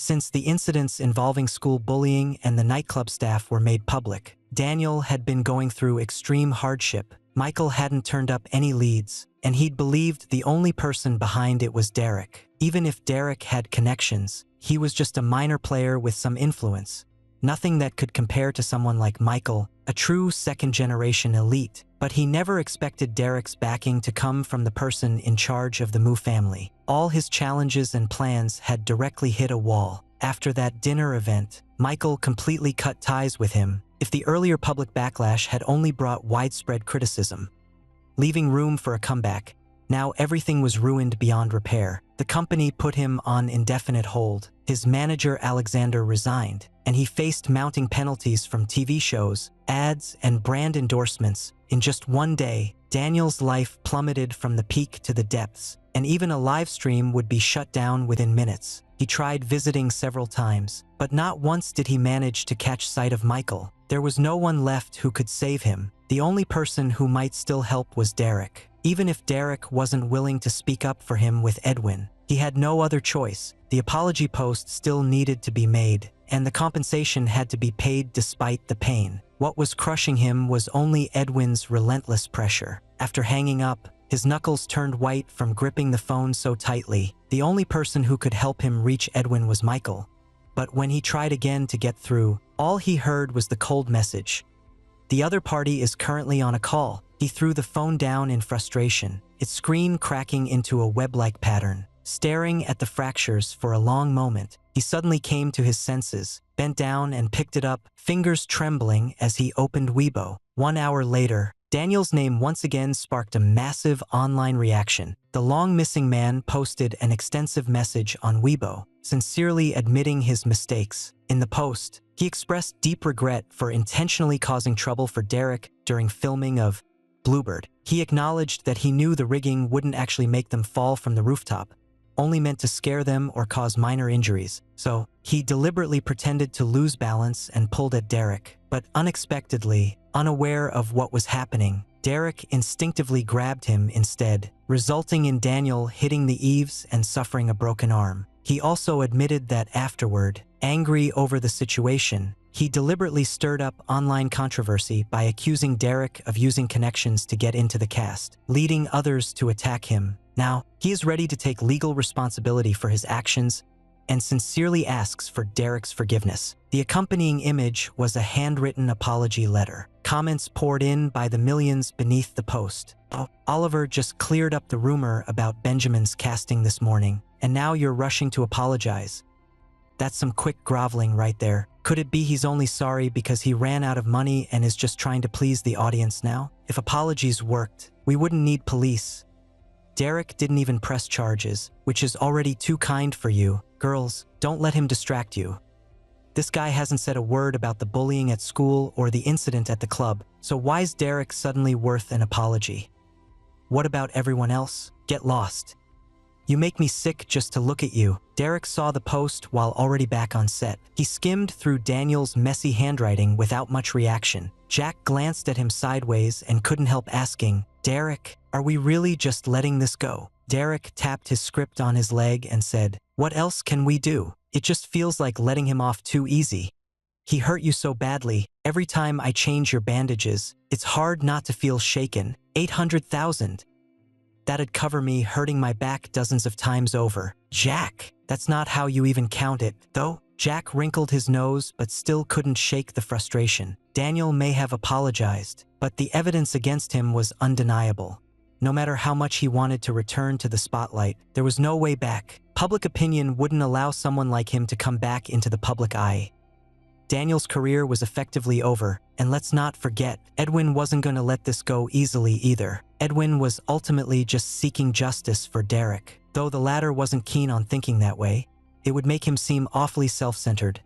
Since the incidents involving school bullying and the nightclub staff were made public, Daniel had been going through extreme hardship. Michael hadn't turned up any leads, and he'd believed the only person behind it was Derek. Even if Derek had connections, he was just a minor player with some influence. Nothing that could compare to someone like Michael, a true second-generation elite. But he never expected Derek's backing to come from the person in charge of the Mu family. All his challenges and plans had directly hit a wall. After that dinner event, Michael completely cut ties with him. If the earlier public backlash had only brought widespread criticism, leaving room for a comeback, now everything was ruined beyond repair. The company put him on indefinite hold. His manager Alexander resigned, and he faced mounting penalties from TV shows, ads, and brand endorsements. In just one day, Daniel's life plummeted from the peak to the depths, and even a live stream would be shut down within minutes. He tried visiting several times, but not once did he manage to catch sight of Michael. There was no one left who could save him. The only person who might still help was Derek. Even if Derek wasn't willing to speak up for him with Edwin, he had no other choice. The apology post still needed to be made, and the compensation had to be paid despite the pain. What was crushing him was only Edwin's relentless pressure. After hanging up, his knuckles turned white from gripping the phone so tightly. The only person who could help him reach Edwin was Michael. But when he tried again to get through, all he heard was the cold message. "The other party is currently on a call." He threw the phone down in frustration, its screen cracking into a web-like pattern. Staring at the fractures for a long moment, he suddenly came to his senses, bent down and picked it up, fingers trembling as he opened Weibo. 1 hour later, Daniel's name once again sparked a massive online reaction. The long-missing man posted an extensive message on Weibo, sincerely admitting his mistakes. In the post, he expressed deep regret for intentionally causing trouble for Derek during filming of Bluebird. He acknowledged that he knew the rigging wouldn't actually make them fall from the rooftop, only meant to scare them or cause minor injuries. So, he deliberately pretended to lose balance and pulled at Derek. But unexpectedly, unaware of what was happening, Derek instinctively grabbed him instead, resulting in Daniel hitting the eaves and suffering a broken arm. He also admitted that afterward, angry over the situation, he deliberately stirred up online controversy by accusing Derek of using connections to get into the cast, leading others to attack him. Now, he is ready to take legal responsibility for his actions and sincerely asks for Derek's forgiveness. The accompanying image was a handwritten apology letter. Comments poured in by the millions beneath the post. "Oh, Oliver just cleared up the rumor about Benjamin's casting this morning, and now you're rushing to apologize. That's some quick groveling right there. Could it be he's only sorry because he ran out of money and is just trying to please the audience now? If apologies worked, we wouldn't need police." Derek didn't even press charges, which is already too kind for you. Girls, don't let him distract you. This guy hasn't said a word about the bullying at school or the incident at the club, so why's Derek suddenly worth an apology? What about everyone else? Get lost. You make me sick just to look at you. Derek saw the post while already back on set. He skimmed through Daniel's messy handwriting without much reaction. Jack glanced at him sideways and couldn't help asking, "Derek, are we really just letting this go?" Derek tapped his script on his leg and said, "What else can we do? It just feels like letting him off too easy. He hurt you so badly. Every time I change your bandages, it's hard not to feel shaken. 800,000. That'd cover me hurting my back dozens of times over." "Jack, that's not how you even count it, though." Jack wrinkled his nose but still couldn't shake the frustration. Daniel may have apologized, but the evidence against him was undeniable. No matter how much he wanted to return to the spotlight, there was no way back. Public opinion wouldn't allow someone like him to come back into the public eye. Daniel's career was effectively over, and let's not forget, Edwin wasn't going to let this go easily either. Edwin was ultimately just seeking justice for Derek. Though the latter wasn't keen on thinking that way, it would make him seem awfully self-centered.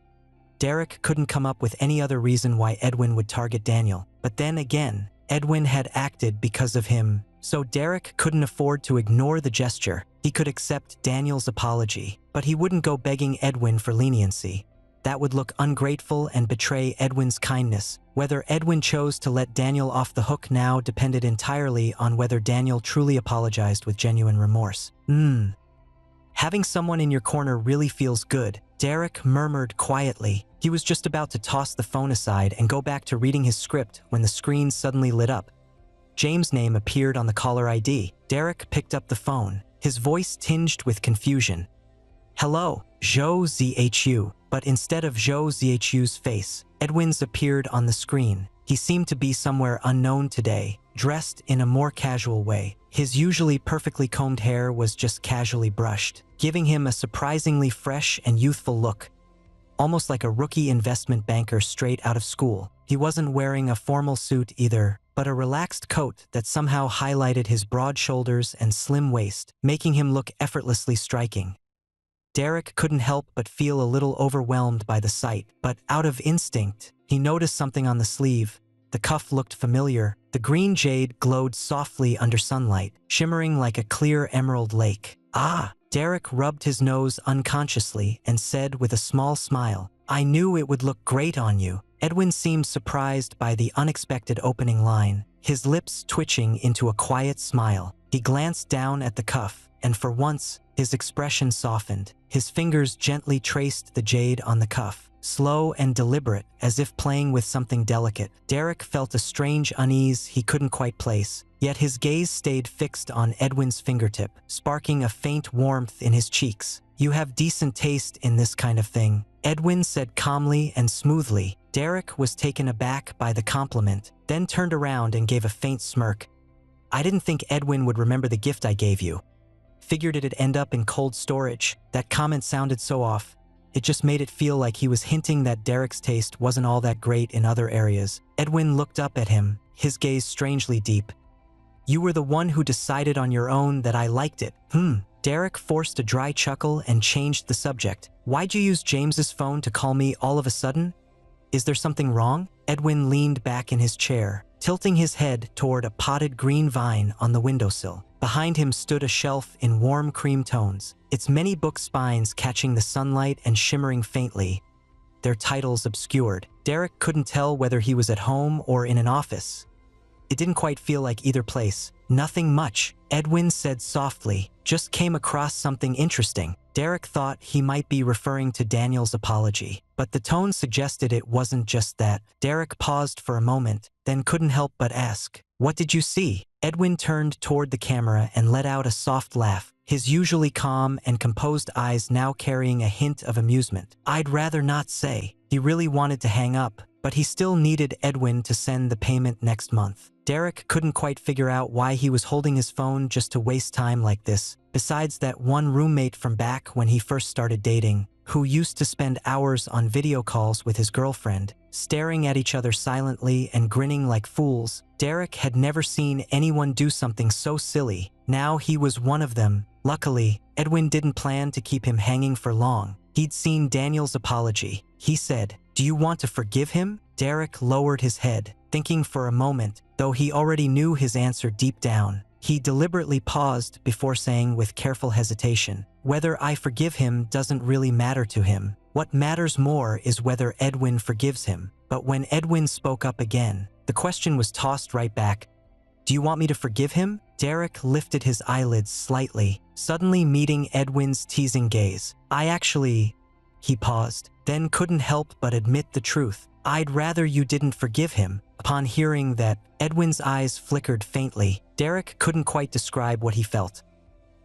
Derek couldn't come up with any other reason why Edwin would target Daniel. But then again, Edwin had acted because of him, so Derek couldn't afford to ignore the gesture. He could accept Daniel's apology, but he wouldn't go begging Edwin for leniency. That would look ungrateful and betray Edwin's kindness. Whether Edwin chose to let Daniel off the hook now depended entirely on whether Daniel truly apologized with genuine remorse. Having someone in your corner really feels good, Derek murmured quietly. He was just about to toss the phone aside and go back to reading his script when the screen suddenly lit up. James' name appeared on the caller ID. Derek picked up the phone, his voice tinged with confusion. "Hello, Zhou Zhu," but instead of Zhou Zhu's face, Edwin's appeared on the screen. He seemed to be somewhere unknown today, dressed in a more casual way. His usually perfectly combed hair was just casually brushed, giving him a surprisingly fresh and youthful look, almost like a rookie investment banker straight out of school. He wasn't wearing a formal suit either, but a relaxed coat that somehow highlighted his broad shoulders and slim waist, making him look effortlessly striking. Derek couldn't help but feel a little overwhelmed by the sight, but out of instinct, he noticed something on the sleeve. The cuff looked familiar. The green jade glowed softly under sunlight, shimmering like a clear emerald lake. "Ah!" Derek rubbed his nose unconsciously and said with a small smile, "I knew it would look great on you." Edwin seemed surprised by the unexpected opening line, his lips twitching into a quiet smile. He glanced down at the cuff, and for once, his expression softened. His fingers gently traced the jade on the cuff, slow and deliberate, as if playing with something delicate. Derek felt a strange unease he couldn't quite place, yet his gaze stayed fixed on Edwin's fingertip, sparking a faint warmth in his cheeks. "You have decent taste in this kind of thing," Edwin said calmly and smoothly. Derek was taken aback by the compliment, then turned around and gave a faint smirk. "I didn't think Edwin would remember the gift I gave you. Figured it'd end up in cold storage." That comment sounded so off. It just made it feel like he was hinting that Derek's taste wasn't all that great in other areas. Edwin looked up at him, his gaze strangely deep. "You were the one who decided on your own that I liked it." Derek forced a dry chuckle and changed the subject. "Why'd you use James's phone to call me all of a sudden? Is there something wrong?" Edwin leaned back in his chair, tilting his head toward a potted green vine on the windowsill. Behind him stood a shelf in warm cream tones, its many book spines catching the sunlight and shimmering faintly, their titles obscured. Derek couldn't tell whether he was at home or in an office. It didn't quite feel like either place. "Nothing much," Edwin said softly. "Just came across something interesting." Derek thought he might be referring to Daniel's apology, but the tone suggested it wasn't just that. Derek paused for a moment, then couldn't help but ask, "What did you see?" Edwin turned toward the camera and let out a soft laugh, his usually calm and composed eyes now carrying a hint of amusement. "I'd rather not say." He really wanted to hang up, but he still needed Edwin to send the payment next month. Derek couldn't quite figure out why he was holding his phone just to waste time like this, besides that one roommate from back when he first started dating, who used to spend hours on video calls with his girlfriend, staring at each other silently and grinning like fools. Derek had never seen anyone do something so silly. Now he was one of them. Luckily, Edwin didn't plan to keep him hanging for long. He'd seen Daniel's apology. He said, "Do you want to forgive him?" Derek lowered his head, thinking for a moment, though he already knew his answer deep down. He deliberately paused before saying with careful hesitation, "Whether I forgive him doesn't really matter to him. What matters more is whether Edwin forgives him." But when Edwin spoke up again, the question was tossed right back. "Do you want me to forgive him?" Derek lifted his eyelids slightly, suddenly meeting Edwin's teasing gaze. "I actually..." He paused, then couldn't help but admit the truth. "I'd rather you didn't forgive him." Upon hearing that, Edwin's eyes flickered faintly. Derek couldn't quite describe what he felt.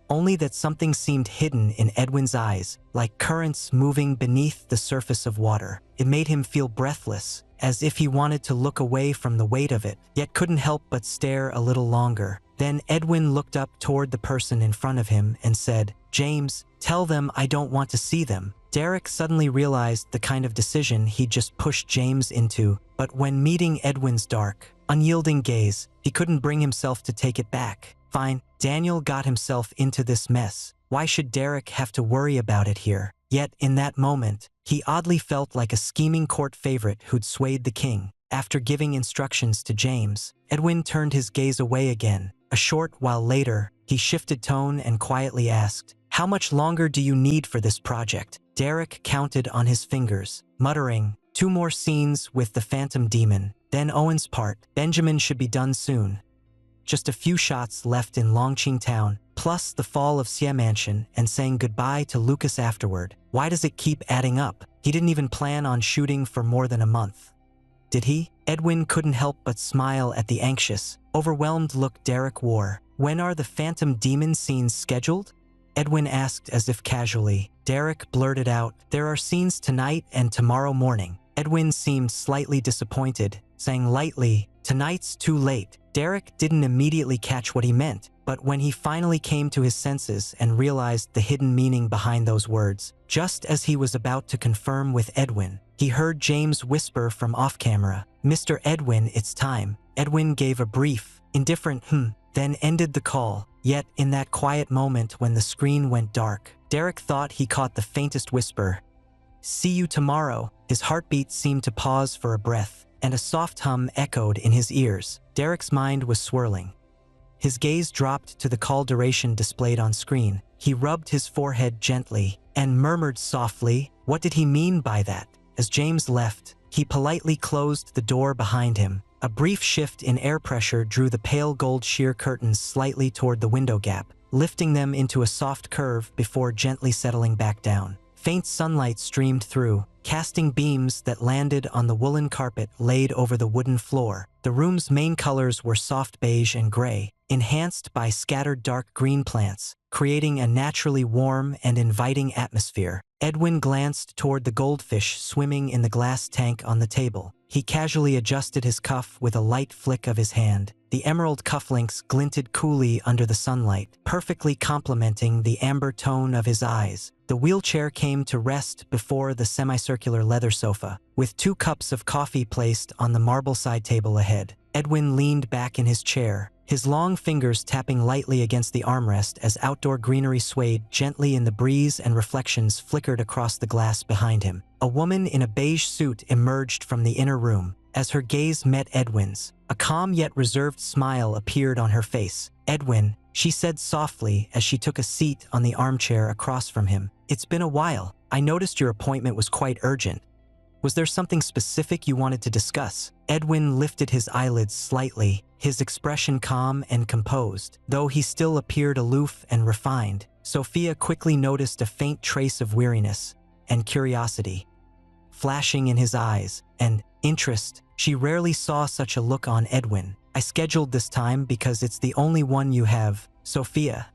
Only that something seemed hidden in Edwin's eyes, like currents moving beneath the surface of water. It made him feel breathless, as if he wanted to look away from the weight of it, yet couldn't help but stare a little longer. Then Edwin looked up toward the person in front of him and said, "James, tell them I don't want to see them." Derek suddenly realized the kind of decision he'd just pushed James into, but when meeting Edwin's dark, unyielding gaze, he couldn't bring himself to take it back. Fine, Daniel got himself into this mess. Why should Derek have to worry about it here? Yet, in that moment, he oddly felt like a scheming court favorite who'd swayed the king. After giving instructions to James, Edwin turned his gaze away again. A short while later, he shifted tone and quietly asked, "How much longer do you need for this project?" Derek counted on his fingers, muttering, "2 more scenes with the Phantom Demon, then Owen's part. Benjamin should be done soon. Just a few shots left in Longqing Town. plus the fall of Xie Mansion and saying goodbye to Lucas afterward. Why does it keep adding up? He didn't even plan on shooting for more than a month. Did he? Edwin couldn't help but smile at the anxious, overwhelmed look Derek wore. When are the Phantom Demon scenes scheduled? Edwin asked as if casually. Derek blurted out, there are scenes tonight and tomorrow morning. Edwin seemed slightly disappointed, saying lightly, tonight's too late. Derek didn't immediately catch what he meant, but when he finally came to his senses and realized the hidden meaning behind those words, just as he was about to confirm with Edwin, he heard James whisper from off-camera, Mr. Edwin, it's time. Edwin gave a brief, indifferent then ended the call. Yet in that quiet moment when the screen went dark, Derek thought he caught the faintest whisper, see you tomorrow. His heartbeat seemed to pause for a breath, and a soft hum echoed in his ears. Derek's mind was swirling. His gaze dropped to the call duration displayed on screen. He rubbed his forehead gently and murmured softly, what did he mean by that? As James left, he politely closed the door behind him. A brief shift in air pressure drew the pale gold sheer curtains slightly toward the window gap, lifting them into a soft curve before gently settling back down. Faint sunlight streamed through, casting beams that landed on the woolen carpet laid over the wooden floor. The room's main colors were soft beige and gray, enhanced by scattered dark green plants, creating a naturally warm and inviting atmosphere. Edwin glanced toward the goldfish swimming in the glass tank on the table. He casually adjusted his cuff with a light flick of his hand. The emerald cufflinks glinted coolly under the sunlight, perfectly complementing the amber tone of his eyes. The wheelchair came to rest before the semicircular leather sofa, with 2 cups of coffee placed on the marble side table ahead. Edwin leaned back in his chair, his long fingers tapping lightly against the armrest as outdoor greenery swayed gently in the breeze and reflections flickered across the glass behind him. A woman in a beige suit emerged from the inner room. As her gaze met Edwin's, a calm yet reserved smile appeared on her face. Edwin, she said softly as she took a seat on the armchair across from him. It's been a while. I noticed your appointment was quite urgent. Was there something specific you wanted to discuss? Edwin lifted his eyelids slightly, his expression calm and composed. Though he still appeared aloof and refined, Sophia quickly noticed a faint trace of weariness and curiosity flashing in his eyes, and interest. She rarely saw such a look on Edwin. I scheduled this time because it's the only one you have, Sophia,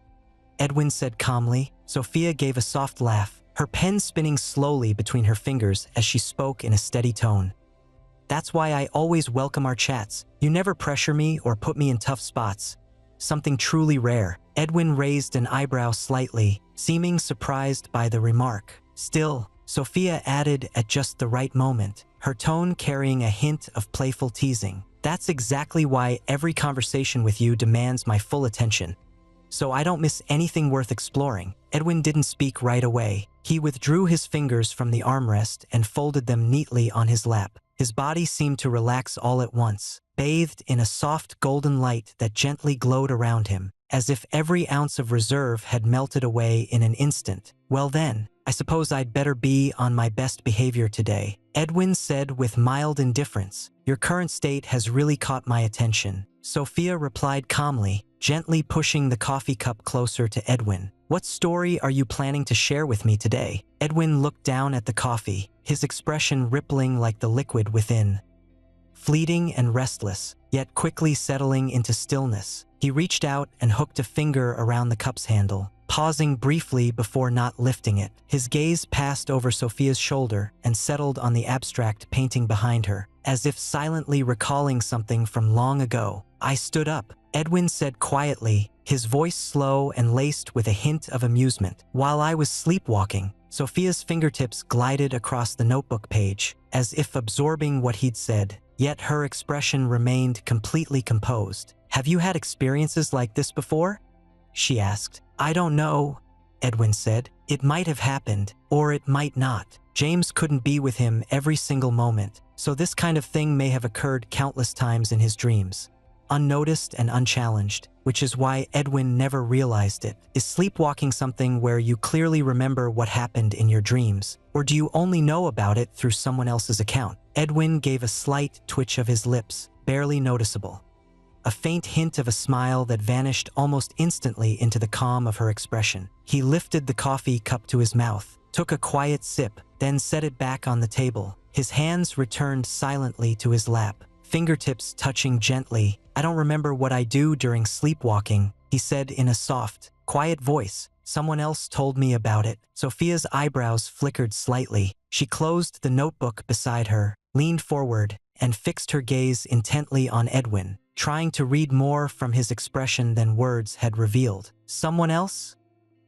Edwin said calmly. Sophia gave a soft laugh, her pen spinning slowly between her fingers as she spoke in a steady tone. That's why I always welcome our chats. You never pressure me or put me in tough spots. Something truly rare. Edwin raised an eyebrow slightly, seeming surprised by the remark. Still, Sophia added at just the right moment, her tone carrying a hint of playful teasing. That's exactly why every conversation with you demands my full attention. So I don't miss anything worth exploring. Edwin didn't speak right away. He withdrew his fingers from the armrest and folded them neatly on his lap. His body seemed to relax all at once, bathed in a soft golden light that gently glowed around him, as if every ounce of reserve had melted away in an instant. Well then, I suppose I'd better be on my best behavior today, Edwin said with mild indifference. Your current state has really caught my attention, Sophia replied calmly, gently pushing the coffee cup closer to Edwin. What story are you planning to share with me today? Edwin looked down at the coffee, his expression rippling like the liquid within. Fleeting and restless, yet quickly settling into stillness. He reached out and hooked a finger around the cup's handle, pausing briefly before not lifting it. His gaze passed over Sophia's shoulder and settled on the abstract painting behind her, as if silently recalling something from long ago. I stood up, Edwin said quietly, his voice slow and laced with a hint of amusement. While I was sleepwalking, Sophia's fingertips glided across the notebook page, as if absorbing what he'd said, yet her expression remained completely composed. Have you had experiences like this before? She asked. I don't know, Edwin said. It might have happened, or it might not. James couldn't be with him every single moment, so this kind of thing may have occurred countless times in his dreams, unnoticed and unchallenged, which is why Edwin never realized it. Is sleepwalking something where you clearly remember what happened in your dreams, or do you only know about it through someone else's account? Edwin gave a slight twitch of his lips, barely noticeable. a faint hint of a smile that vanished almost instantly into the calm of her expression. He lifted the coffee cup to his mouth, took a quiet sip, then set it back on the table. His hands returned silently to his lap, fingertips touching gently. "I don't remember what I do during sleepwalking," he said in a soft, quiet voice. "Someone else told me about it." Sophia's eyebrows flickered slightly. She closed the notebook beside her, leaned forward, and fixed her gaze intently on Edwin, trying to read more from his expression than words had revealed. "Someone else?"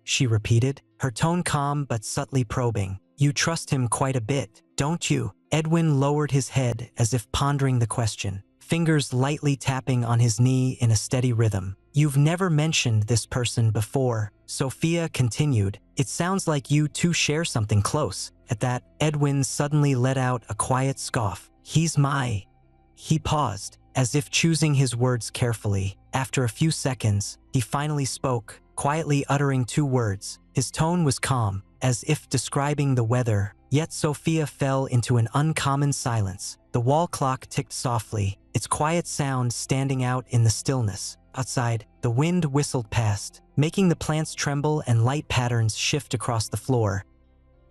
she repeated, her tone calm but subtly probing. "You trust him quite a bit, don't you?" Edwin lowered his head as if pondering the question, fingers lightly tapping on his knee in a steady rhythm. "You've never mentioned this person before," Sophia continued. "It sounds like you two share something close." At that, Edwin suddenly let out a quiet scoff. He paused, as if choosing his words carefully. After a few seconds, he finally spoke, quietly uttering two words. His tone was calm, as if describing the weather, yet Sophia fell into an uncommon silence. The wall clock ticked softly, its quiet sound standing out in the stillness. Outside, the wind whistled past, making the plants tremble and light patterns shift across the floor.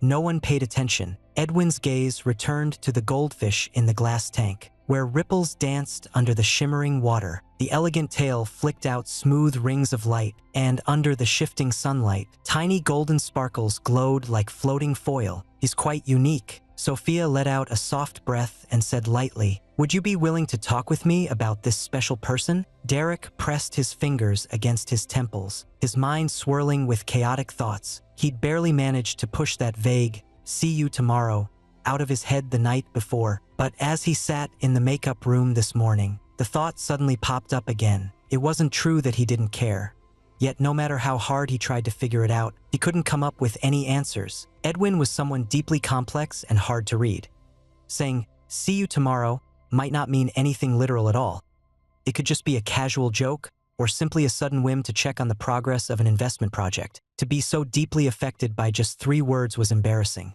No one paid attention. Edwin's gaze returned to the goldfish in the glass tank, where ripples danced under the shimmering water. The elegant tail flicked out smooth rings of light, and under the shifting sunlight, tiny golden sparkles glowed like floating foil. "He's quite unique." Sophia let out a soft breath and said lightly, "Would you be willing to talk with me about this special person?" Derek pressed his fingers against his temples, his mind swirling with chaotic thoughts. He'd barely managed to push that vague, "see you tomorrow," out of his head the night before. But as he sat in the makeup room this morning, the thought suddenly popped up again. It wasn't true that he didn't care. Yet no matter how hard he tried to figure it out, he couldn't come up with any answers. Edwin was someone deeply complex and hard to read. Saying, "see you tomorrow," might not mean anything literal at all. It could just be a casual joke, or simply a sudden whim to check on the progress of an investment project. To be so deeply affected by just 3 words was embarrassing.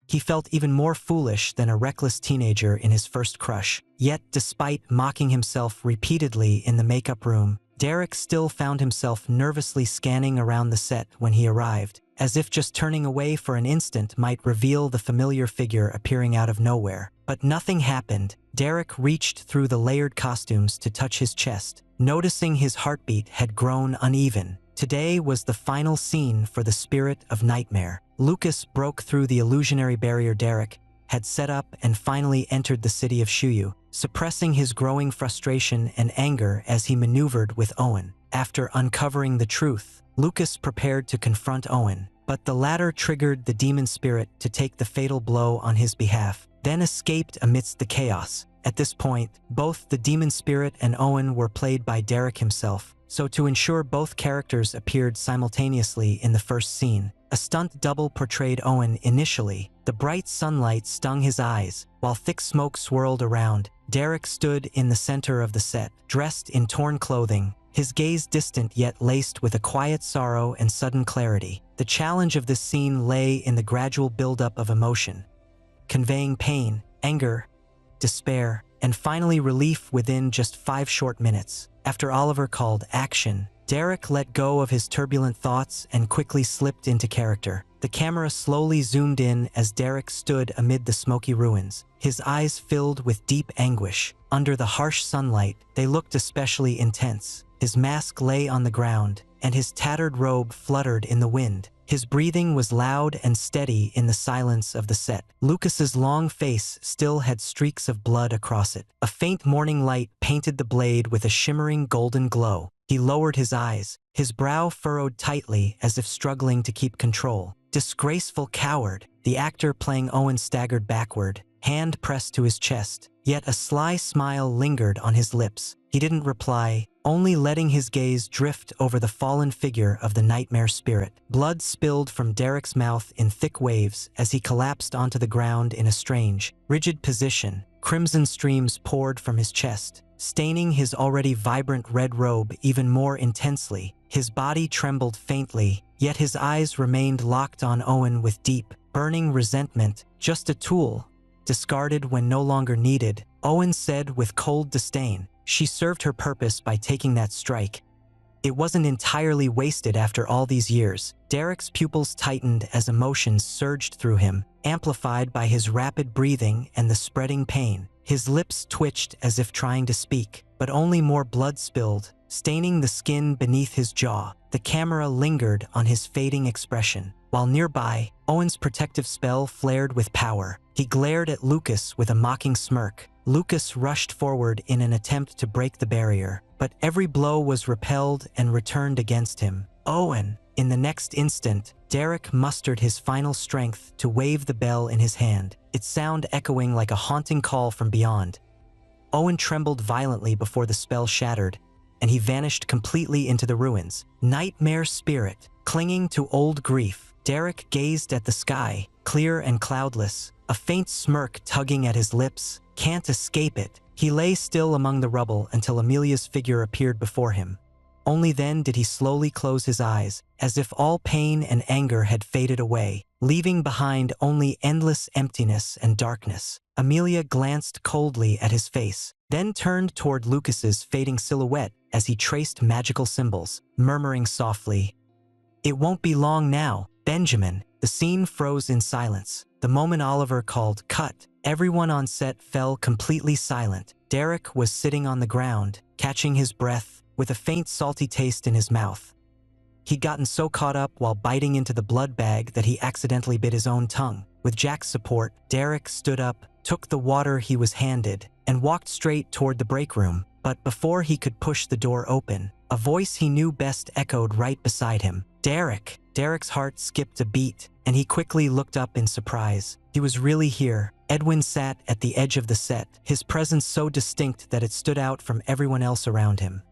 He felt even more foolish than a reckless teenager in his first crush. Yet, despite mocking himself repeatedly in the makeup room, Derek still found himself nervously scanning around the set when he arrived, as if just turning away for an instant might reveal the familiar figure appearing out of nowhere. But nothing happened. Derek reached through the layered costumes to touch his chest, noticing his heartbeat had grown uneven. Today was the final scene for the Spirit of Nightmare. Lucas broke through the illusionary barrier Derek had set up and finally entered the city of Shuyu, suppressing his growing frustration and anger as he maneuvered with Owen. After uncovering the truth, Lucas prepared to confront Owen, but the latter triggered the demon spirit to take the fatal blow on his behalf, then escaped amidst the chaos. At this point, both the demon spirit and Owen were played by Derek himself, so to ensure both characters appeared simultaneously in the first scene, a stunt double portrayed Owen initially. The bright sunlight stung his eyes, while thick smoke swirled around. Derek stood in the center of the set, dressed in torn clothing, his gaze distant yet laced with a quiet sorrow and sudden clarity. The challenge of this scene lay in the gradual buildup of emotion, conveying pain, anger, despair, and finally relief within just 5 short minutes. After Oliver called action, Derek let go of his turbulent thoughts and quickly slipped into character. The camera slowly zoomed in as Derek stood amid the smoky ruins, his eyes filled with deep anguish. Under the harsh sunlight, they looked especially intense. His mask lay on the ground, and his tattered robe fluttered in the wind. His breathing was loud and steady in the silence of the set. Lucas's long face still had streaks of blood across it. A faint morning light painted the blade with a shimmering golden glow. He lowered his eyes, his brow furrowed tightly as if struggling to keep control. "Disgraceful coward." The actor playing Owen staggered backward, hand pressed to his chest, yet a sly smile lingered on his lips. He didn't reply, only letting his gaze drift over the fallen figure of the nightmare spirit. Blood spilled from Derek's mouth in thick waves as he collapsed onto the ground in a strange, rigid position. Crimson streams poured from his chest, staining his already vibrant red robe even more intensely. His body trembled faintly, yet his eyes remained locked on Owen with deep, burning resentment. "Just a tool, discarded when no longer needed," Owen said with cold disdain. She served her purpose by taking that strike. It wasn't entirely wasted after all these years. Derek's pupils tightened as emotions surged through him, amplified by his rapid breathing and the spreading pain. His lips twitched as if trying to speak, but only more blood spilled, staining the skin beneath his jaw. The camera lingered on his fading expression. While nearby, Owen's protective spell flared with power. He glared at Lucas with a mocking smirk. Lucas rushed forward in an attempt to break the barrier, but every blow was repelled and returned against him. Owen! In the next instant, Derek mustered his final strength to wave the bell in his hand, its sound echoing like a haunting call from beyond. Owen trembled violently before the spell shattered, and he vanished completely into the ruins. Nightmare spirit, clinging to old grief. Derek gazed at the sky, clear and cloudless, a faint smirk tugging at his lips. Can't escape it. He lay still among the rubble until Amelia's figure appeared before him. Only then did he slowly close his eyes, as if all pain and anger had faded away, leaving behind only endless emptiness and darkness. Amelia glanced coldly at his face, then turned toward Lucas's fading silhouette as he traced magical symbols, murmuring softly, "It won't be long now, Benjamin." The scene froze in silence. The moment Oliver called "cut," everyone on set fell completely silent. Derek was sitting on the ground, catching his breath, with a faint salty taste in his mouth. He'd gotten so caught up while biting into the blood bag that he accidentally bit his own tongue. With Jack's support, Derek stood up, took the water he was handed, and walked straight toward the break room. But before he could push the door open, a voice he knew best echoed right beside him. "Derek!" Derek's heart skipped a beat, and he quickly looked up in surprise. He was really here. Edwin sat at the edge of the set, his presence so distinct that it stood out from everyone else around him.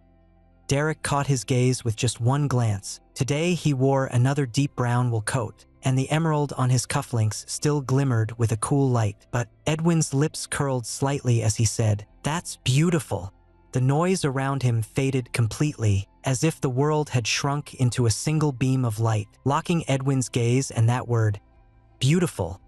Derek caught his gaze with just one glance. Today he wore another deep brown wool coat, and the emerald on his cufflinks still glimmered with a cool light. But Edwin's lips curled slightly as he said, "That's beautiful." The noise around him faded completely, as if the world had shrunk into a single beam of light, locking Edwin's gaze and that word, "beautiful."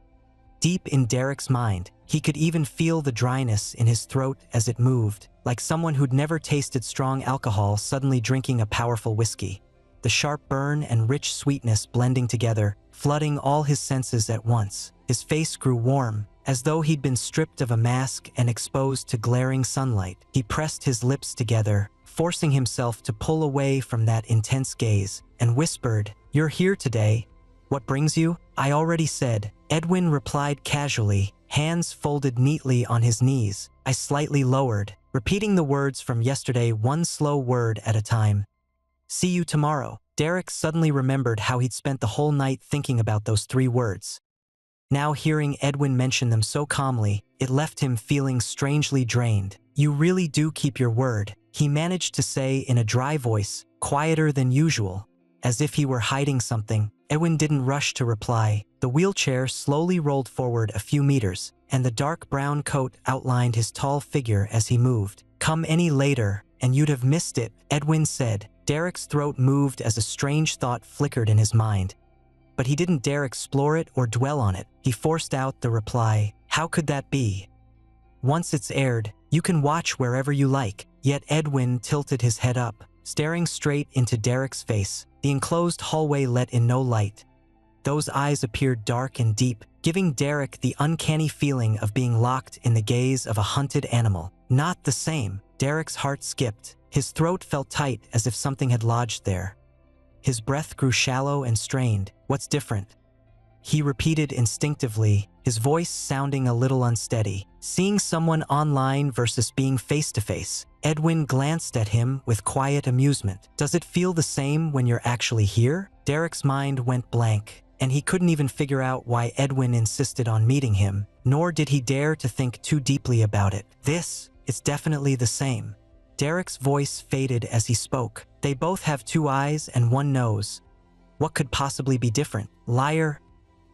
Deep in Derek's mind, he could even feel the dryness in his throat as it moved, like someone who'd never tasted strong alcohol suddenly drinking a powerful whiskey. The sharp burn and rich sweetness blending together, flooding all his senses at once. His face grew warm, as though he'd been stripped of a mask and exposed to glaring sunlight. He pressed his lips together, forcing himself to pull away from that intense gaze, and whispered, "You're here today. What brings you?" "I already said," Edwin replied casually, hands folded neatly on his knees. I slightly lowered, repeating the words from yesterday one slow word at a time. "See you tomorrow." Derek suddenly remembered how he'd spent the whole night thinking about those 3 words. Now hearing Edwin mention them so calmly, it left him feeling strangely drained. "You really do keep your word," he managed to say in a dry voice, quieter than usual, as if he were hiding something. Edwin didn't rush to reply. The wheelchair slowly rolled forward a few meters, and the dark brown coat outlined his tall figure as he moved. "Come any later, and you'd have missed it," Edwin said. Derek's throat moved as a strange thought flickered in his mind. But he didn't dare explore it or dwell on it. He forced out the reply, "How could that be? Once it's aired, you can watch wherever you like." Yet Edwin tilted his head up, staring straight into Derek's face. The enclosed hallway let in no light. Those eyes appeared dark and deep, giving Derek the uncanny feeling of being locked in the gaze of a hunted animal. Not the same. Derek's heart skipped. His throat felt tight as if something had lodged there. His breath grew shallow and strained. "What's different?" he repeated instinctively, his voice sounding a little unsteady. "Seeing someone online versus being face-to-face." Edwin glanced at him with quiet amusement. "Does it feel the same when you're actually here?" Derek's mind went blank, and he couldn't even figure out why Edwin insisted on meeting him, nor did he dare to think too deeply about it. It's definitely the same." Derek's voice faded as he spoke. "They both have 2 eyes and 1 nose. What could possibly be different?" "Liar."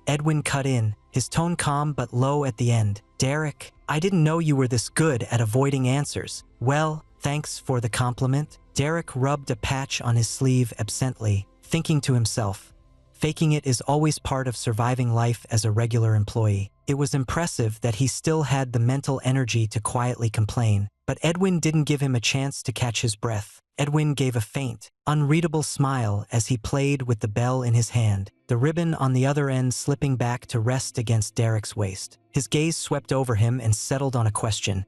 Edwin cut in, his tone calm but low at the end. "Derek, I didn't know you were this good at avoiding answers." "Well, thanks for the compliment." Derek rubbed a patch on his sleeve absently, thinking to himself, faking it is always part of surviving life as a regular employee. It was impressive that he still had the mental energy to quietly complain, But Edwin didn't give him a chance to catch his breath. Edwin gave a faint, unreadable smile as he played with the bell in his hand, the ribbon on the other end slipping back to rest against Derek's waist. His gaze swept over him and settled on a question.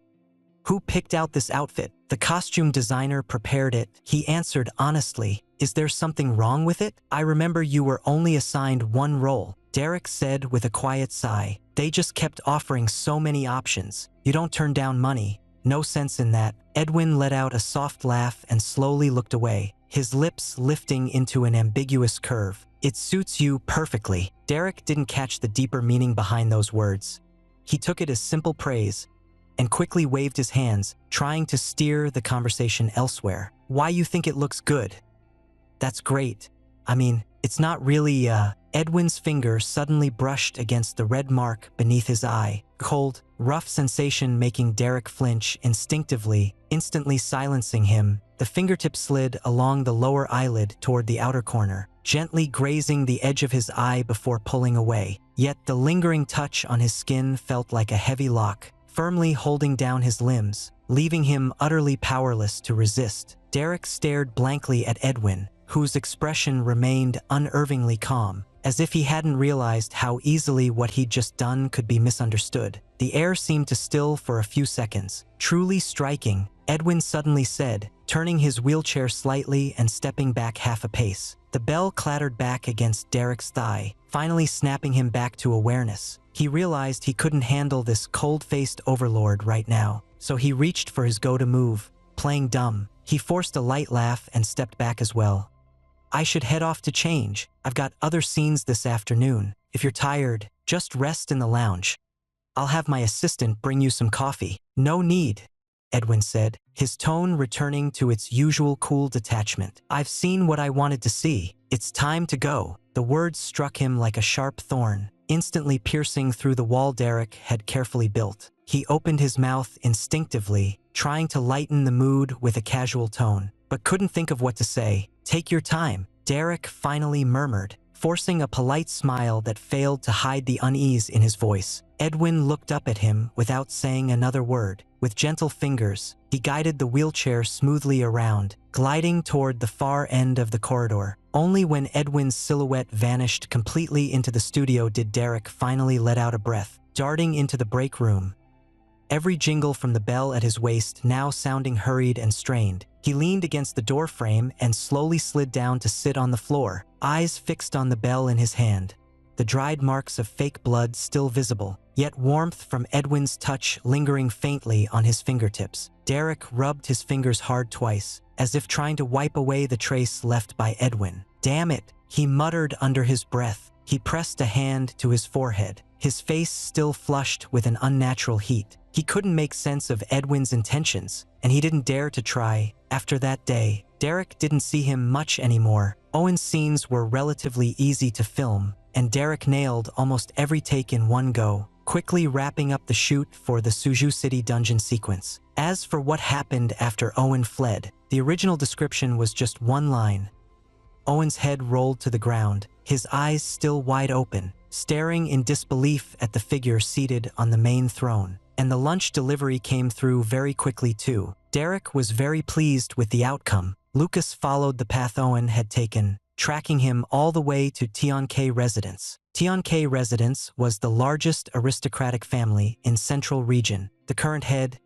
Who picked out this outfit? The costume designer prepared it. He answered honestly. Is there something wrong with it? I remember you were only assigned one role, Derek said with a quiet sigh. They just kept offering so many options. You don't turn down money. No sense in that. Edwin let out a soft laugh and slowly looked away, his lips lifting into an ambiguous curve. It suits you perfectly. Derek didn't catch the deeper meaning behind those words. He took it as simple praise and quickly waved his hands, trying to steer the conversation elsewhere. Why you think it looks good? That's great. I mean, it's not really, Edwin's finger suddenly brushed against the red mark beneath his eye. Cold, rough sensation making Derek flinch instinctively, instantly silencing him. The fingertip slid along the lower eyelid toward the outer corner, gently grazing the edge of his eye before pulling away. Yet the lingering touch on his skin felt like a heavy lock, firmly holding down his limbs, leaving him utterly powerless to resist. Derek stared blankly at Edwin, whose expression remained unervingly calm, as if he hadn't realized how easily what he'd just done could be misunderstood. The air seemed to still for a few seconds. Truly striking, Edwin suddenly said, turning his wheelchair slightly and stepping back half a pace. The bell clattered back against Derek's thigh, finally snapping him back to awareness. He realized he couldn't handle this cold-faced overlord right now, so he reached for his go-to move, playing dumb. He forced a light laugh and stepped back as well. I should head off to change. I've got other scenes this afternoon. If you're tired, just rest in the lounge. I'll have my assistant bring you some coffee. No need, Edwin said, his tone returning to its usual cool detachment. I've seen what I wanted to see. It's time to go. The words struck him like a sharp thorn, instantly piercing through the wall Derek had carefully built. He opened his mouth instinctively, trying to lighten the mood with a casual tone, but couldn't think of what to say. Take your time, Derek finally murmured, forcing a polite smile that failed to hide the unease in his voice. Edwin looked up at him without saying another word. With gentle fingers, he guided the wheelchair smoothly around, gliding toward the far end of the corridor. Only when Edwin's silhouette vanished completely into the studio did Derek finally let out a breath, darting into the break room. Every jingle from the bell at his waist now sounding hurried and strained. He leaned against the door frame and slowly slid down to sit on the floor, eyes fixed on the bell in his hand. The dried marks of fake blood still visible, yet warmth from Edwin's touch lingering faintly on his fingertips. Derek rubbed his fingers hard twice, as if trying to wipe away the trace left by Edwin. Damn it, he muttered under his breath. He pressed a hand to his forehead, his face still flushed with an unnatural heat. He couldn't make sense of Edwin's intentions, and he didn't dare to try. After that day, Derek didn't see him much anymore. Owen's scenes were relatively easy to film, and Derek nailed almost every take in one go, quickly wrapping up the shoot for the Suju City dungeon sequence. As for what happened after Owen fled, the original description was just one line. Owen's head rolled to the ground, his eyes still wide open, staring in disbelief at the figure seated on the main throne. And the lunch delivery came through very quickly too. Derek was very pleased with the outcome. Lucas followed the path Owen had taken, tracking him all the way to Tionke Residence. Tionke Residence was the largest aristocratic family in Central Region. The current head,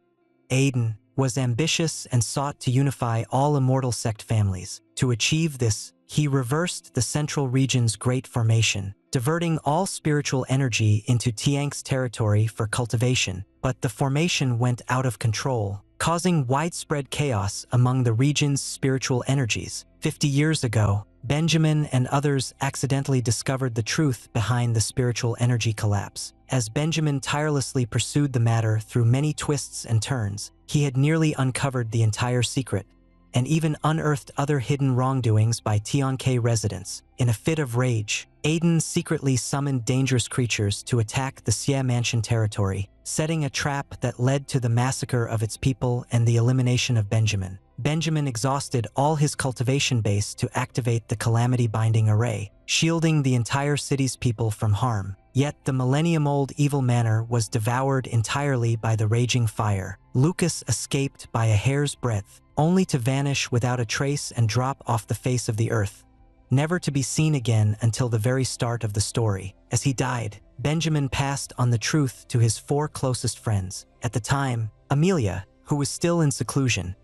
Aiden, was ambitious and sought to unify all immortal sect families. To achieve this, he reversed the Central Region's Great Formation, diverting all spiritual energy into Tiank's territory for cultivation. But the formation went out of control, causing widespread chaos among the region's spiritual energies. 50 years ago, Benjamin and others accidentally discovered the truth behind the spiritual energy collapse. As Benjamin tirelessly pursued the matter through many twists and turns, he had nearly uncovered the entire secret, and even unearthed other hidden wrongdoings by Tionke residents. In a fit of rage, Aiden secretly summoned dangerous creatures to attack the Xie Mansion territory, setting a trap that led to the massacre of its people and the elimination of Benjamin. Benjamin exhausted all his cultivation base to activate the calamity-binding array, shielding the entire city's people from harm. Yet the millennium-old evil manor was devoured entirely by the raging fire. Lucas escaped by a hair's breadth, only to vanish without a trace and drop off the face of the earth, never to be seen again until the very start of the story. As he died, Benjamin passed on the truth to his 4 closest friends. At the time, Amelia, who was still in seclusion,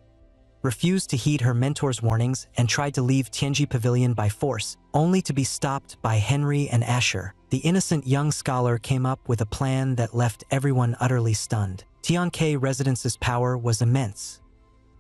refused to heed her mentor's warnings and tried to leave Tianji Pavilion by force, only to be stopped by Henry and Asher. The innocent young scholar came up with a plan that left everyone utterly stunned. Tianke Residence's power was immense.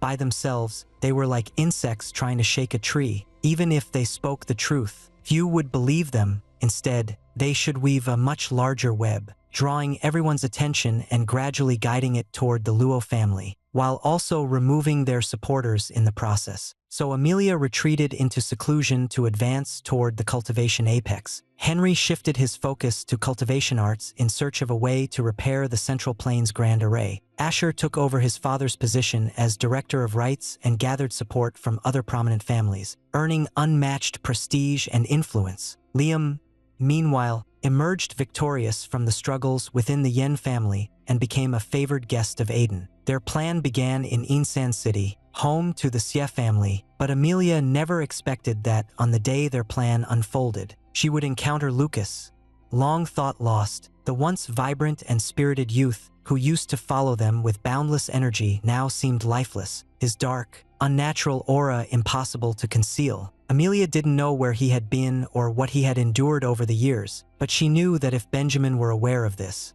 By themselves, they were like insects trying to shake a tree. Even if they spoke the truth, few would believe them. Instead, they should weave a much larger web, drawing everyone's attention and gradually guiding it toward the Luo family, while also removing their supporters in the process. So Amelia retreated into seclusion to advance toward the cultivation apex. Henry shifted his focus to cultivation arts in search of a way to repair the Central Plains Grand Array. Asher took over his father's position as director of rites and gathered support from other prominent families, earning unmatched prestige and influence. Liam, meanwhile, emerged victorious from the struggles within the Yen family and became a favored guest of Aiden. Their plan began in Insan City, home to the Xie family, but Amelia never expected that on the day their plan unfolded, she would encounter Lucas, long thought lost. The once vibrant and spirited youth who used to follow them with boundless energy now seemed lifeless, his dark, unnatural aura impossible to conceal. Amelia didn't know where he had been or what he had endured over the years, but she knew that if Benjamin were aware of this,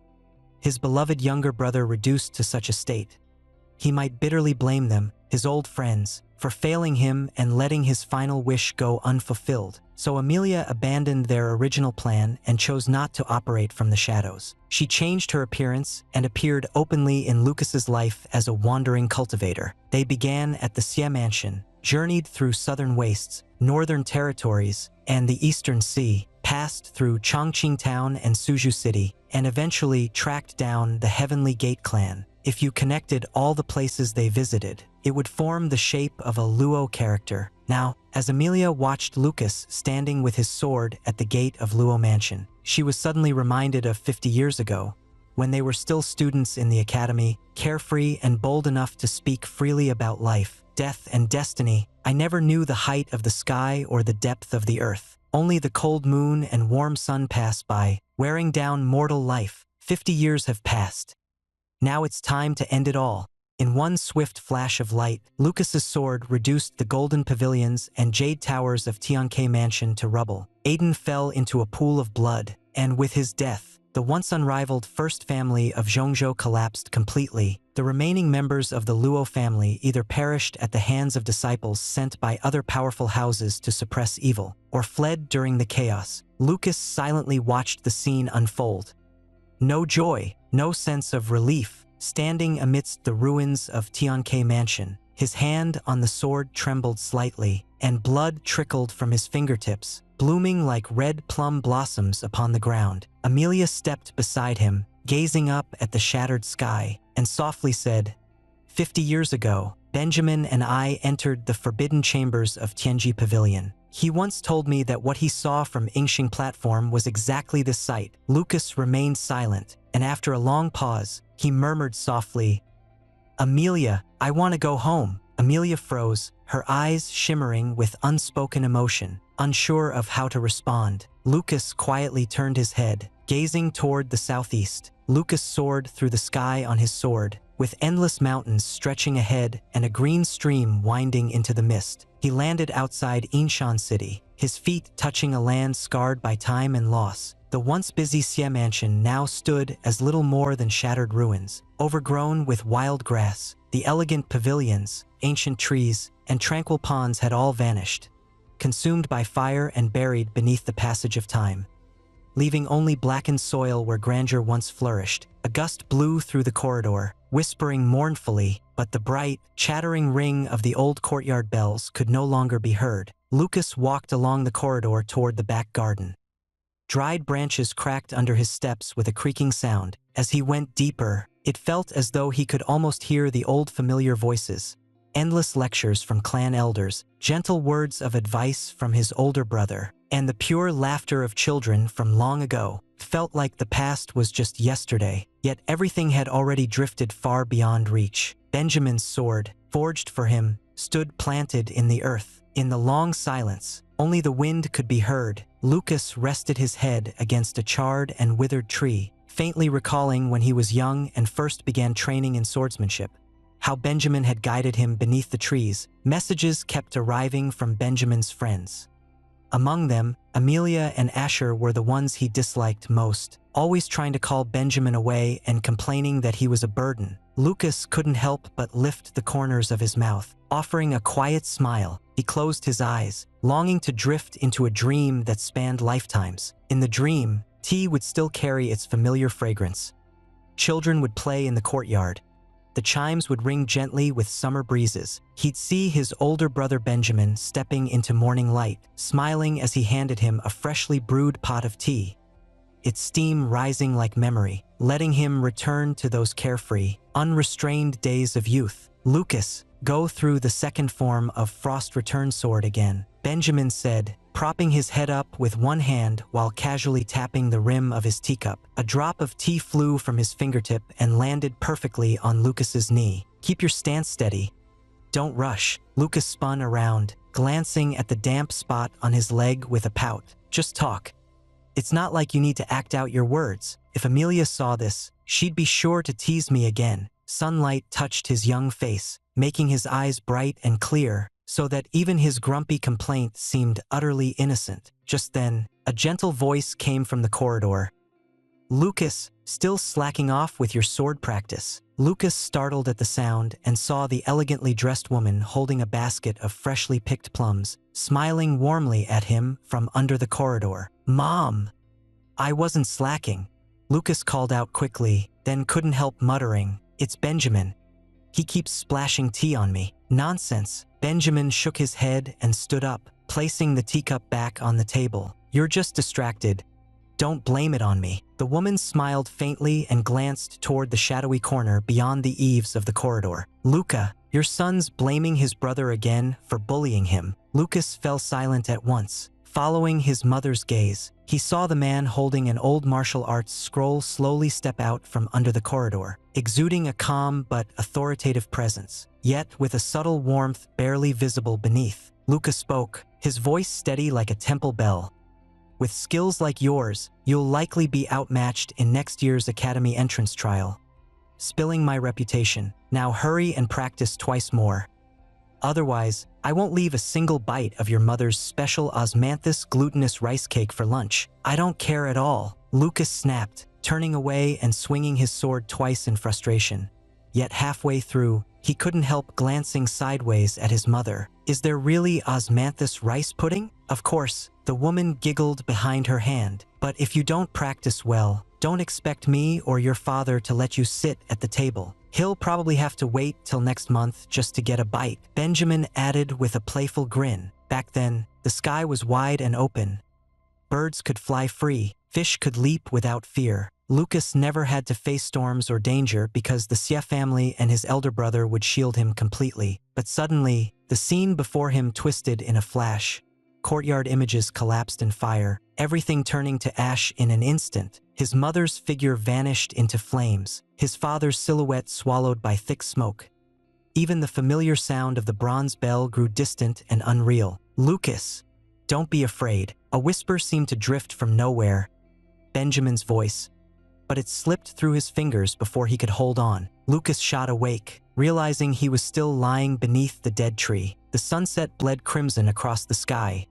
his beloved younger brother reduced to such a state, he might bitterly blame them, his old friends, for failing him and letting his final wish go unfulfilled. So Amelia abandoned their original plan and chose not to operate from the shadows. She changed her appearance and appeared openly in Lucas's life as a wandering cultivator. They began at the Xie Mansion, journeyed through southern wastes, northern territories, and the eastern sea, passed through Chongqing Town and Suzhou City, and eventually tracked down the Heavenly Gate clan. If you connected all the places they visited, it would form the shape of a Luo character. Now, as Amelia watched Lucas standing with his sword at the gate of Luo Mansion, she was suddenly reminded of 50 years ago, when they were still students in the academy, carefree and bold enough to speak freely about life, death, and destiny. I never knew the height of the sky or the depth of the earth. Only the cold moon and warm sun pass by, wearing down mortal life. 50 years have passed. Now it's time to end it all. In one swift flash of light, Lucas's sword reduced the golden pavilions and jade towers of Tianke Mansion to rubble. Aiden fell into a pool of blood, and with his death, the once unrivaled first family of Zhongzhou collapsed completely. The remaining members of the Luo family either perished at the hands of disciples sent by other powerful houses to suppress evil, or fled during the chaos. Lucas silently watched the scene unfold. No joy, no sense of relief. Standing amidst the ruins of Tianke Mansion, his hand on the sword trembled slightly, and blood trickled from his fingertips, blooming like red plum blossoms upon the ground. Amelia stepped beside him, gazing up at the shattered sky, and softly said, 50 years ago, Benjamin and I entered the forbidden chambers of Tianji Pavilion. He once told me that what he saw from Yingxing platform was exactly this sight. Lucas remained silent, and after a long pause, he murmured softly, Amelia, I want to go home. Amelia froze, her eyes shimmering with unspoken emotion, unsure of how to respond. Lucas quietly turned his head, gazing toward the southeast. Lucas soared through the sky on his sword, with endless mountains stretching ahead and a green stream winding into the mist. He landed outside Inshan City, his feet touching a land scarred by time and loss. The once busy Xie Mansion now stood as little more than shattered ruins, overgrown with wild grass. The elegant pavilions, ancient trees, and tranquil ponds had all vanished, consumed by fire and buried beneath the passage of time, leaving only blackened soil where grandeur once flourished. A gust blew through the corridor, whispering mournfully, but the bright, chattering ring of the old courtyard bells could no longer be heard. Lucas walked along the corridor toward the back garden. Dried branches cracked under his steps with a creaking sound. As he went deeper, it felt as though he could almost hear the old familiar voices. Endless lectures from clan elders, gentle words of advice from his older brother, and the pure laughter of children from long ago. Felt like the past was just yesterday, yet everything had already drifted far beyond reach. Benjamin's sword, forged for him, stood planted in the earth. In the long silence, only the wind could be heard. Lucas rested his head against a charred and withered tree, faintly recalling when he was young and first began training in swordsmanship. How Benjamin had guided him beneath the trees. Messages kept arriving from Benjamin's friends. Among them, Amelia and Asher were the ones he disliked most, always trying to call Benjamin away and complaining that he was a burden. Lucas couldn't help but lift the corners of his mouth, offering a quiet smile. He closed his eyes, longing to drift into a dream that spanned lifetimes. In the dream, tea would still carry its familiar fragrance. Children would play in the courtyard. The chimes would ring gently with summer breezes. He'd see his older brother Benjamin stepping into morning light, smiling as he handed him a freshly brewed pot of tea, its steam rising like memory, letting him return to those carefree, unrestrained days of youth. Lucas, go through the second form of Frost Return Sword again, Benjamin said, propping his head up with one hand while casually tapping the rim of his teacup. A drop of tea flew from his fingertip and landed perfectly on Lucas's knee. Keep your stance steady. Don't rush. Lucas spun around, glancing at the damp spot on his leg with a pout. Just talk. It's not like you need to act out your words. If Amelia saw this, she'd be sure to tease me again. Sunlight touched his young face, making his eyes bright and clear, so that even his grumpy complaint seemed utterly innocent. Just then, a gentle voice came from the corridor. Lucas, still slacking off with your sword practice. Lucas startled at the sound and saw the elegantly dressed woman holding a basket of freshly picked plums, smiling warmly at him from under the corridor. Mom! I wasn't slacking. Lucas called out quickly, then couldn't help muttering, it's Benjamin. He keeps splashing tea on me. Nonsense. Benjamin shook his head and stood up, placing the teacup back on the table. You're just distracted. Don't blame it on me. The woman smiled faintly and glanced toward the shadowy corner beyond the eaves of the corridor. Luca, your son's blaming his brother again for bullying him. Lucas fell silent at once. Following his mother's gaze, he saw the man holding an old martial arts scroll slowly step out from under the corridor, exuding a calm but authoritative presence, yet with a subtle warmth barely visible beneath. Lucas spoke, his voice steady like a temple bell. With skills like yours, you'll likely be outmatched in next year's academy entrance trial. Spilling my reputation. Now hurry and practice twice more. Otherwise, I won't leave a single bite of your mother's special osmanthus glutinous rice cake for lunch. I don't care at all. Lucas snapped, turning away and swinging his sword twice in frustration. Yet halfway through, he couldn't help glancing sideways at his mother. Is there really osmanthus rice pudding? Of course, the woman giggled behind her hand. But if you don't practice well, don't expect me or your father to let you sit at the table. He'll probably have to wait till next month just to get a bite. Benjamin added with a playful grin. Back then, the sky was wide and open. Birds could fly free. Fish could leap without fear. Lucas never had to face storms or danger because the Xie family and his elder brother would shield him completely. But suddenly, the scene before him twisted in a flash. Courtyard images collapsed in fire, everything turning to ash in an instant. His mother's figure vanished into flames, his father's silhouette swallowed by thick smoke. Even the familiar sound of the bronze bell grew distant and unreal. Lucas, don't be afraid. A whisper seemed to drift from nowhere. Benjamin's voice. But it slipped through his fingers before he could hold on. Lucas shot awake, realizing he was still lying beneath the dead tree. The sunset bled crimson across the sky.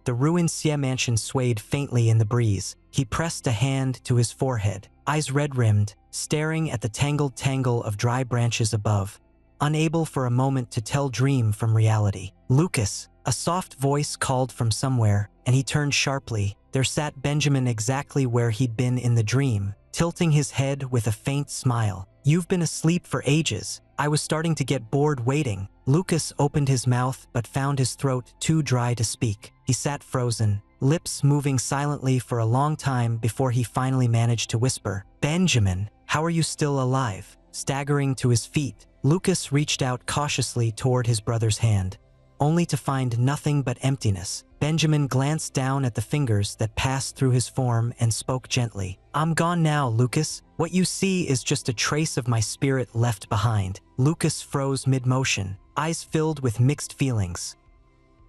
The ruined Xie mansion swayed faintly in the breeze. He pressed a hand to his forehead, eyes red-rimmed, staring at the tangled tangle of dry branches above, unable for a moment to tell dream from reality. Lucas, a soft voice called from somewhere, and he turned sharply. There sat Benjamin exactly where he'd been in the dream, tilting his head with a faint smile. You've been asleep for ages. I was starting to get bored waiting. Lucas opened his mouth but found his throat too dry to speak. He sat frozen, lips moving silently for a long time before he finally managed to whisper, "Benjamin, how are you still alive?" Staggering to his feet, Lucas reached out cautiously toward his brother's hand, only to find nothing but emptiness. Benjamin glanced down at the fingers that passed through his form and spoke gently. "I'm gone now, Lucas. What you see is just a trace of my spirit left behind." Lucas froze mid-motion, eyes filled with mixed feelings.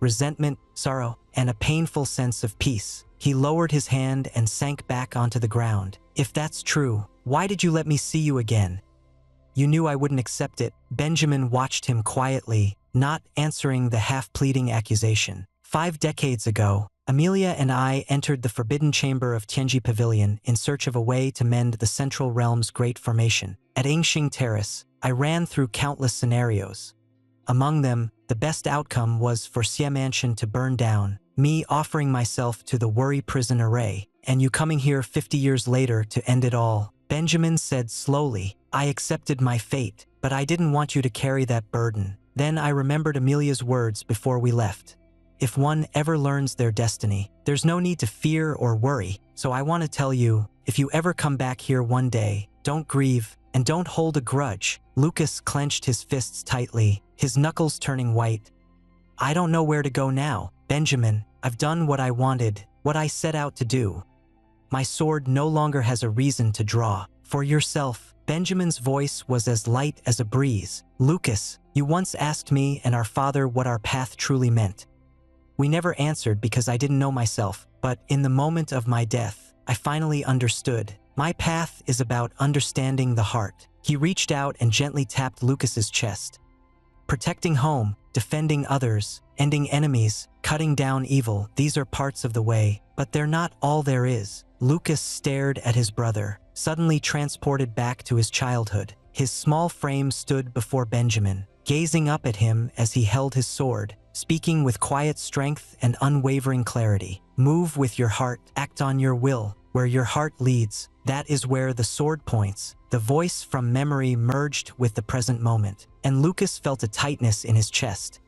Resentment, sorrow, and a painful sense of peace. He lowered his hand and sank back onto the ground. "If that's true, why did you let me see you again? You knew I wouldn't accept it." Benjamin watched him quietly, not answering the half-pleading accusation. 5 decades ago, Amelia and I entered the forbidden chamber of Tianji Pavilion in search of a way to mend the Central Realm's great formation. At Yingxing Terrace, I ran through countless scenarios. Among them, the best outcome was for Xie Mansion to burn down, me offering myself to the Worry Prison Array, and you coming here 50 years later to end it all. Benjamin said slowly, "I accepted my fate, but I didn't want you to carry that burden." Then I remembered Amelia's words before we left. "If one ever learns their destiny, there's no need to fear or worry. So I want to tell you, if you ever come back here one day, don't grieve and don't hold a grudge." Lucas clenched his fists tightly, his knuckles turning white. "I don't know where to go now, Benjamin. I've done what I wanted, what I set out to do. My sword no longer has a reason to draw. For yourself." Benjamin's voice was as light as a breeze. "Lucas, you once asked me and our father what our path truly meant. We never answered because I didn't know myself, but in the moment of my death, I finally understood. My path is about understanding the heart." He reached out and gently tapped Lucas's chest. "Protecting home, defending others, ending enemies, cutting down evil, these are parts of the way, but they're not all there is." Lucas stared at his brother, suddenly transported back to his childhood. His small frame stood before Benjamin, gazing up at him as he held his sword, speaking with quiet strength and unwavering clarity. "Move with your heart, act on your will. Where your heart leads, that is where the sword points." The voice from memory merged with the present moment, and Lucas felt a tightness in his chest.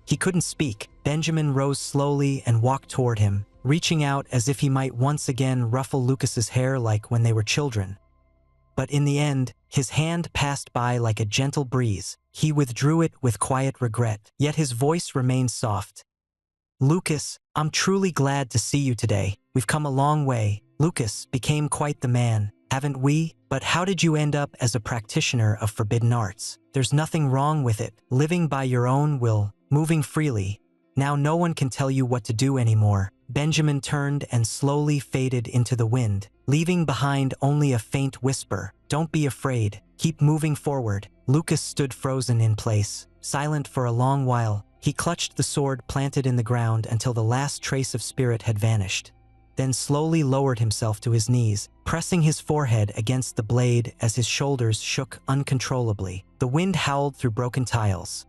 He couldn't speak. Benjamin rose slowly and walked toward him, reaching out as if he might once again ruffle Lucas's hair like when they were children. But in the end, his hand passed by like a gentle breeze. He withdrew it with quiet regret, yet his voice remained soft. "Lucas, I'm truly glad to see you today. We've come a long way." Lucas became quite the man, haven't we? "But how did you end up as a practitioner of forbidden arts?" "There's nothing wrong with it. Living by your own will, moving freely. Now no one can tell you what to do anymore." Benjamin turned and slowly faded into the wind, leaving behind only a faint whisper. "Don't be afraid. Keep moving forward." Lucas stood frozen in place, silent for a long while. He clutched the sword planted in the ground until the last trace of spirit had vanished, then slowly lowered himself to his knees, pressing his forehead against the blade as his shoulders shook uncontrollably. The wind howled through broken tiles.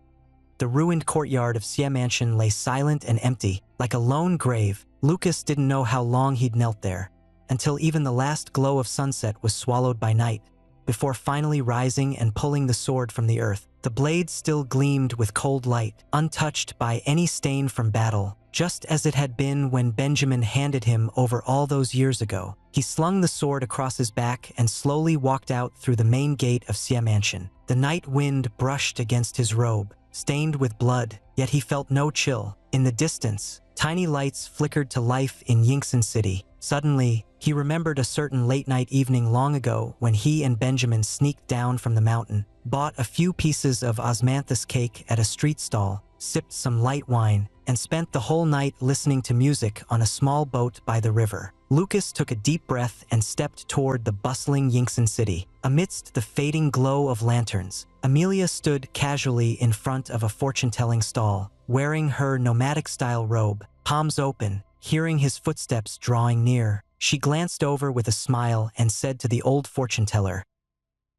The ruined courtyard of Xie Mansion lay silent and empty, like a lone grave. Lucas didn't know how long he'd knelt there, until even the last glow of sunset was swallowed by night, before finally rising and pulling the sword from the earth. The blade still gleamed with cold light, untouched by any stain from battle, just as it had been when Benjamin handed him over all those years ago. He slung the sword across his back and slowly walked out through the main gate of Xie Mansion. The night wind brushed against his robe, stained with blood, yet he felt no chill. In the distance, tiny lights flickered to life in Yingxin City. Suddenly, he remembered a certain late-night evening long ago when he and Benjamin sneaked down from the mountain, bought a few pieces of osmanthus cake at a street stall, sipped some light wine, and spent the whole night listening to music on a small boat by the river. Lucas took a deep breath and stepped toward the bustling Yingxin City. Amidst the fading glow of lanterns, Amelia stood casually in front of a fortune-telling stall, wearing her nomadic-style robe, palms open, hearing his footsteps drawing near. She glanced over with a smile and said to the old fortune-teller,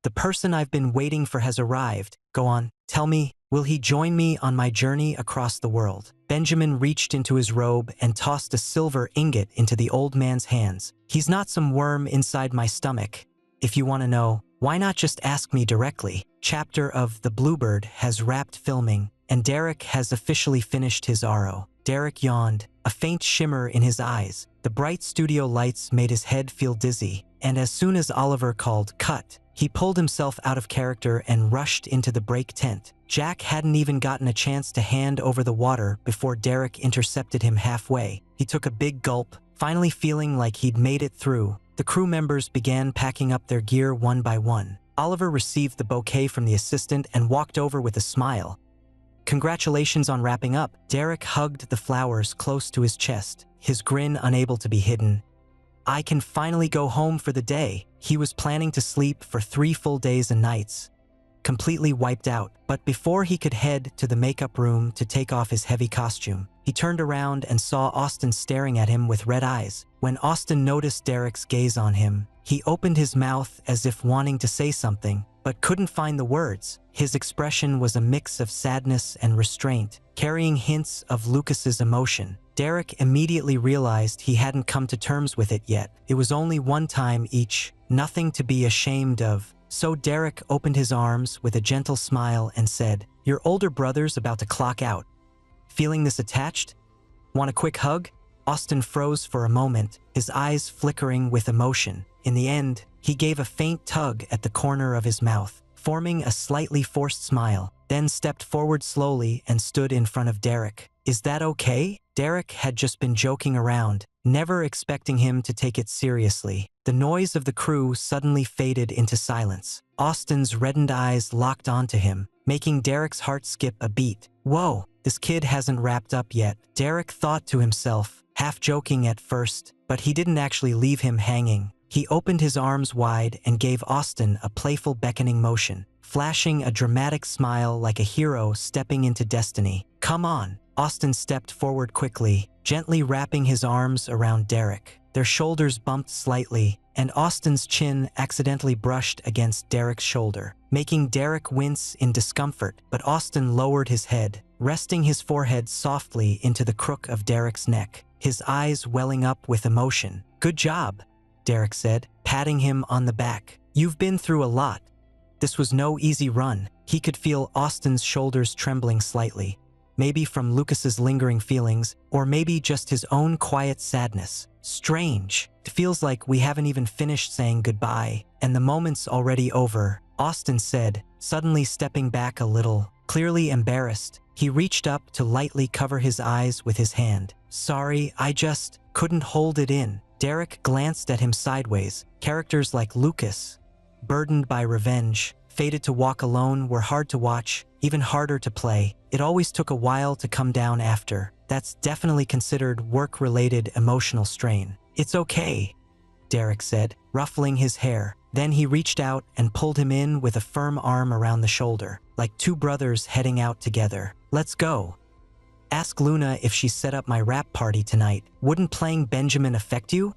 "The person I've been waiting for has arrived. Go on, tell me, will he join me on my journey across the world?" Benjamin reached into his robe and tossed a silver ingot into the old man's hands. "He's not some worm inside my stomach, if you want to know." Why not just ask me directly? Chapter of The Bluebird has wrapped filming, and Derek has officially finished his RO. Derek yawned, a faint shimmer in his eyes. The bright studio lights made his head feel dizzy, and as soon as Oliver called cut, he pulled himself out of character and rushed into the break tent. Jack hadn't even gotten a chance to hand over the water before Derek intercepted him halfway. He took a big gulp, finally feeling like he'd made it through. The crew members began packing up their gear one by one. Oliver received the bouquet from the assistant and walked over with a smile. Congratulations on wrapping up. Derek hugged the flowers close to his chest, his grin unable to be hidden. I can finally go home for the day. He was planning to sleep for 3 full days and nights, completely wiped out. But before he could head to the makeup room to take off his heavy costume, he turned around and saw Austin staring at him with red eyes. When Austin noticed Derek's gaze on him, he opened his mouth as if wanting to say something, but couldn't find the words. His expression was a mix of sadness and restraint, carrying hints of Lucas's emotion. Derek immediately realized he hadn't come to terms with it yet. It was only one time each, nothing to be ashamed of. So Derek opened his arms with a gentle smile and said, "Your older brother's about to clock out. Feeling this attached? Want a quick hug?" Austin froze for a moment, his eyes flickering with emotion. In the end, he gave a faint tug at the corner of his mouth, forming a slightly forced smile, then stepped forward slowly and stood in front of Derek. "Is that okay?" Derek had just been joking around, never expecting him to take it seriously. The noise of the crew suddenly faded into silence. Austin's reddened eyes locked onto him, making Derek's heart skip a beat. Whoa, this kid hasn't wrapped up yet, Derek thought to himself, half joking at first, but he didn't actually leave him hanging. He opened his arms wide and gave Austin a playful beckoning motion, flashing a dramatic smile like a hero stepping into destiny. "Come on." Austin stepped forward quickly, gently wrapping his arms around Derek. Their shoulders bumped slightly, and Austin's chin accidentally brushed against Derek's shoulder, making Derek wince in discomfort. But Austin lowered his head, resting his forehead softly into the crook of Derek's neck, his eyes welling up with emotion. "Good job," Derek said, patting him on the back. "You've been through a lot. This was no easy run." He could feel Austin's shoulders trembling slightly, maybe from Lucas's lingering feelings, or maybe just his own quiet sadness. "Strange. It feels like we haven't even finished saying goodbye, and the moment's already over," Austin said, suddenly stepping back a little, clearly embarrassed. He reached up to lightly cover his eyes with his hand. "Sorry, I just couldn't hold it in." Derek glanced at him sideways. Characters like Lucas, burdened by revenge, fated to walk alone, were hard to watch, even harder to play. It always took a while to come down after. That's definitely considered work-related emotional strain. "It's okay," Derek said, ruffling his hair. Then he reached out and pulled him in with a firm arm around the shoulder, like two brothers heading out together. "Let's go. Ask Luna if she set up my rap party tonight. Wouldn't playing Benjamin affect you?"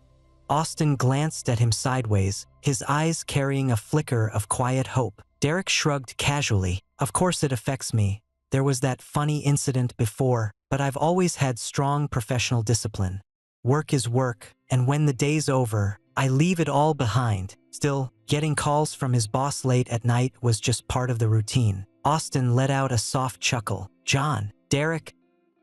Austin glanced at him sideways, his eyes carrying a flicker of quiet hope. Derek shrugged casually. "Of course it affects me. There was that funny incident before, but I've always had strong professional discipline. Work is work, and when the day's over, I leave it all behind." Still, getting calls from his boss late at night was just part of the routine. Austin let out a soft chuckle. "John, Derek,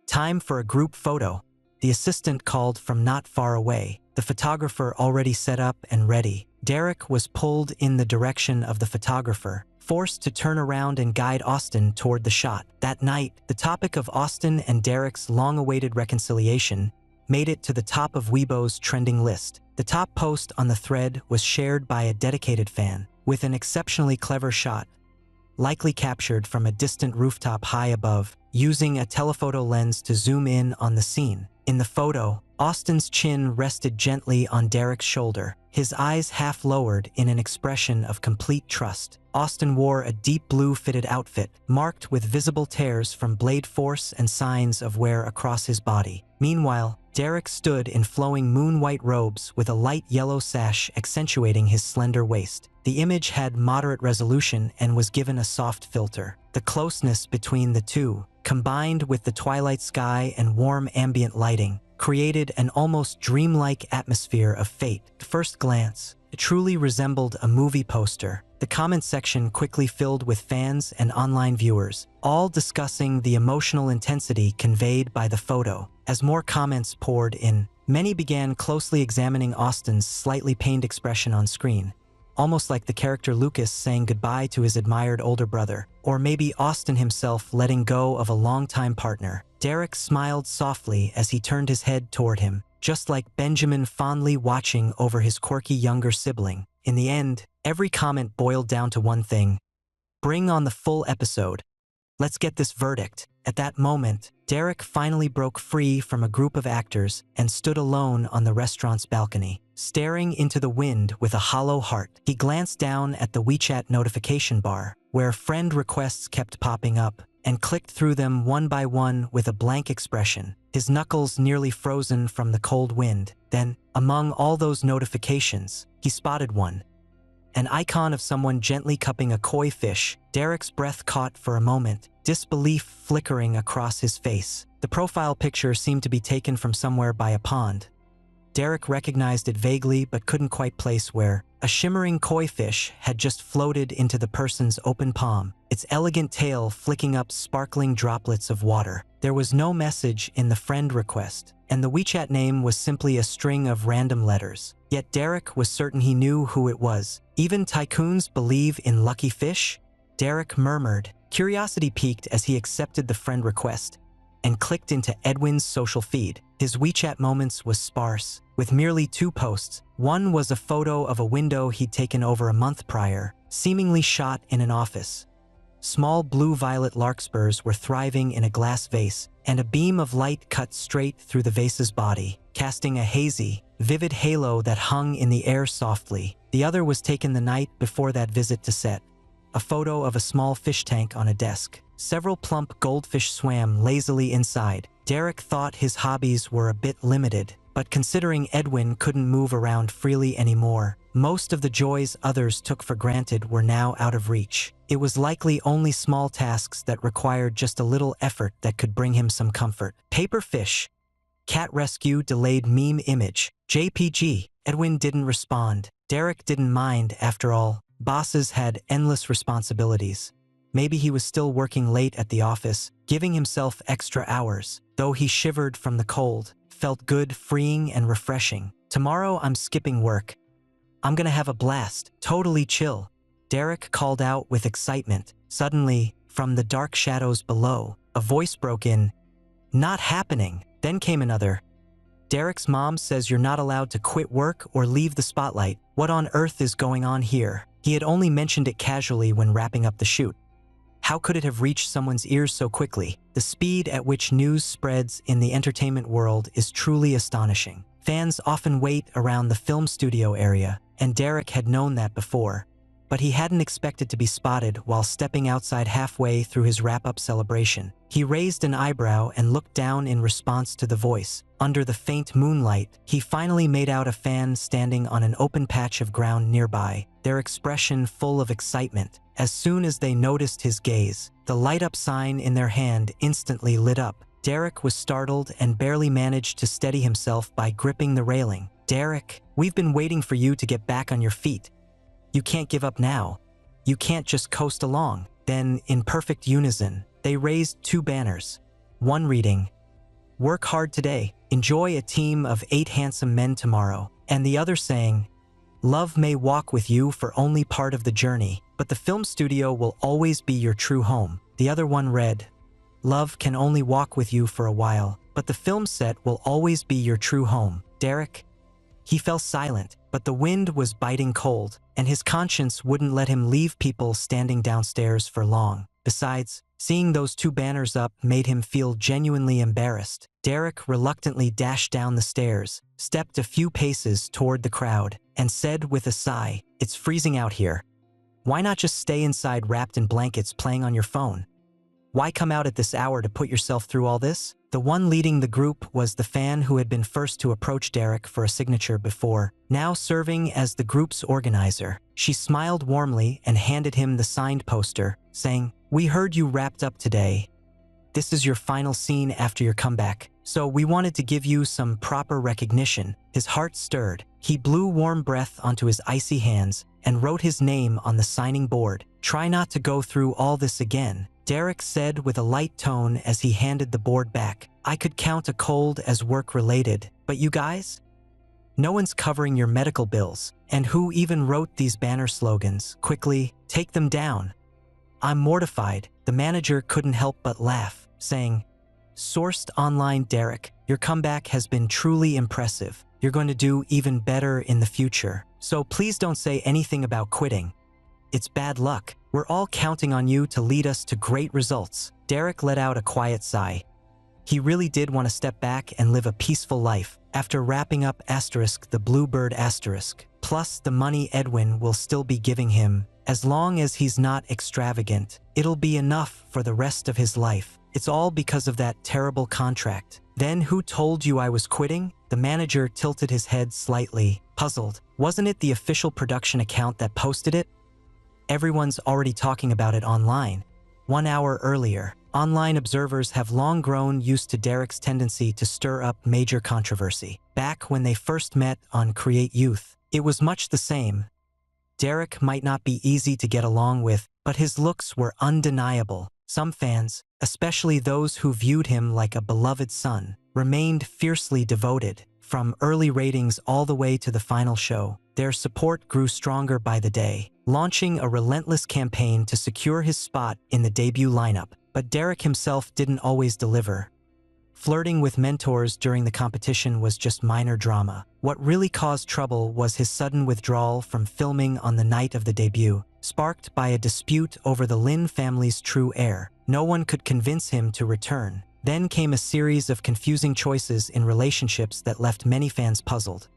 time for a group photo." The assistant called from not far away, the photographer already set up and ready. Derek was pulled in the direction of the photographer, forced to turn around and guide Austin toward the shot. That night, the topic of Austin and Derek's long-awaited reconciliation made it to the top of Weibo's trending list. The top post on the thread was shared by a dedicated fan, with an exceptionally clever shot, likely captured from a distant rooftop high above, using a telephoto lens to zoom in on the scene. In the photo, Austin's chin rested gently on Derek's shoulder, his eyes half lowered in an expression of complete trust. Austin wore a deep blue fitted outfit, marked with visible tears from blade force and signs of wear across his body. Meanwhile, Derek stood in flowing moon-white robes with a light yellow sash accentuating his slender waist. The image had moderate resolution and was given a soft filter. The closeness between the two, combined with the twilight sky and warm ambient lighting, created an almost dreamlike atmosphere of fate. At first glance, it truly resembled a movie poster, The comment section quickly filled with fans and online viewers, all discussing the emotional intensity conveyed by the photo. As more comments poured in, many began closely examining Austin's slightly pained expression on screen, almost like the character Lucas saying goodbye to his admired older brother, or maybe Austin himself letting go of a longtime partner. Derek smiled softly as he turned his head toward him, just like Benjamin fondly watching over his quirky younger sibling. In the end, every comment boiled down to one thing: bring on the full episode. Let's get this verdict. At that moment, Derek finally broke free from a group of actors and stood alone on the restaurant's balcony, staring into the wind with a hollow heart. He glanced down at the WeChat notification bar, where friend requests kept popping up, and clicked through them one by one with a blank expression, his knuckles nearly frozen from the cold wind. Then, among all those notifications, he spotted one. An icon of someone gently cupping a koi fish. Derek's breath caught for a moment, disbelief flickering across his face. The profile picture seemed to be taken from somewhere by a pond. Derek recognized it vaguely but couldn't quite place where. A shimmering koi fish had just floated into the person's open palm, its elegant tail flicking up sparkling droplets of water. There was no message in the friend request, and the WeChat name was simply a string of random letters. Yet Derek was certain he knew who it was. Even tycoons believe in lucky fish? Derek murmured. Curiosity piqued as he accepted the friend request and clicked into Edwin's social feed. His WeChat moments was sparse, with merely 2 posts. One was a photo of a window he'd taken over a month prior, seemingly shot in an office. Small blue-violet larkspurs were thriving in a glass vase, and a beam of light cut straight through the vase's body, casting a hazy, vivid halo that hung in the air softly. The other was taken the night before that visit to set. A photo of a small fish tank on a desk. Several plump goldfish swam lazily inside. Derek thought his hobbies were a bit limited, but considering Edwin couldn't move around freely anymore, most of the joys others took for granted were now out of reach. It was likely only small tasks that required just a little effort that could bring him some comfort. Paper fish. Cat rescue delayed meme image. JPG. Edwin didn't respond. Derek didn't mind, after all. Bosses had endless responsibilities. Maybe he was still working late at the office, giving himself extra hours. Though he shivered from the cold, felt good, freeing, and refreshing. Tomorrow I'm skipping work. I'm gonna have a blast, totally chill. Derek called out with excitement. Suddenly, from the dark shadows below, a voice broke in. Not happening. Then came another. Derek's mom says you're not allowed to quit work or leave the spotlight. What on earth is going on here? He had only mentioned it casually when wrapping up the shoot. How could it have reached someone's ears so quickly? The speed at which news spreads in the entertainment world is truly astonishing. Fans often wait around the film studio area, and Derek had known that before. But he hadn't expected to be spotted while stepping outside halfway through his wrap-up celebration. He raised an eyebrow and looked down in response to the voice. Under the faint moonlight, he finally made out a fan standing on an open patch of ground nearby, their expression full of excitement. As soon as they noticed his gaze, the light-up sign in their hand instantly lit up. Derek was startled and barely managed to steady himself by gripping the railing. Derek, we've been waiting for you to get back on your feet. You can't give up now. You can't just coast along. Then, in perfect unison, they raised 2 banners. One reading, "Work hard today, enjoy a team of 8 handsome men tomorrow," and the other saying, "Love may walk with you for only part of the journey, but the film studio will always be your true home." The other one read, "Love can only walk with you for a while, but the film set will always be your true home." Derek, he fell silent, but the wind was biting cold, and his conscience wouldn't let him leave people standing downstairs for long. Besides, seeing those 2 banners up made him feel genuinely embarrassed. Derek reluctantly dashed down the stairs, stepped a few paces toward the crowd, and said with a sigh, "It's freezing out here. Why not just stay inside wrapped in blankets playing on your phone? Why come out at this hour to put yourself through all this?" The one leading the group was the fan who had been first to approach Derek for a signature before, now serving as the group's organizer. She smiled warmly and handed him the signed poster, saying, "We heard you wrapped up today. This is your final scene after your comeback, so we wanted to give you some proper recognition." His heart stirred. He blew warm breath onto his icy hands, and wrote his name on the signing board. "Try not to go through all this again," Derek said with a light tone as he handed the board back. "I could count a cold as work-related, but you guys? No one's covering your medical bills. And who even wrote these banner slogans? Quickly, take them down." "I'm mortified." The manager couldn't help but laugh, saying, "Sourced online, Derek, your comeback has been truly impressive. You're going to do even better in the future. So please don't say anything about quitting. It's bad luck. We're all counting on you to lead us to great results." Derek let out a quiet sigh. He really did want to step back and live a peaceful life. After wrapping up the Bluebird plus the money Edwin will still be giving him, as long as he's not extravagant, it'll be enough for the rest of his life. It's all because of that terrible contract. "Then who told you I was quitting?" The manager tilted his head slightly, puzzled. "Wasn't it the official production account that posted it? Everyone's already talking about it online. 1 hour earlier." Online observers have long grown used to Derek's tendency to stir up major controversy. Back when they first met on Create Youth, it was much the same. Derek might not be easy to get along with, but his looks were undeniable. Some fans, especially those who viewed him like a beloved son, remained fiercely devoted. From early ratings all the way to the final show, their support grew stronger by the day, launching a relentless campaign to secure his spot in the debut lineup. But Derek himself didn't always deliver. Flirting with mentors during the competition was just minor drama. What really caused trouble was his sudden withdrawal from filming on the night of the debut, sparked by a dispute over the Lin family's true heir. No one could convince him to return. Then came a series of confusing choices in relationships that left many fans puzzled.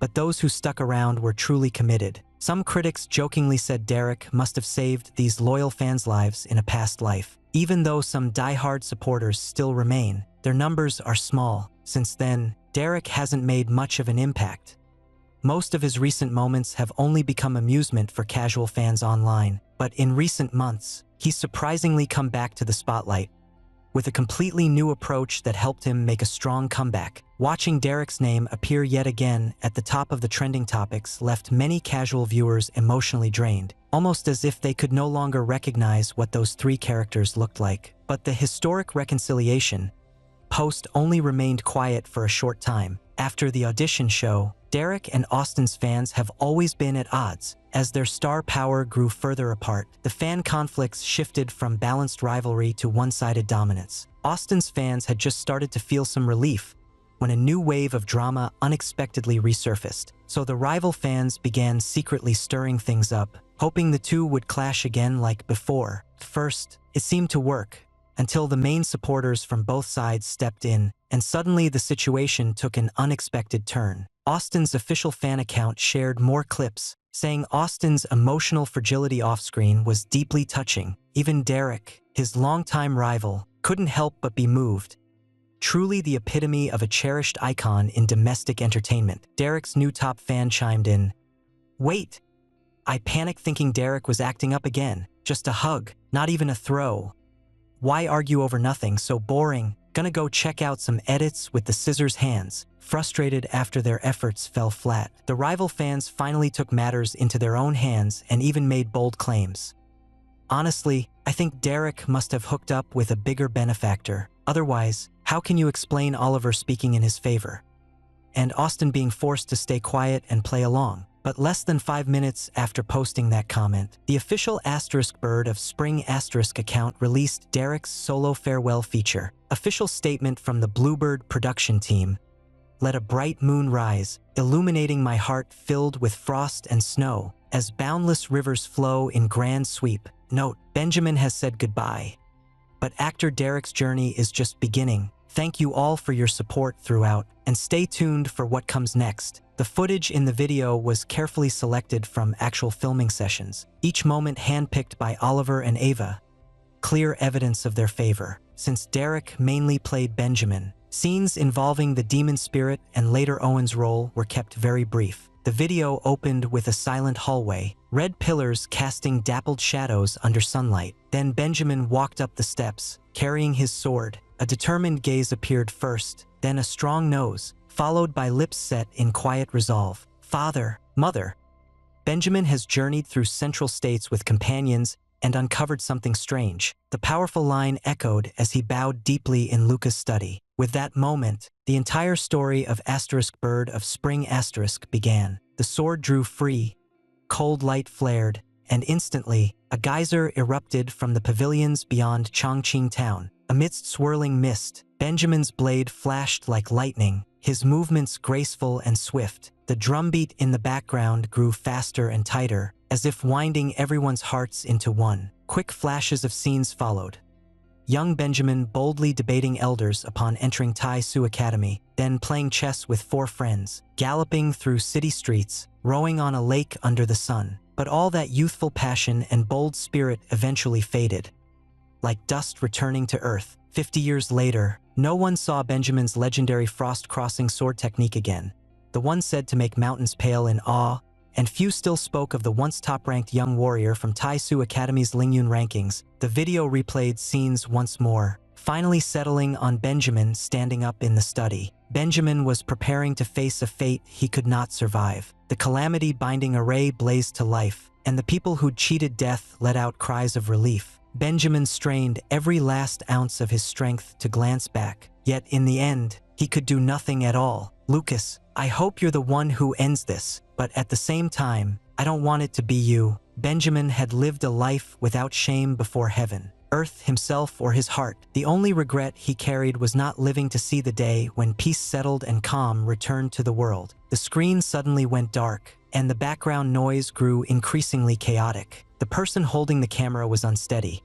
But those who stuck around were truly committed. Some critics jokingly said Derek must have saved these loyal fans' lives in a past life. Even though some die-hard supporters still remain, their numbers are small. Since then, Derek hasn't made much of an impact. Most of his recent moments have only become amusement for casual fans online. But in recent months, he's surprisingly come back to the spotlight, with a completely new approach that helped him make a strong comeback. Watching Derek's name appear yet again at the top of the trending topics left many casual viewers emotionally drained, almost as if they could no longer recognize what those three characters looked like. But the historic reconciliation post only remained quiet for a short time. After the audition show, Derek and Austin's fans have always been at odds. As their star power grew further apart, the fan conflicts shifted from balanced rivalry to one-sided dominance. Austin's fans had just started to feel some relief when a new wave of drama unexpectedly resurfaced. So the rival fans began secretly stirring things up, hoping the two would clash again like before. First, it seemed to work, until the main supporters from both sides stepped in, and suddenly the situation took an unexpected turn. Austin's official fan account shared more clips, saying Austin's emotional fragility off-screen was deeply touching. Even Derek, his longtime rival, couldn't help but be moved. Truly the epitome of a cherished icon in domestic entertainment. Derek's new top fan chimed in, "Wait!" I panicked thinking Derek was acting up again. "Just a hug, not even a throw. Why argue over nothing so boring? Gonna go check out some edits with the scissors hands." Frustrated after their efforts fell flat, the rival fans finally took matters into their own hands and even made bold claims. "Honestly, I think Derek must have hooked up with a bigger benefactor. Otherwise, how can you explain Oliver speaking in his favor? And Austin being forced to stay quiet and play along?" But less than 5 minutes after posting that comment, the official Bird of Spring account released Derek's solo farewell feature. Official statement from the Bluebird production team. "Let a bright moon rise, illuminating my heart filled with frost and snow, as boundless rivers flow in grand sweep. Note, Benjamin has said goodbye. But actor Derek's journey is just beginning. Thank you all for your support throughout, and stay tuned for what comes next." The footage in the video was carefully selected from actual filming sessions, each moment handpicked by Oliver and Ava. Clear evidence of their favor. Since Derek mainly played Benjamin, scenes involving the demon spirit and later Owen's role were kept very brief. The video opened with a silent hallway, red pillars casting dappled shadows under sunlight. Then Benjamin walked up the steps, carrying his sword. A determined gaze appeared first, then a strong nose, followed by lips set in quiet resolve. "Father, Mother." Benjamin has journeyed through central states with companions and uncovered something strange. The powerful line echoed as he bowed deeply in Luca's study. With that moment, the entire story of Bird of Spring began. The sword drew free, cold light flared, and instantly, a geyser erupted from the pavilions beyond Chongqing town. Amidst swirling mist, Benjamin's blade flashed like lightning, his movements graceful and swift. The drumbeat in the background grew faster and tighter, as if winding everyone's hearts into one. Quick flashes of scenes followed. Young Benjamin boldly debating elders upon entering Tai Su Academy, then playing chess with 4 friends, galloping through city streets, rowing on a lake under the sun. But all that youthful passion and bold spirit eventually faded. Like dust returning to earth, 50 years later, no one saw Benjamin's legendary frost-crossing sword technique again. The one said to make mountains pale in awe, and few still spoke of the once top-ranked young warrior from Tai Su Academy's Lingyun rankings. The video replayed scenes once more, finally settling on Benjamin standing up in the study. Benjamin was preparing to face a fate he could not survive. The calamity binding array blazed to life, and the people who'd cheated death let out cries of relief. Benjamin strained every last ounce of his strength to glance back, yet in the end, he could do nothing at all. Lucas, I hope you're the one who ends this, but at the same time, I don't want it to be you. Benjamin had lived a life without shame before heaven, earth himself or his heart. The only regret he carried was not living to see the day when peace settled and calm returned to the world. The screen suddenly went dark, and the background noise grew increasingly chaotic. The person holding the camera was unsteady.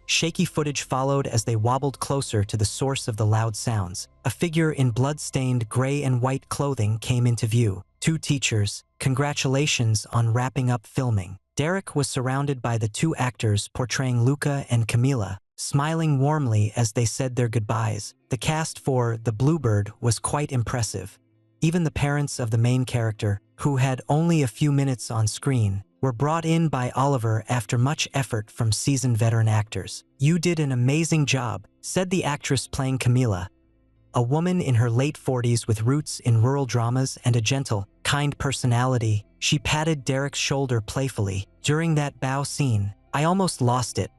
Shaky footage followed as they wobbled closer to the source of the loud sounds. A figure in blood-stained gray and white clothing came into view. 2 teachers, congratulations on wrapping up filming. Derek was surrounded by the 2 actors portraying Luca and Camila, smiling warmly as they said their goodbyes. The cast for The Bluebird was quite impressive. Even the parents of the main character, who had only a few minutes on screen, were brought in by Oliver after much effort from seasoned veteran actors. You did an amazing job, said the actress playing Camila. A woman in her late 40s with roots in rural dramas and a gentle, kind personality, she patted Derek's shoulder playfully. During that bow scene, I almost lost it.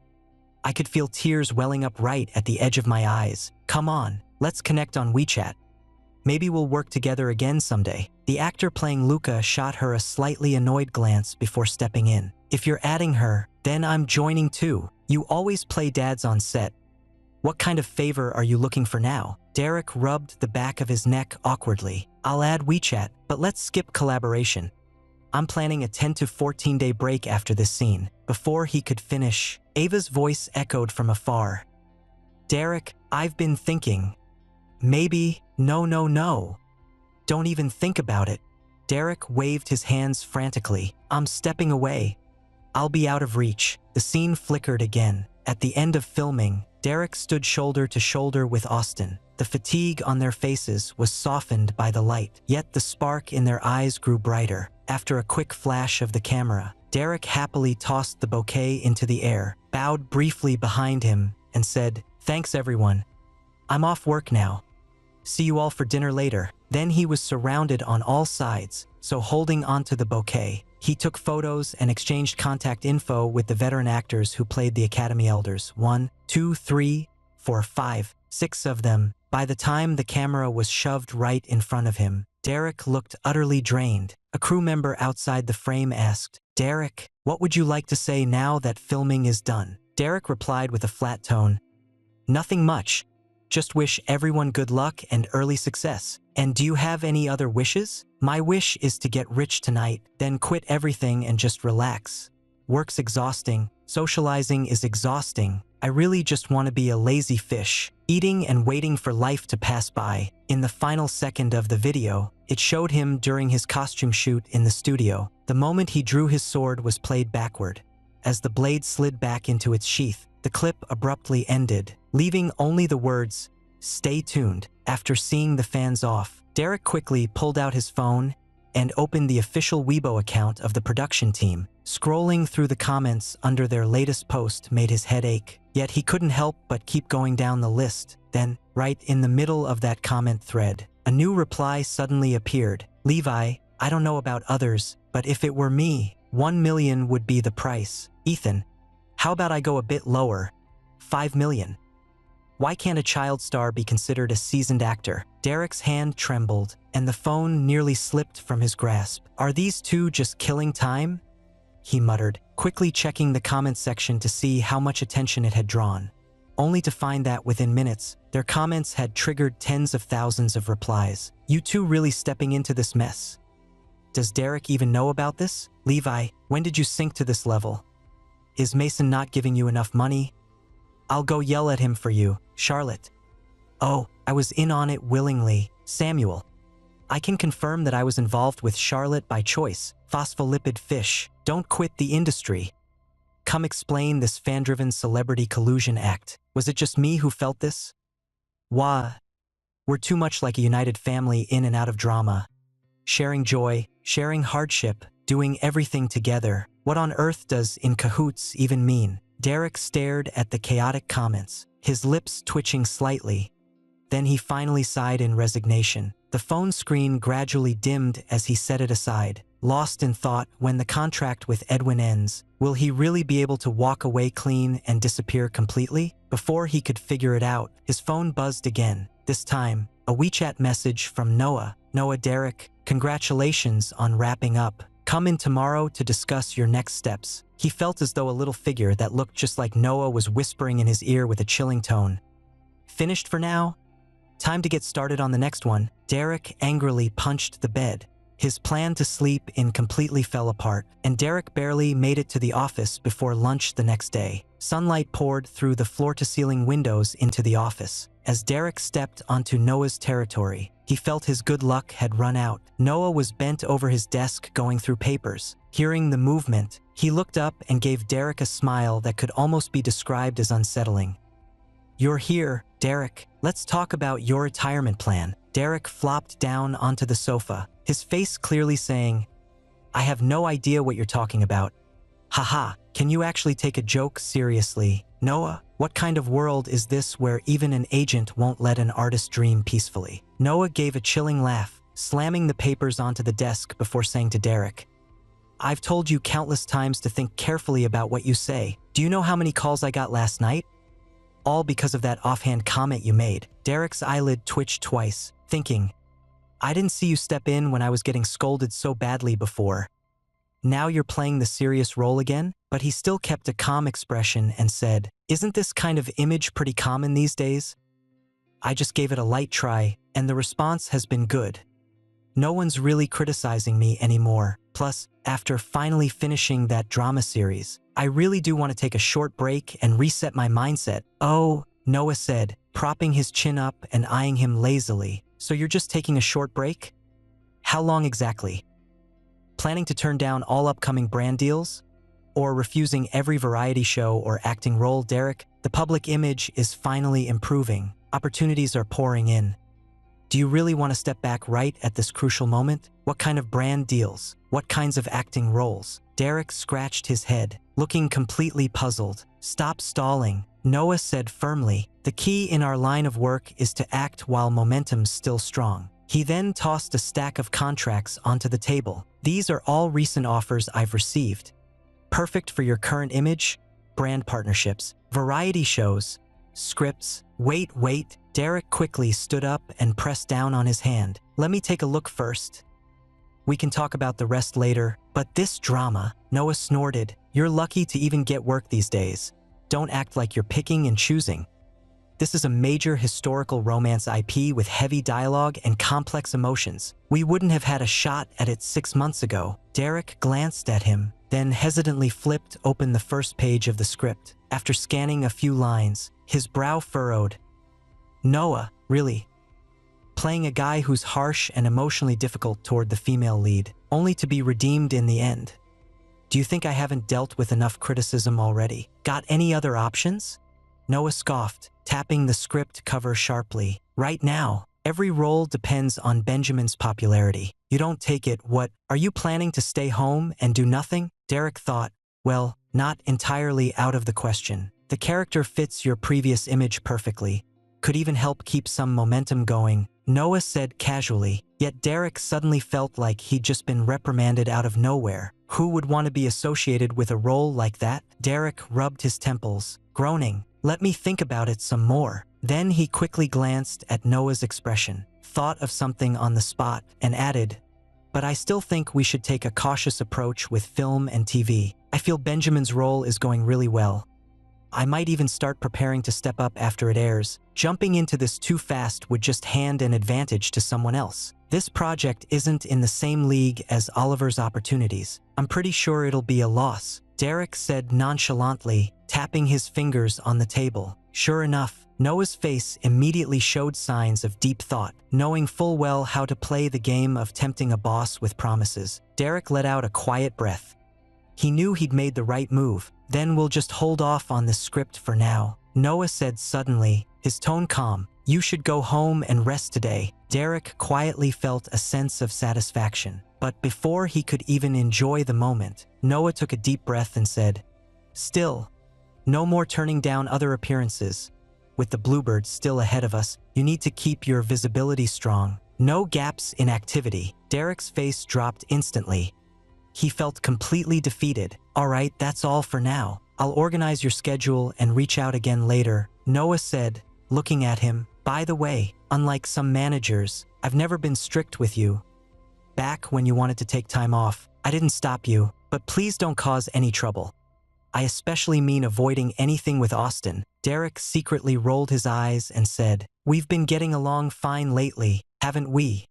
I could feel tears welling up right at the edge of my eyes. Come on, let's connect on WeChat. Maybe we'll work together again someday. The actor playing Luca shot her a slightly annoyed glance before stepping in. If you're adding her, then I'm joining too. You always play dads on set. What kind of favor are you looking for now? Derek rubbed the back of his neck awkwardly. I'll add WeChat, but let's skip collaboration. I'm planning a 10 to 14 day break after this scene. Before he could finish, Ava's voice echoed from afar. Derek, I've been thinking. Maybe, no. Don't even think about it. Derek waved his hands frantically. I'm stepping away. I'll be out of reach. The scene flickered again. At the end of filming, Derek stood shoulder to shoulder with Austin. The fatigue on their faces was softened by the light, yet the spark in their eyes grew brighter. After a quick flash of the camera, Derek happily tossed the bouquet into the air, bowed briefly behind him, and said, "Thanks everyone. I'm off work now. See you all for dinner later." Then he was surrounded on all sides, so holding onto the bouquet, he took photos and exchanged contact info with the veteran actors who played the Academy elders. 1, 2, 3, 4, 5, 6 of them. By the time the camera was shoved right in front of him, Derek looked utterly drained. A crew member outside the frame asked, "Derek, what would you like to say now that filming is done?" Derek replied with a flat tone, "Nothing much. Just wish everyone good luck and early success. And do you have any other wishes? My wish is to get rich tonight, then quit everything and just relax. Work's exhausting, socializing is exhausting. I really just want to be a lazy fish, eating and waiting for life to pass by." In the final second of the video, it showed him during his costume shoot in the studio. The moment he drew his sword was played backward. As the blade slid back into its sheath, the clip abruptly ended, leaving only the words, "Stay tuned." After seeing the fans off, Derek quickly pulled out his phone and opened the official Weibo account of the production team. Scrolling through the comments under their latest post made his head ache, yet he couldn't help but keep going down the list. Then, right in the middle of that comment thread, a new reply suddenly appeared. "Levi, I don't know about others, but if it were me, 1 million would be the price. Ethan, how about I go a bit lower? 5 million. Why can't a child star be considered a seasoned actor? Derek's hand trembled, and the phone nearly slipped from his grasp. Are these two just killing time? He muttered, quickly checking the comments section to see how much attention it had drawn, only to find that within minutes, their comments had triggered tens of thousands of replies. You two really stepping into this mess? Does Derek even know about this? Levi, when did you sink to this level? Is Mason not giving you enough money? I'll go yell at him for you. Charlotte. Oh, I was in on it willingly. Samuel. I can confirm that I was involved with Charlotte by choice. Phospholipid fish. Don't quit the industry. Come explain this fan-driven celebrity collusion act. Was it just me who felt this? Wah. We're too much like a united family in and out of drama. Sharing joy, sharing hardship, doing everything together. What on earth does in cahoots even mean? Derek stared at the chaotic comments, his lips twitching slightly. Then he finally sighed in resignation. The phone screen gradually dimmed as he set it aside. Lost in thought, when the contract with Edwin ends, will he really be able to walk away clean and disappear completely? Before he could figure it out, his phone buzzed again. This time, a WeChat message from Noah. Noah, Derek, congratulations on wrapping up. Come in tomorrow to discuss your next steps. He felt as though a little figure that looked just like Noah was whispering in his ear with a chilling tone. Finished for now? Time to get started on the next one. Derek angrily punched the bed. His plan to sleep in completely fell apart, and Derek barely made it to the office before lunch the next day. Sunlight poured through the floor-to-ceiling windows into the office. As Derek stepped onto Noah's territory, he felt his good luck had run out. Noah was bent over his desk going through papers. Hearing the movement, he looked up and gave Derek a smile that could almost be described as unsettling. You're here, Derek. Let's talk about your retirement plan. Derek flopped down onto the sofa, his face clearly saying, I have no idea what you're talking about. Haha, can you actually take a joke seriously? Noah, what kind of world is this where even an agent won't let an artist dream peacefully? Noah gave a chilling laugh, slamming the papers onto the desk before saying to Derek, I've told you countless times to think carefully about what you say. Do you know how many calls I got last night? All because of that offhand comment you made. Derek's eyelid twitched twice, thinking, I didn't see you step in when I was getting scolded so badly before. Now you're playing the serious role again? But he still kept a calm expression and said, Isn't this kind of image pretty common these days? I just gave it a light try, and the response has been good. No one's really criticizing me anymore. Plus, after finally finishing that drama series, I really do want to take a short break and reset my mindset. Oh, Noah said, propping his chin up and eyeing him lazily. So you're just taking a short break? How long exactly? Planning to turn down all upcoming brand deals? Or refusing every variety show or acting role? Derek, the public image is finally improving. Opportunities are pouring in. Do you really want to step back right at this crucial moment? What kind of brand deals? What kinds of acting roles? Derek scratched his head, looking completely puzzled. Stop stalling, Noah said firmly. The key in our line of work is to act while momentum's still strong. He then tossed a stack of contracts onto the table. These are all recent offers I've received. Perfect for your current image, brand partnerships, variety shows, scripts. Wait. Derek quickly stood up and pressed down on his hand. Let me take a look first. We can talk about the rest later, but this drama, Noah snorted. You're lucky to even get work these days. Don't act like you're picking and choosing. This is a major historical romance IP with heavy dialogue and complex emotions. We wouldn't have had a shot at it 6 months ago. Derek glanced at him, then hesitantly flipped open the first page of the script. After scanning a few lines, his brow furrowed. Noah, really? Playing a guy who's harsh and emotionally difficult toward the female lead, only to be redeemed in the end. Do you think I haven't dealt with enough criticism already? Got any other options? Noah scoffed, tapping the script cover sharply. Right now, every role depends on Benjamin's popularity. You don't take it, what? Are you planning to stay home and do nothing? Derek thought, well, not entirely out of the question. The character fits your previous image perfectly. Could even help keep some momentum going, Noah said casually. Yet Derek suddenly felt like he'd just been reprimanded out of nowhere. Who would want to be associated with a role like that? Derek rubbed his temples, groaning. Let me think about it some more. Then he quickly glanced at Noah's expression, thought of something on the spot, and added, but I still think we should take a cautious approach with film and TV. I feel Benjamin's role is going really well. I might even start preparing to step up after it airs. Jumping into this too fast would just hand an advantage to someone else. This project isn't in the same league as Oliver's opportunities. I'm pretty sure it'll be a loss, Derek said nonchalantly, tapping his fingers on the table. Sure enough, Noah's face immediately showed signs of deep thought. Knowing full well how to play the game of tempting a boss with promises, Derek let out a quiet breath. He knew he'd made the right move. Then we'll just hold off on this script for now, Noah said suddenly, his tone calm. You should go home and rest today. Derek quietly felt a sense of satisfaction. But before he could even enjoy the moment, Noah took a deep breath and said, still, no more turning down other appearances. With the Bluebirds still ahead of us, you need to keep your visibility strong. No gaps in activity. Derek's face dropped instantly. He felt completely defeated. All right, that's all for now. I'll organize your schedule and reach out again later, Noah said, looking at him. By the way, unlike some managers, I've never been strict with you. Back when you wanted to take time off, I didn't stop you, but please don't cause any trouble. I especially mean avoiding anything with Austin. Derek secretly rolled his eyes and said, we've been getting along fine lately, haven't we?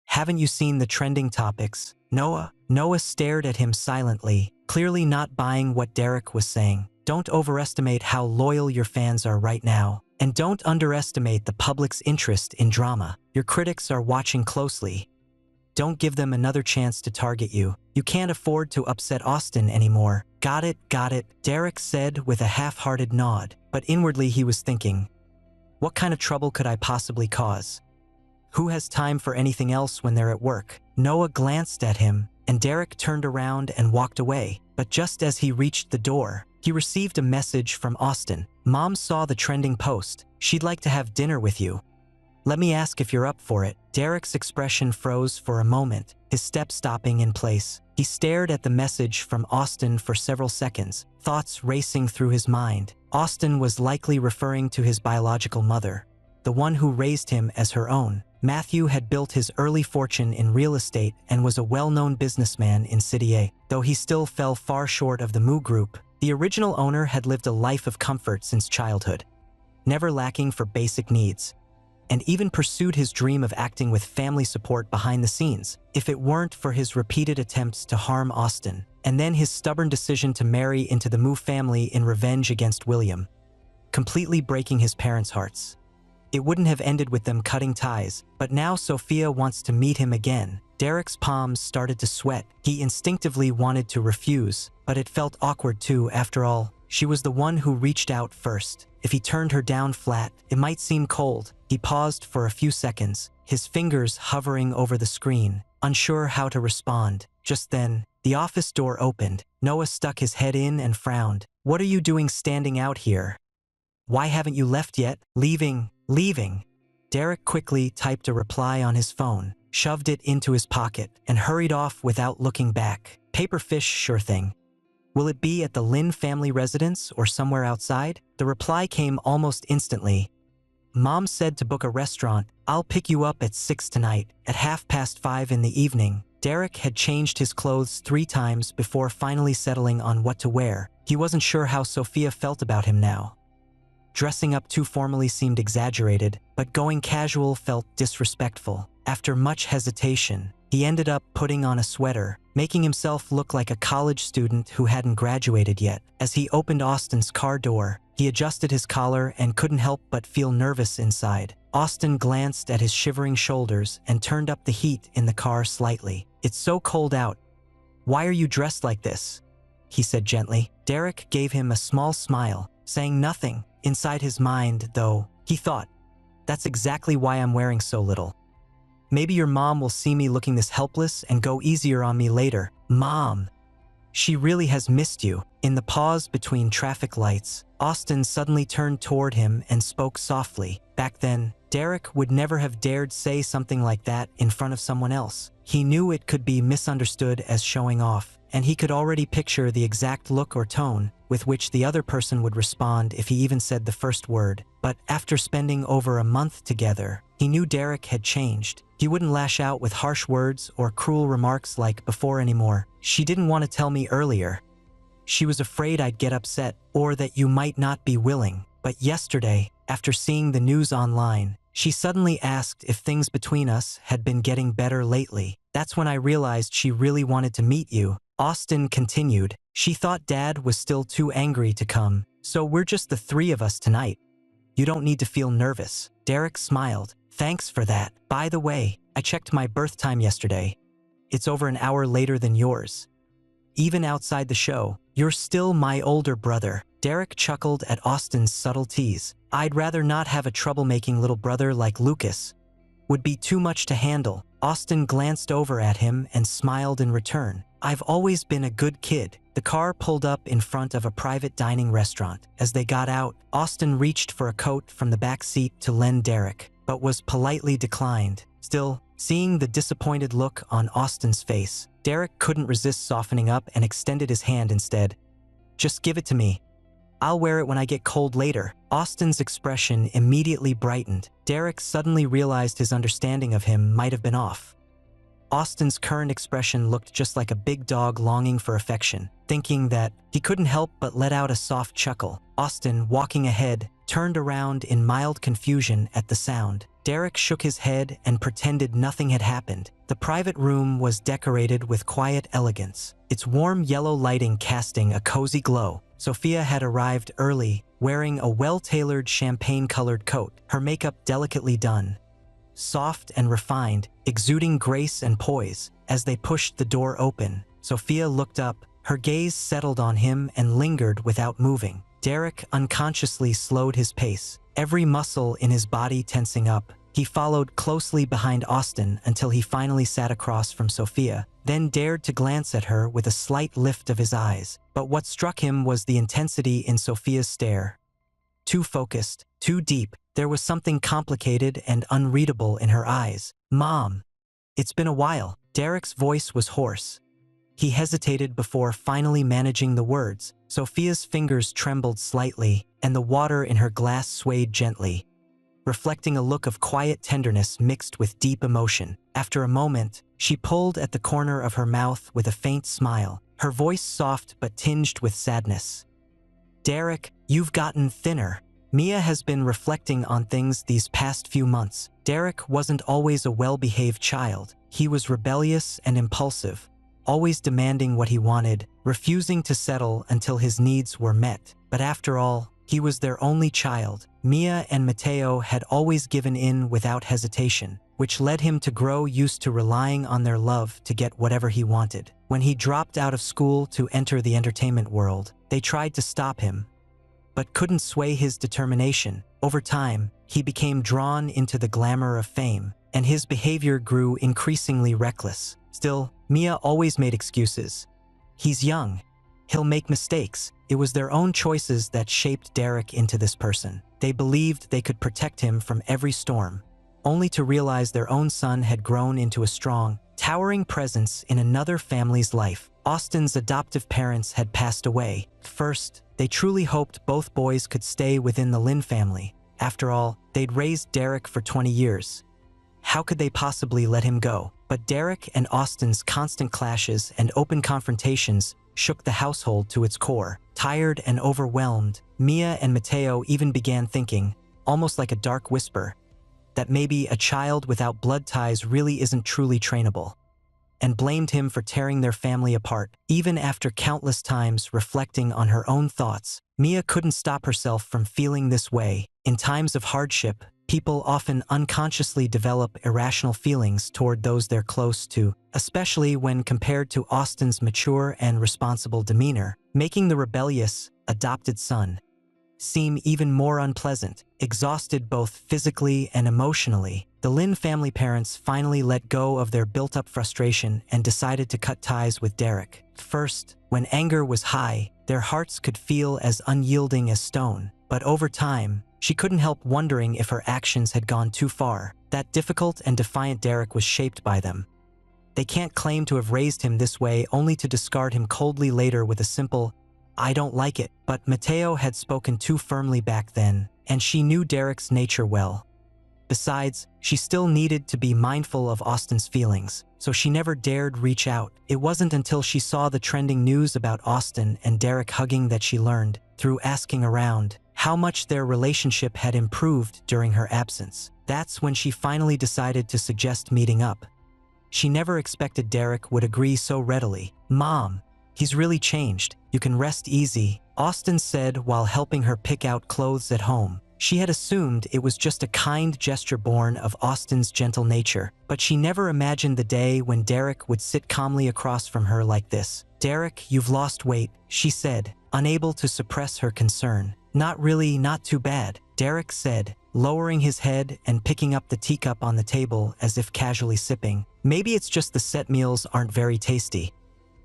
Haven't you seen the trending topics, Noah? Noah stared at him silently, clearly not buying what Derek was saying. Don't overestimate how loyal your fans are right now. And don't underestimate the public's interest in drama. Your critics are watching closely. Don't give them another chance to target you. You can't afford to upset Austin anymore. Got it, Derek said with a half-hearted nod. But inwardly he was thinking, what kind of trouble could I possibly cause? Who has time for anything else when they're at work? Noah glanced at him, and Derek turned around and walked away. But just as he reached the door, he received a message from Austin. Mom saw the trending post. She'd like to have dinner with you. Let me ask if you're up for it. Derek's expression froze for a moment, his step stopping in place. He stared at the message from Austin for several seconds, thoughts racing through his mind. Austin was likely referring to his biological mother, the one who raised him as her own. Matthew had built his early fortune in real estate and was a well-known businessman in City A. Though he still fell far short of the Moo Group, the original owner had lived a life of comfort since childhood, never lacking for basic needs, and even pursued his dream of acting with family support behind the scenes. If it weren't for his repeated attempts to harm Austin, and then his stubborn decision to marry into the Moo family in revenge against William, completely breaking his parents' hearts, it wouldn't have ended with them cutting ties. But now Sophia wants to meet him again. Derek's palms started to sweat. He instinctively wanted to refuse, but it felt awkward too. After all, she was the one who reached out first. If he turned her down flat, it might seem cold. He paused for a few seconds, his fingers hovering over the screen, unsure how to respond. Just then, the office door opened. Noah stuck his head in and frowned. What are you doing standing out here? Why haven't you left yet? Leaving. Derek quickly typed a reply on his phone, shoved it into his pocket, and hurried off without looking back. Paperfish, sure thing. Will it be at the Lin family residence or somewhere outside? The reply came almost instantly. Mom said to book a restaurant. I'll pick you up at 6 tonight, at 5:30 in the evening. Derek had changed his clothes 3 times before finally settling on what to wear. He wasn't sure how Sophia felt about him now. Dressing up too formally seemed exaggerated, but going casual felt disrespectful. After much hesitation, he ended up putting on a sweater, making himself look like a college student who hadn't graduated yet. As he opened Austin's car door, he adjusted his collar and couldn't help but feel nervous inside. Austin glanced at his shivering shoulders and turned up the heat in the car slightly. It's so cold out. Why are you dressed like this? He said gently. Derek gave him a small smile, saying nothing. Inside his mind, though, he thought, that's exactly why I'm wearing so little. Maybe your mom will see me looking this helpless and go easier on me later. Mom, she really has missed you. In the pause between traffic lights, Austin suddenly turned toward him and spoke softly. Back then, Derek would never have dared say something like that in front of someone else. He knew it could be misunderstood as showing off, and he could already picture the exact look or tone with which the other person would respond if he even said the first word. But after spending over a month together, he knew Derek had changed. He wouldn't lash out with harsh words or cruel remarks like before anymore. "She didn't want to tell me earlier. She was afraid I'd get upset or that you might not be willing. But yesterday, after seeing the news online, she suddenly asked if things between us had been getting better lately. That's when I realized she really wanted to meet you." Austin continued. "She thought Dad was still too angry to come, so we're just the three of us tonight. You don't need to feel nervous." Derek smiled. "Thanks for that. By the way, I checked my birth time yesterday. It's over an hour later than yours. Even outside the show, you're still my older brother." Derek chuckled at Austin's subtle tease. "I'd rather not have a troublemaking little brother like Lucas. Would be too much to handle." Austin glanced over at him and smiled in return. "I've always been a good kid." The car pulled up in front of a private dining restaurant. As they got out, Austin reached for a coat from the back seat to lend Derek, but was politely declined. Still, seeing the disappointed look on Austin's face, Derek couldn't resist softening up and extended his hand instead. "Just give it to me. I'll wear it when I get cold later." Austin's expression immediately brightened. Derek suddenly realized his understanding of him might have been off. Austin's current expression looked just like a big dog longing for affection. Thinking that, he couldn't help but let out a soft chuckle. Austin, walking ahead, turned around in mild confusion at the sound. Derek shook his head and pretended nothing had happened. The private room was decorated with quiet elegance, its warm yellow lighting casting a cozy glow. Sophia had arrived early, wearing a well-tailored champagne-colored coat, her makeup delicately done, soft and refined, exuding grace and poise. As they pushed the door open, Sophia looked up, her gaze settled on him and lingered without moving. Derek unconsciously slowed his pace, every muscle in his body tensing up. He followed closely behind Austin until he finally sat across from Sophia, then dared to glance at her with a slight lift of his eyes. But what struck him was the intensity in Sophia's stare. Too focused, too deep, there was something complicated and unreadable in her eyes. "Mom, it's been a while." Derek's voice was hoarse. He hesitated before finally managing the words. Sophia's fingers trembled slightly, and the water in her glass swayed gently, reflecting a look of quiet tenderness mixed with deep emotion. After a moment, she pulled at the corner of her mouth with a faint smile, her voice soft but tinged with sadness. "Derek, you've gotten thinner." Mia has been reflecting on things these past few months. Derek wasn't always a well-behaved child. He was rebellious and impulsive, always demanding what he wanted, refusing to settle until his needs were met. But after all, he was their only child. Mia and Mateo had always given in without hesitation, which led him to grow used to relying on their love to get whatever he wanted. When he dropped out of school to enter the entertainment world, they tried to stop him, but couldn't sway his determination. Over time, he became drawn into the glamour of fame, and his behavior grew increasingly reckless. Still, Mia always made excuses. "He's young. He'll make mistakes." It was their own choices that shaped Derek into this person. They believed they could protect him from every storm, only to realize their own son had grown into a strong, towering presence in another family's life. Austin's adoptive parents had passed away. First, they truly hoped both boys could stay within the Lin family. After all, they'd raised Derek for 20 years. How could they possibly let him go? But Derek and Austin's constant clashes and open confrontations shook the household to its core. Tired and overwhelmed, Mia and Mateo even began thinking, almost like a dark whisper, that maybe a child without blood ties really isn't truly trainable, and blamed him for tearing their family apart. Even after countless times reflecting on her own thoughts, Mia couldn't stop herself from feeling this way. In times of hardship, people often unconsciously develop irrational feelings toward those they're close to, especially when compared to Austin's mature and responsible demeanor, making the rebellious, adopted son seem even more unpleasant. Exhausted both physically and emotionally, the Lin family parents finally let go of their built-up frustration and decided to cut ties with Derek. First, when anger was high, their hearts could feel as unyielding as stone, but over time, she couldn't help wondering if her actions had gone too far. That difficult and defiant Derek was shaped by them, They can't claim to have raised him this way only to discard him coldly later with a simple, "I don't like it." But Mateo had spoken too firmly back then, and she knew Derek's nature well. Besides, she still needed to be mindful of Austin's feelings, so she never dared reach out. It wasn't until she saw the trending news about Austin and Derek hugging that she learned, through asking around, how much their relationship had improved during her absence. That's when she finally decided to suggest meeting up. She never expected Derek would agree so readily. "Mom, he's really changed. You can rest easy," Austin said while helping her pick out clothes at home. She had assumed it was just a kind gesture born of Austin's gentle nature, but she never imagined the day when Derek would sit calmly across from her like this. "Derek, you've lost weight," she said, unable to suppress her concern. "Not really, not too bad," Derek said, lowering his head and picking up the teacup on the table as if casually sipping. "Maybe it's just the set meals aren't very tasty."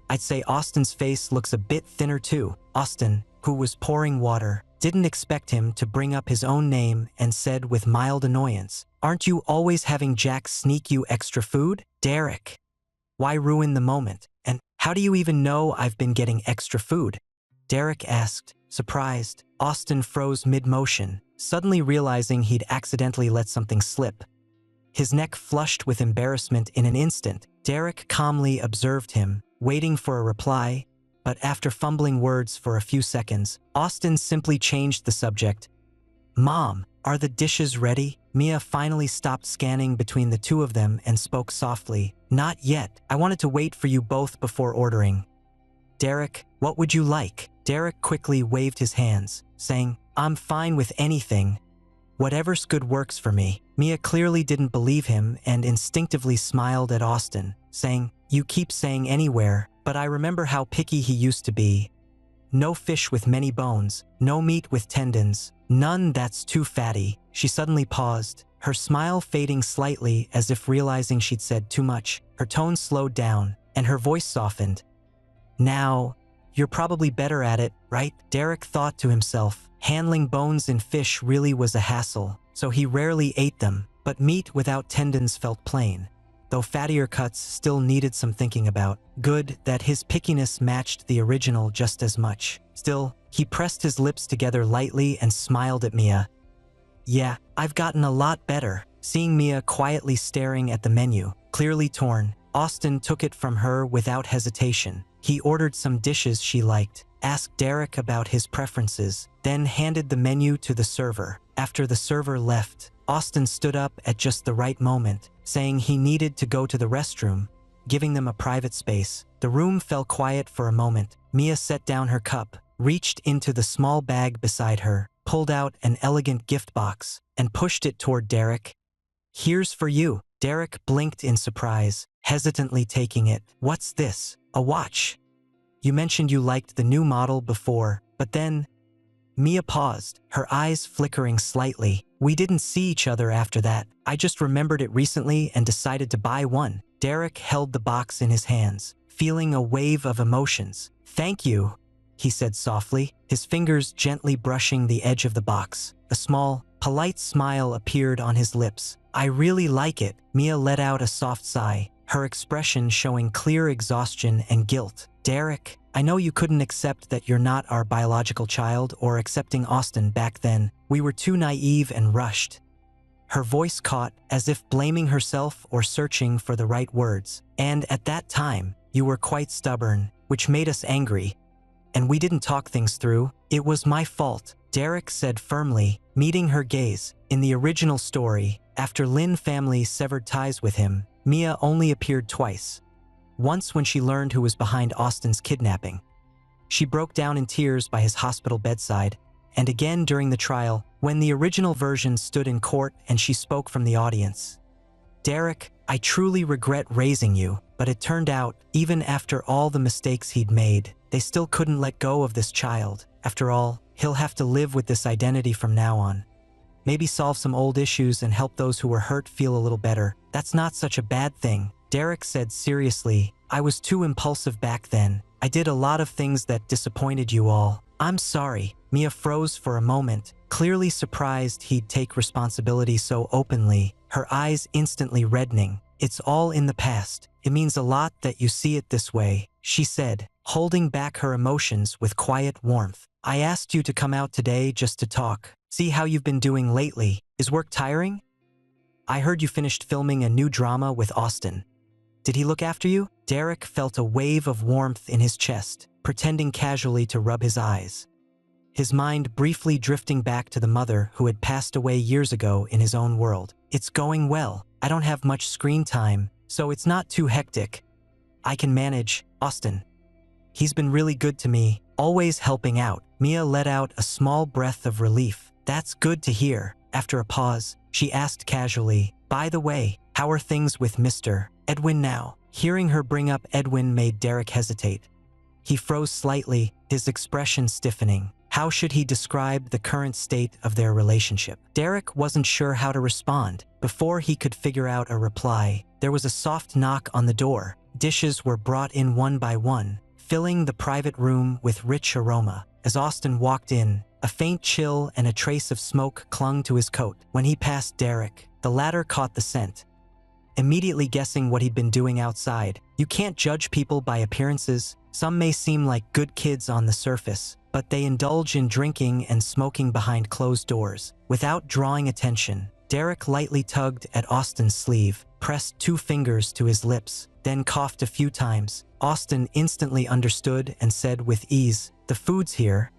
I'd say Austin's face looks a bit thinner too. Austin, who was pouring water, didn't expect him to bring up his own name and said with mild annoyance, "Aren't you always having Jack sneak you extra food?" "Derek, why ruin the moment? And how do you even know I've been getting extra food?" Derek asked, surprised. Austin froze mid-motion, suddenly realizing he'd accidentally let something slip. His neck flushed with embarrassment in an instant. Derek calmly observed him, waiting for a reply, but after fumbling words for a few seconds, Austin simply changed the subject. "Mom, are the dishes ready?" Mia finally stopped scanning between the two of them and spoke softly. "Not yet. I wanted to wait for you both before ordering." "Derek, what would you like?" Derek quickly waved his hands, saying, "I'm fine with anything. Whatever's good works for me." Mia clearly didn't believe him and instinctively smiled at Austin, saying, "You keep saying anywhere, but I remember how picky he used to be. No fish with many bones, no meat with tendons, none that's too fatty." She suddenly paused, her smile fading slightly as if realizing she'd said too much. Her tone slowed down, and her voice softened. "Now, you're probably better at it, right?" Derek thought to himself. Handling bones in fish really was a hassle, so he rarely ate them, but meat without tendons felt plain, though fattier cuts still needed some thinking about. Good that his pickiness matched the original just as much. Still, he pressed his lips together lightly and smiled at Mia. "Yeah, I've gotten a lot better." Seeing Mia quietly staring at the menu, clearly torn, Austin took it from her without hesitation. He ordered some dishes she liked, asked Derek about his preferences, then handed the menu to the server. After the server left, Austin stood up at just the right moment, saying he needed to go to the restroom, giving them a private space. The room fell quiet for a moment. Mia set down her cup, reached into the small bag beside her, pulled out an elegant gift box, and pushed it toward Derek. "Here's for you." Derek blinked in surprise, hesitantly taking it. "What's this? A watch? You mentioned you liked the new model before, but then..." Mia paused, her eyes flickering slightly. "We didn't see each other after that. I just remembered it recently and decided to buy one." Derek held the box in his hands, feeling a wave of emotions. "Thank you," he said softly, his fingers gently brushing the edge of the box. A small, polite smile appeared on his lips. "I really like it." Mia let out a soft sigh, her expression showing clear exhaustion and guilt. "Derek, I know you couldn't accept that you're not our biological child or accepting Austin back then. We were too naive and rushed." Her voice caught, as if blaming herself or searching for the right words. "And at that time, you were quite stubborn, which made us angry. And we didn't talk things through. It was my fault," Derek said firmly, meeting her gaze. In the original story, after Lin family severed ties with him, Mia only appeared twice. Once when she learned who was behind Austin's kidnapping. She broke down in tears by his hospital bedside, and again during the trial, when the original version stood in court and she spoke from the audience. "Derek, I truly regret raising you, but it turned out, even after all the mistakes he'd made, they still couldn't let go of this child. After all, he'll have to live with this identity from now on. Maybe solve some old issues and help those who were hurt feel a little better. That's not such a bad thing." Derek said seriously, "I was too impulsive back then. I did a lot of things that disappointed you all. I'm sorry." Mia froze for a moment, clearly surprised he'd take responsibility so openly, her eyes instantly reddening. "It's all in the past. It means a lot that you see it this way, she said, holding back her emotions with quiet warmth. I asked you to come out today just to talk. See how you've been doing lately. Is work tiring? I heard you finished filming a new drama with Austin. Did he look after you? Derek felt a wave of warmth in his chest, pretending casually to rub his eyes. His mind briefly drifting back to the mother who had passed away years ago in his own world. It's going well. I don't have much screen time, so it's not too hectic. I can manage, Austin. He's been really good to me, always helping out. Mia let out a small breath of relief. That's good to hear. After a pause, she asked casually, by the way, how are things with Mr. Edwin now? Hearing her bring up Edwin made Derek hesitate. He froze slightly, his expression stiffening. How should he describe the current state of their relationship? Derek wasn't sure how to respond. Before he could figure out a reply, there was a soft knock on the door. Dishes were brought in one by one, filling the private room with rich aroma. As Austin walked in, a faint chill and a trace of smoke clung to his coat. When he passed Derek, the latter caught the scent, immediately guessing what he'd been doing outside. You can't judge people by appearances. Some may seem like good kids on the surface, but they indulge in drinking and smoking behind closed doors. Without drawing attention, Derek lightly tugged at Austin's sleeve, pressed 2 fingers to his lips, then coughed a few times. Austin instantly understood and said with ease, the food's here.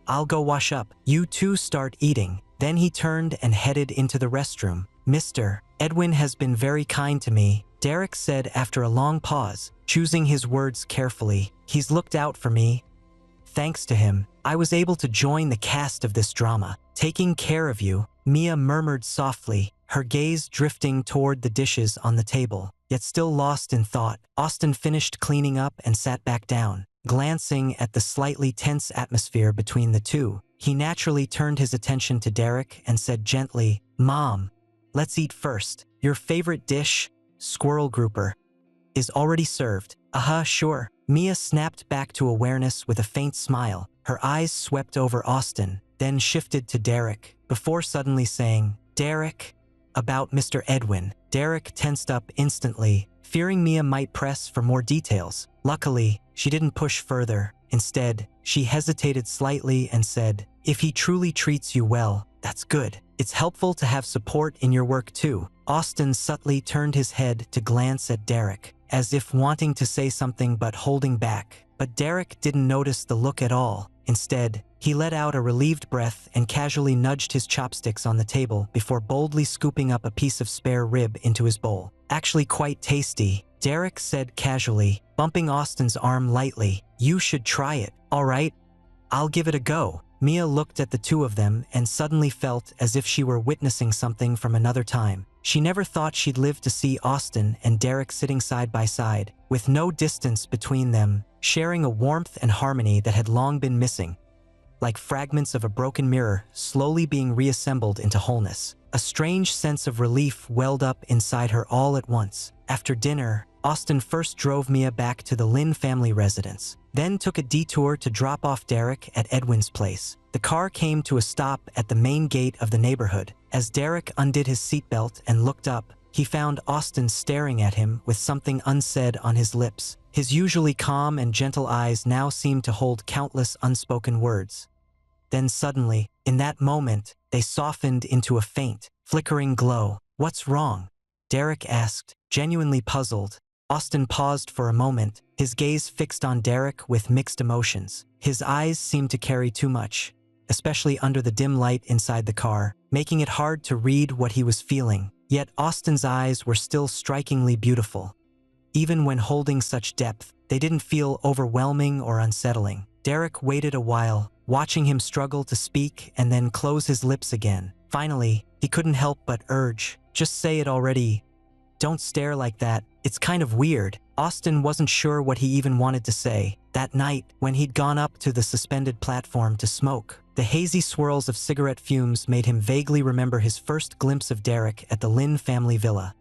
I'll go wash up. You two start eating. Then he turned and headed into the restroom. Mr. Edwin has been very kind to me, Derek said after a long pause, choosing his words carefully. He's looked out for me. Thanks to him, I was able to join the cast of this drama. Taking care of you, Mia murmured softly, her gaze drifting toward the dishes on the table, yet still lost in thought. Austin finished cleaning up and sat back down. Glancing at the slightly tense atmosphere between the two, he naturally turned his attention to Derek and said gently, Mom, let's eat first. Your favorite dish, squirrel grouper, is already served. Sure. Mia snapped back to awareness with a faint smile. Her eyes swept over Austin, then shifted to Derek, before suddenly saying, Derek, about Mr. Edwin. Derek tensed up instantly, fearing Mia might press for more details. Luckily, she didn't push further. Instead, she hesitated slightly and said, if he truly treats you well, that's good. It's helpful to have support in your work too. Austin subtly turned his head to glance at Derek, as if wanting to say something but holding back. But Derek didn't notice the look at all. Instead, he let out a relieved breath and casually nudged his chopsticks on the table before boldly scooping up a piece of spare rib into his bowl. Actually quite tasty, Derek said casually, bumping Austin's arm lightly. You should try it. All right, I'll give it a go. Mia looked at the two of them and suddenly felt as if she were witnessing something from another time. She never thought she'd live to see Austin and Derek sitting side by side, with no distance between them, sharing a warmth and harmony that had long been missing, like fragments of a broken mirror slowly being reassembled into wholeness. A strange sense of relief welled up inside her all at once. After dinner, Austin first drove Mia back to the Lin family residence, then took a detour to drop off Derek at Edwin's place. The car came to a stop at the main gate of the neighborhood. As Derek undid his seatbelt and looked up, he found Austin staring at him with something unsaid on his lips. His usually calm and gentle eyes now seemed to hold countless unspoken words. Then suddenly, in that moment, they softened into a faint, flickering glow. What's wrong? Derek asked, genuinely puzzled. Austin paused for a moment, his gaze fixed on Derek with mixed emotions. His eyes seemed to carry too much, especially under the dim light inside the car, making it hard to read what he was feeling. Yet Austin's eyes were still strikingly beautiful. Even when holding such depth, they didn't feel overwhelming or unsettling. Derek waited a while, watching him struggle to speak and then close his lips again. Finally, he couldn't help but urge, just say it already. Don't stare like that. It's kind of weird. Austin wasn't sure what he even wanted to say. That night, when he'd gone up to the suspended platform to smoke, the hazy swirls of cigarette fumes made him vaguely remember his first glimpse of Derek at the Lin family villa.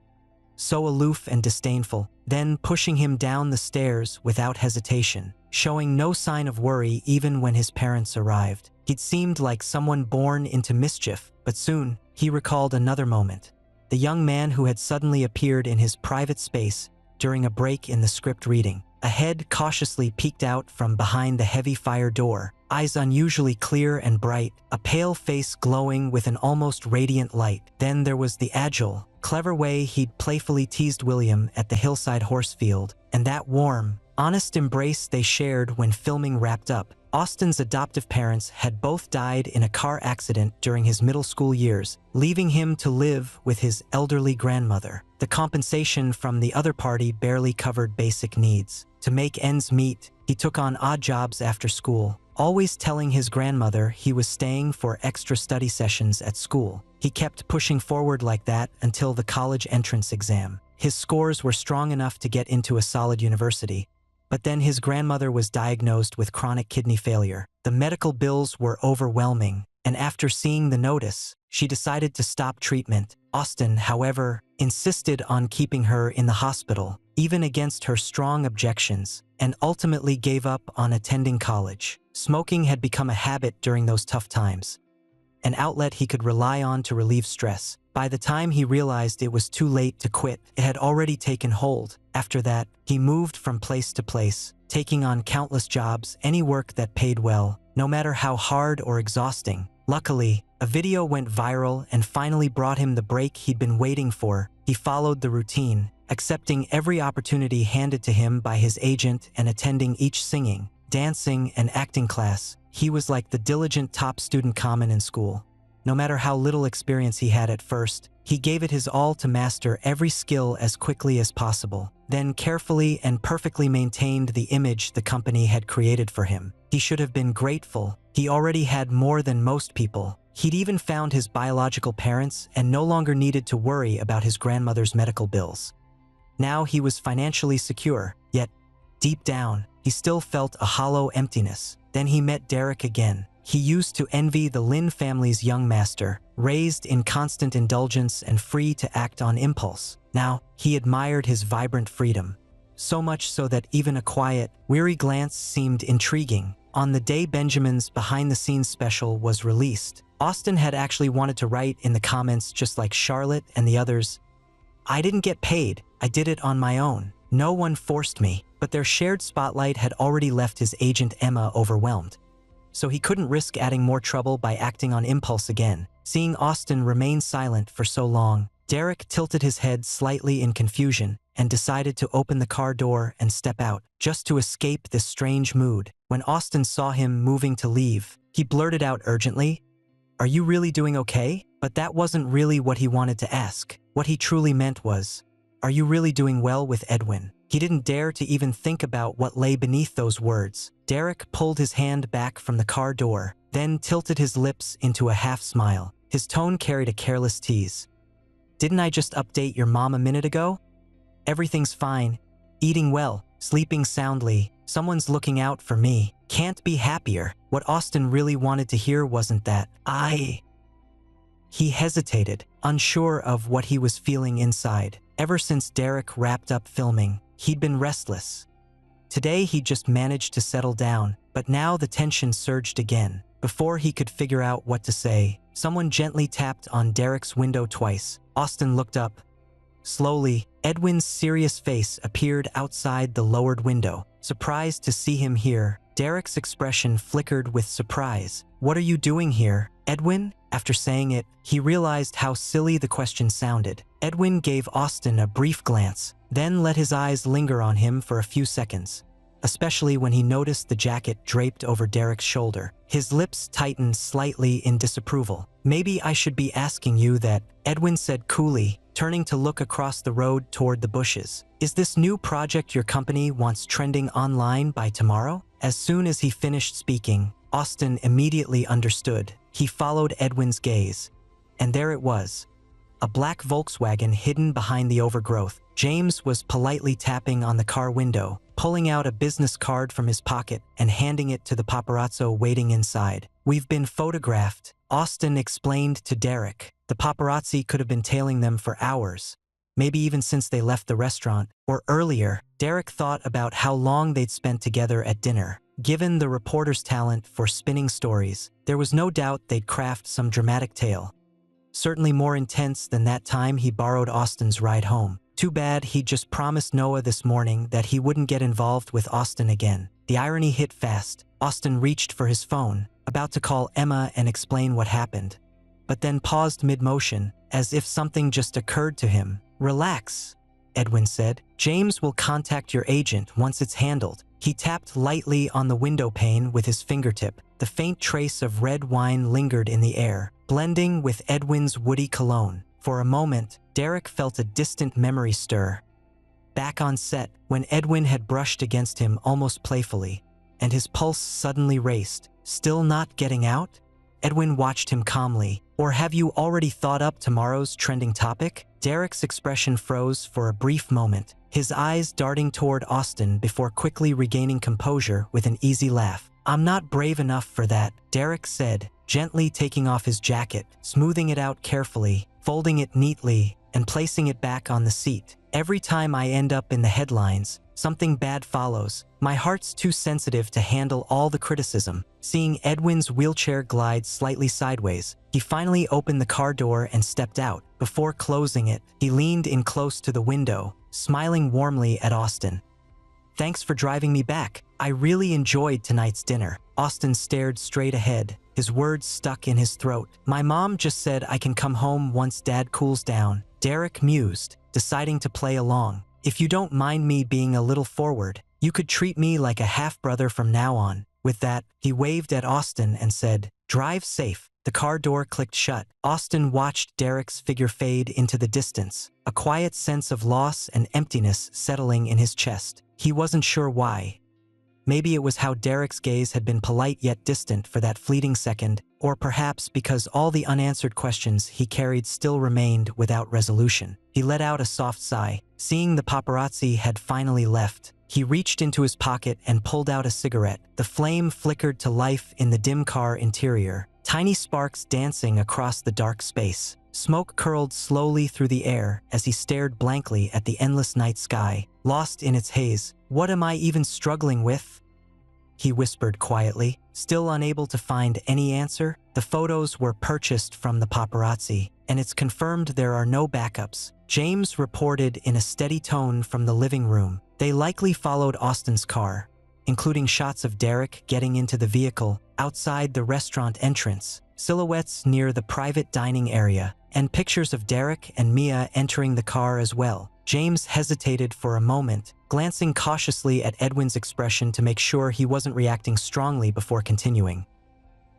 So aloof and disdainful, then pushing him down the stairs without hesitation, showing no sign of worry even when his parents arrived. He'd seemed like someone born into mischief, but soon, he recalled another moment. The young man who had suddenly appeared in his private space, during a break in the script reading. A head cautiously peeked out from behind the heavy fire door, eyes unusually clear and bright, a pale face glowing with an almost radiant light. Then there was the agile, clever way he'd playfully teased William at the hillside horse field, and that warm, honest embrace they shared when filming wrapped up. Austin's adoptive parents had both died in a car accident during his middle school years, leaving him to live with his elderly grandmother. The compensation from the other party barely covered basic needs. To make ends meet, he took on odd jobs after school, always telling his grandmother he was staying for extra study sessions at school. He kept pushing forward like that until the college entrance exam. His scores were strong enough to get into a solid university, but then his grandmother was diagnosed with chronic kidney failure. The medical bills were overwhelming, and after seeing the notice, she decided to stop treatment. Austin, however, insisted on keeping her in the hospital, even against her strong objections, and ultimately gave up on attending college. Smoking had become a habit during those tough times, an outlet he could rely on to relieve stress. By the time he realized it was too late to quit, it had already taken hold. After that, he moved from place to place, taking on countless jobs, any work that paid well, no matter how hard or exhausting. Luckily, a video went viral and finally brought him the break he'd been waiting for. He followed the routine, accepting every opportunity handed to him by his agent and attending each singing, dancing, and acting class. He was like the diligent top student common in school. No matter how little experience he had at first, he gave it his all to master every skill as quickly as possible, then carefully and perfectly maintained the image the company had created for him. He should have been grateful. He already had more than most people. He'd even found his biological parents and no longer needed to worry about his grandmother's medical bills. Now he was financially secure, yet, deep down, he still felt a hollow emptiness. Then he met Derek again. He used to envy the Lin family's young master, raised in constant indulgence and free to act on impulse. Now, he admired his vibrant freedom, so much so that even a quiet, weary glance seemed intriguing. On the day Benjamin's behind-the-scenes special was released, Austin had actually wanted to write in the comments just like Charlotte and the others, "I didn't get paid, I did it on my own. No one forced me." But their shared spotlight had already left his agent Emma overwhelmed, so he couldn't risk adding more trouble by acting on impulse again. Seeing Austin remain silent for so long, Derek tilted his head slightly in confusion and decided to open the car door and step out, just to escape this strange mood. When Austin saw him moving to leave, he blurted out urgently, "Are you really doing okay?" But that wasn't really what he wanted to ask. What he truly meant was, "Are you really doing well with Edwin?" He didn't dare to even think about what lay beneath those words. Derek pulled his hand back from the car door, then tilted his lips into a half-smile. His tone carried a careless tease. "Didn't I just update your mom a minute ago? Everything's fine. Eating well, sleeping soundly, someone's looking out for me. Can't be happier." What Austin really wanted to hear wasn't that. He hesitated, unsure of what he was feeling inside. Ever since Derek wrapped up filming, he'd been restless. Today he'd just managed to settle down, but now the tension surged again. Before he could figure out what to say, someone gently tapped on Derek's window twice. Austin looked up. Slowly, Edwin's serious face appeared outside the lowered window. Surprised to see him here, Derek's expression flickered with surprise. "What are you doing here, Edwin?" After saying it, he realized how silly the question sounded. Edwin gave Austin a brief glance, then let his eyes linger on him for a few seconds, especially when he noticed the jacket draped over Derek's shoulder. His lips tightened slightly in disapproval. "Maybe I should be asking you that," Edwin said coolly, turning to look across the road toward the bushes. "Is this new project your company wants trending online by tomorrow?" As soon as he finished speaking, Austin immediately understood. He followed Edwin's gaze, and there it was, a black Volkswagen hidden behind the overgrowth. James was politely tapping on the car window, pulling out a business card from his pocket and handing it to the paparazzo waiting inside. "We've been photographed," Austin explained to Derek. The paparazzi could have been tailing them for hours, maybe even since they left the restaurant, or earlier. Derek thought about how long they'd spent together at dinner. Given the reporter's talent for spinning stories, there was no doubt they'd craft some dramatic tale, certainly more intense than that time he borrowed Austin's ride home. Too bad he just promised Noah this morning that he wouldn't get involved with Austin again. The irony hit fast. Austin reached for his phone, about to call Emma and explain what happened, but then paused mid-motion, as if something just occurred to him. "Relax," Edwin said. "James will contact your agent once it's handled." He tapped lightly on the window pane with his fingertip. The faint trace of red wine lingered in the air, blending with Edwin's woody cologne. For a moment, Derek felt a distant memory stir. Back on set, when Edwin had brushed against him almost playfully, and his pulse suddenly raced. "Still not getting out?" Edwin watched him calmly. "Or have you already thought up tomorrow's trending topic?" Derek's expression froze for a brief moment, his eyes darting toward Austin before quickly regaining composure with an easy laugh. "I'm not brave enough for that," Derek said, gently taking off his jacket, smoothing it out carefully, folding it neatly, and placing it back on the seat. "Every time I end up in the headlines, something bad follows. My heart's too sensitive to handle all the criticism." Seeing Edwin's wheelchair glide slightly sideways, he finally opened the car door and stepped out. Before closing it, he leaned in close to the window, smiling warmly at Austin. "Thanks for driving me back. I really enjoyed tonight's dinner." Austin stared straight ahead, his words stuck in his throat. "My mom just said I can come home once Dad cools down." Derek mused, deciding to play along. "If you don't mind me being a little forward, you could treat me like a half-brother from now on." With that, he waved at Austin and said, "Drive safe." The car door clicked shut. Austin watched Derek's figure fade into the distance, a quiet sense of loss and emptiness settling in his chest. He wasn't sure why. Maybe it was how Derek's gaze had been polite yet distant for that fleeting second, or perhaps because all the unanswered questions he carried still remained without resolution. He let out a soft sigh. Seeing the paparazzi had finally left, he reached into his pocket and pulled out a cigarette. The flame flickered to life in the dim car interior, tiny sparks dancing across the dark space. Smoke curled slowly through the air as he stared blankly at the endless night sky, lost in its haze. "What am I even struggling with?" he whispered quietly, still unable to find any answer. The photos were purchased from the paparazzi, and it's confirmed there are no backups, James reported in a steady tone from the living room. They likely followed Austin's car, including shots of Derek getting into the vehicle outside the restaurant entrance, silhouettes near the private dining area, and pictures of Derek and Mia entering the car as well. James hesitated for a moment, glancing cautiously at Edwin's expression to make sure he wasn't reacting strongly before continuing.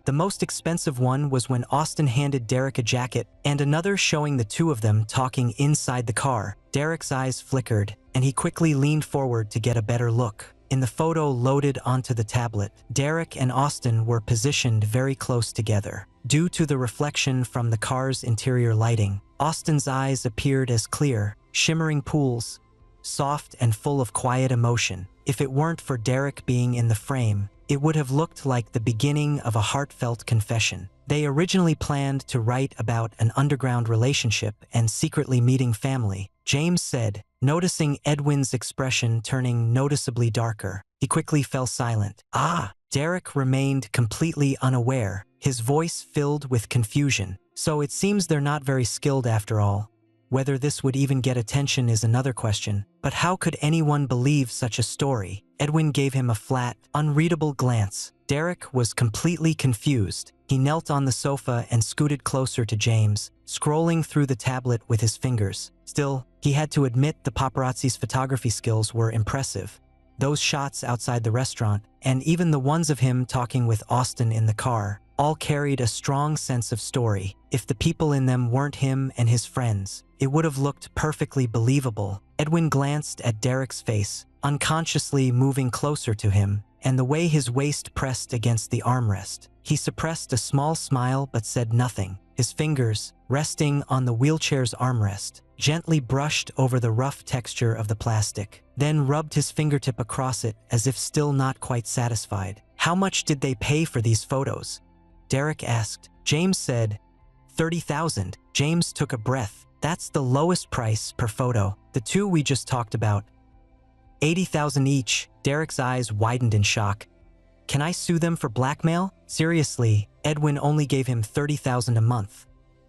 The most expensive one was when Austin handed Derek a jacket and another showing the two of them talking inside the car. Derek's eyes flickered, and he quickly leaned forward to get a better look. In the photo loaded onto the tablet, Derek and Austin were positioned very close together. Due to the reflection from the car's interior lighting, Austin's eyes appeared as clear, shimmering pools, soft and full of quiet emotion. If it weren't for Derek being in the frame, it would have looked like the beginning of a heartfelt confession. They originally planned to write about an underground relationship and secretly meeting family, James said, noticing Edwin's expression turning noticeably darker. He quickly fell silent. "Ah!" Derek remained completely unaware, his voice filled with confusion. "So it seems they're not very skilled after all. Whether this would even get attention is another question. But how could anyone believe such a story?" Edwin gave him a flat, unreadable glance. Derek was completely confused. He knelt on the sofa and scooted closer to James, scrolling through the tablet with his fingers. Still, he had to admit the paparazzi's photography skills were impressive. Those shots outside the restaurant, and even the ones of him talking with Austin in the car, all carried a strong sense of story. If the people in them weren't him and his friends, it would have looked perfectly believable. Edwin glanced at Derek's face, unconsciously moving closer to him, and the way his waist pressed against the armrest. He suppressed a small smile but said nothing. His fingers, resting on the wheelchair's armrest, gently brushed over the rough texture of the plastic, then rubbed his fingertip across it as if still not quite satisfied. "How much did they pay for these photos?" Derek asked. James said, $30,000. James took a breath. "That's the lowest price per photo. The two we just talked about, $80,000 each." Derek's eyes widened in shock. "Can I sue them for blackmail?" Seriously, Edwin only gave him $30,000 a month.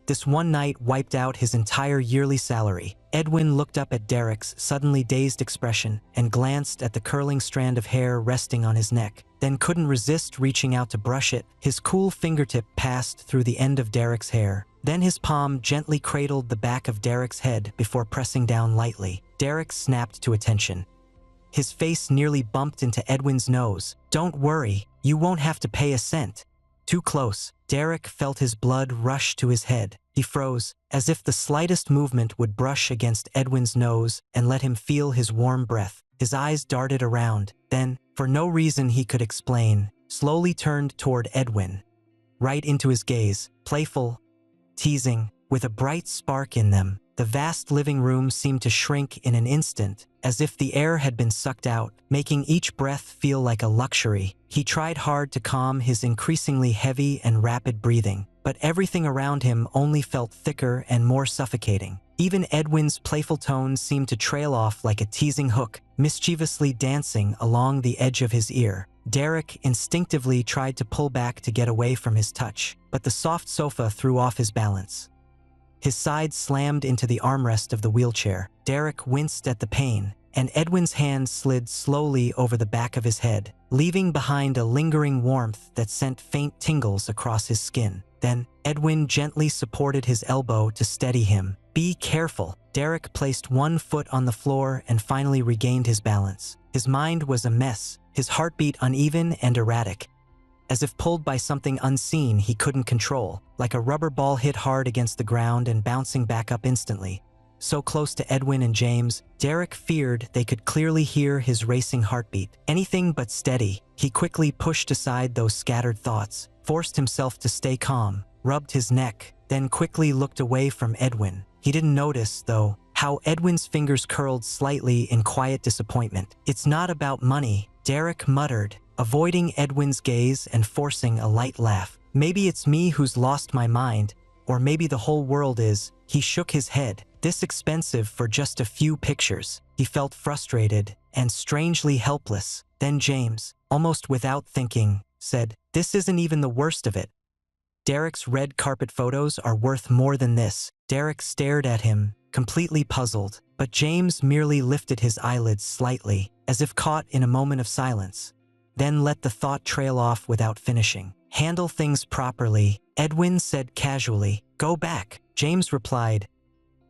This one night wiped out his entire yearly salary. Edwin looked up at Derek's suddenly dazed expression and glanced at the curling strand of hair resting on his neck, then couldn't resist reaching out to brush it. His cool fingertip passed through the end of Derek's hair. Then his palm gently cradled the back of Derek's head before pressing down lightly. Derek snapped to attention. His face nearly bumped into Edwin's nose. "Don't worry, you won't have to pay a cent." Too close, Derek felt his blood rush to his head. He froze, as if the slightest movement would brush against Edwin's nose and let him feel his warm breath. His eyes darted around, then, for no reason he could explain, slowly turned toward Edwin. Right into his gaze, playful, teasing, with a bright spark in them. The vast living room seemed to shrink in an instant, as if the air had been sucked out, making each breath feel like a luxury. He tried hard to calm his increasingly heavy and rapid breathing, but everything around him only felt thicker and more suffocating. Even Edwin's playful tones seemed to trail off like a teasing hook, mischievously dancing along the edge of his ear. Derek instinctively tried to pull back to get away from his touch, but the soft sofa threw off his balance. His side slammed into the armrest of the wheelchair. Derek winced at the pain, and Edwin's hand slid slowly over the back of his head, leaving behind a lingering warmth that sent faint tingles across his skin. Then, Edwin gently supported his elbow to steady him. "Be careful." Derek placed one foot on the floor and finally regained his balance. His mind was a mess, his heartbeat uneven and erratic, as if pulled by something unseen he couldn't control, like a rubber ball hit hard against the ground and bouncing back up instantly. So close to Edwin and James, Derek feared they could clearly hear his racing heartbeat. Anything but steady. He quickly pushed aside those scattered thoughts, forced himself to stay calm, rubbed his neck, then quickly looked away from Edwin. He didn't notice, though, how Edwin's fingers curled slightly in quiet disappointment. "It's not about money," Derek muttered, avoiding Edwin's gaze and forcing a light laugh. "Maybe it's me who's lost my mind, or maybe the whole world is." He shook his head. This expensive for just a few pictures. He felt frustrated and strangely helpless. Then James, almost without thinking, said, "This isn't even the worst of it. Derek's red carpet photos are worth more than this." Derek stared at him, completely puzzled, but James merely lifted his eyelids slightly, as if caught in a moment of silence, then let the thought trail off without finishing. "Handle things properly," Edwin said casually. "Go back." James replied,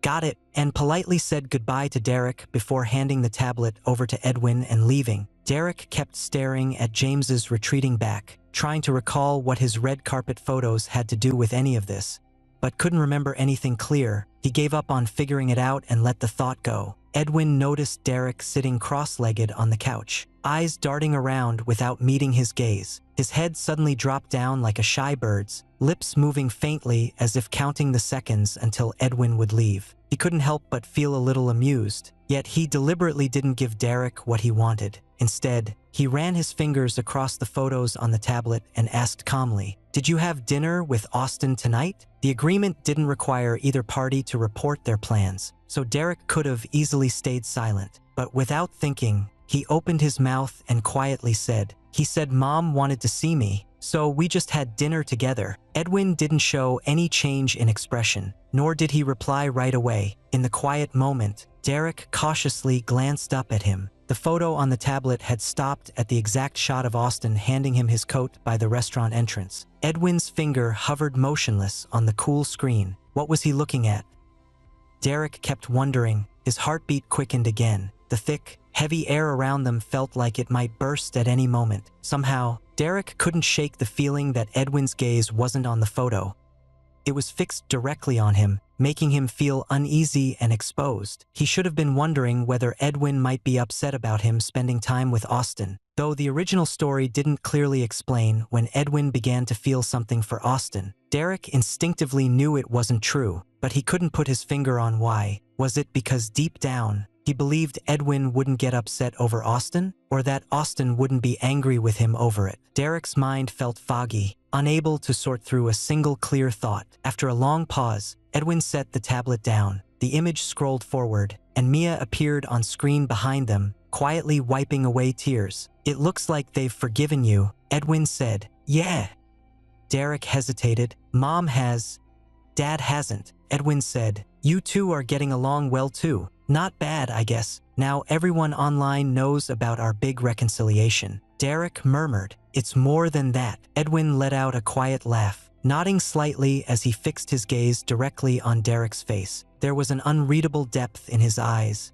"Got it," and politely said goodbye to Derek before handing the tablet over to Edwin and leaving. Derek kept staring at James's retreating back, trying to recall what his red carpet photos had to do with any of this, but couldn't remember anything clear. He gave up on figuring it out and let the thought go. Edwin noticed Derek sitting cross-legged on the couch, eyes darting around without meeting his gaze. His head suddenly dropped down like a shy bird's, lips moving faintly as if counting the seconds until Edwin would leave. He couldn't help but feel a little amused, yet he deliberately didn't give Derek what he wanted. Instead, he ran his fingers across the photos on the tablet and asked calmly, "Did you have dinner with Austin tonight?" The agreement didn't require either party to report their plans, so Derek could have easily stayed silent. But without thinking, he opened his mouth and quietly said, "He said Mom wanted to see me, so we just had dinner together." Edwin didn't show any change in expression, nor did he reply right away. In the quiet moment, Derek cautiously glanced up at him. The photo on the tablet had stopped at the exact shot of Austin handing him his coat by the restaurant entrance. Edwin's finger hovered motionless on the cool screen. What was he looking at? Derek kept wondering. His heartbeat quickened again. The thick, heavy air around them felt like it might burst at any moment. Somehow, Derek couldn't shake the feeling that Edwin's gaze wasn't on the photo. It was fixed directly on him, making him feel uneasy and exposed. He should have been wondering whether Edwin might be upset about him spending time with Austin, though the original story didn't clearly explain when Edwin began to feel something for Austin. Derek instinctively knew it wasn't true, but he couldn't put his finger on why. Was it because deep down, he believed Edwin wouldn't get upset over Austin, or that Austin wouldn't be angry with him over it? Derek's mind felt foggy, unable to sort through a single clear thought. After a long pause, Edwin set the tablet down. The image scrolled forward, and Mia appeared on screen behind them, quietly wiping away tears. "It looks like they've forgiven you," Edwin said. "Yeah." Derek hesitated. "Mom has." Dad hasn't, Edwin said. You two are getting along well too. Not bad, I guess. Now everyone online knows about our big reconciliation. Derek murmured. It's more than that. Edwin let out a quiet laugh, nodding slightly as he fixed his gaze directly on Derek's face. There was an unreadable depth in his eyes,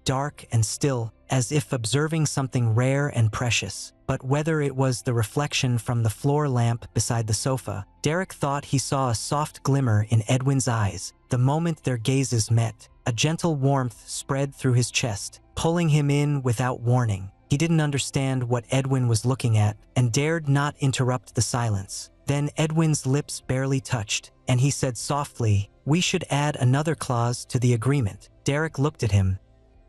dark and still, as if observing something rare and precious. But whether it was the reflection from the floor lamp beside the sofa, Derek thought he saw a soft glimmer in Edwin's eyes. The moment their gazes met, a gentle warmth spread through his chest, pulling him in without warning. He didn't understand what Edwin was looking at and dared not interrupt the silence. Then Edwin's lips barely touched, and he said softly, "We should add another clause to the agreement." Derek looked at him,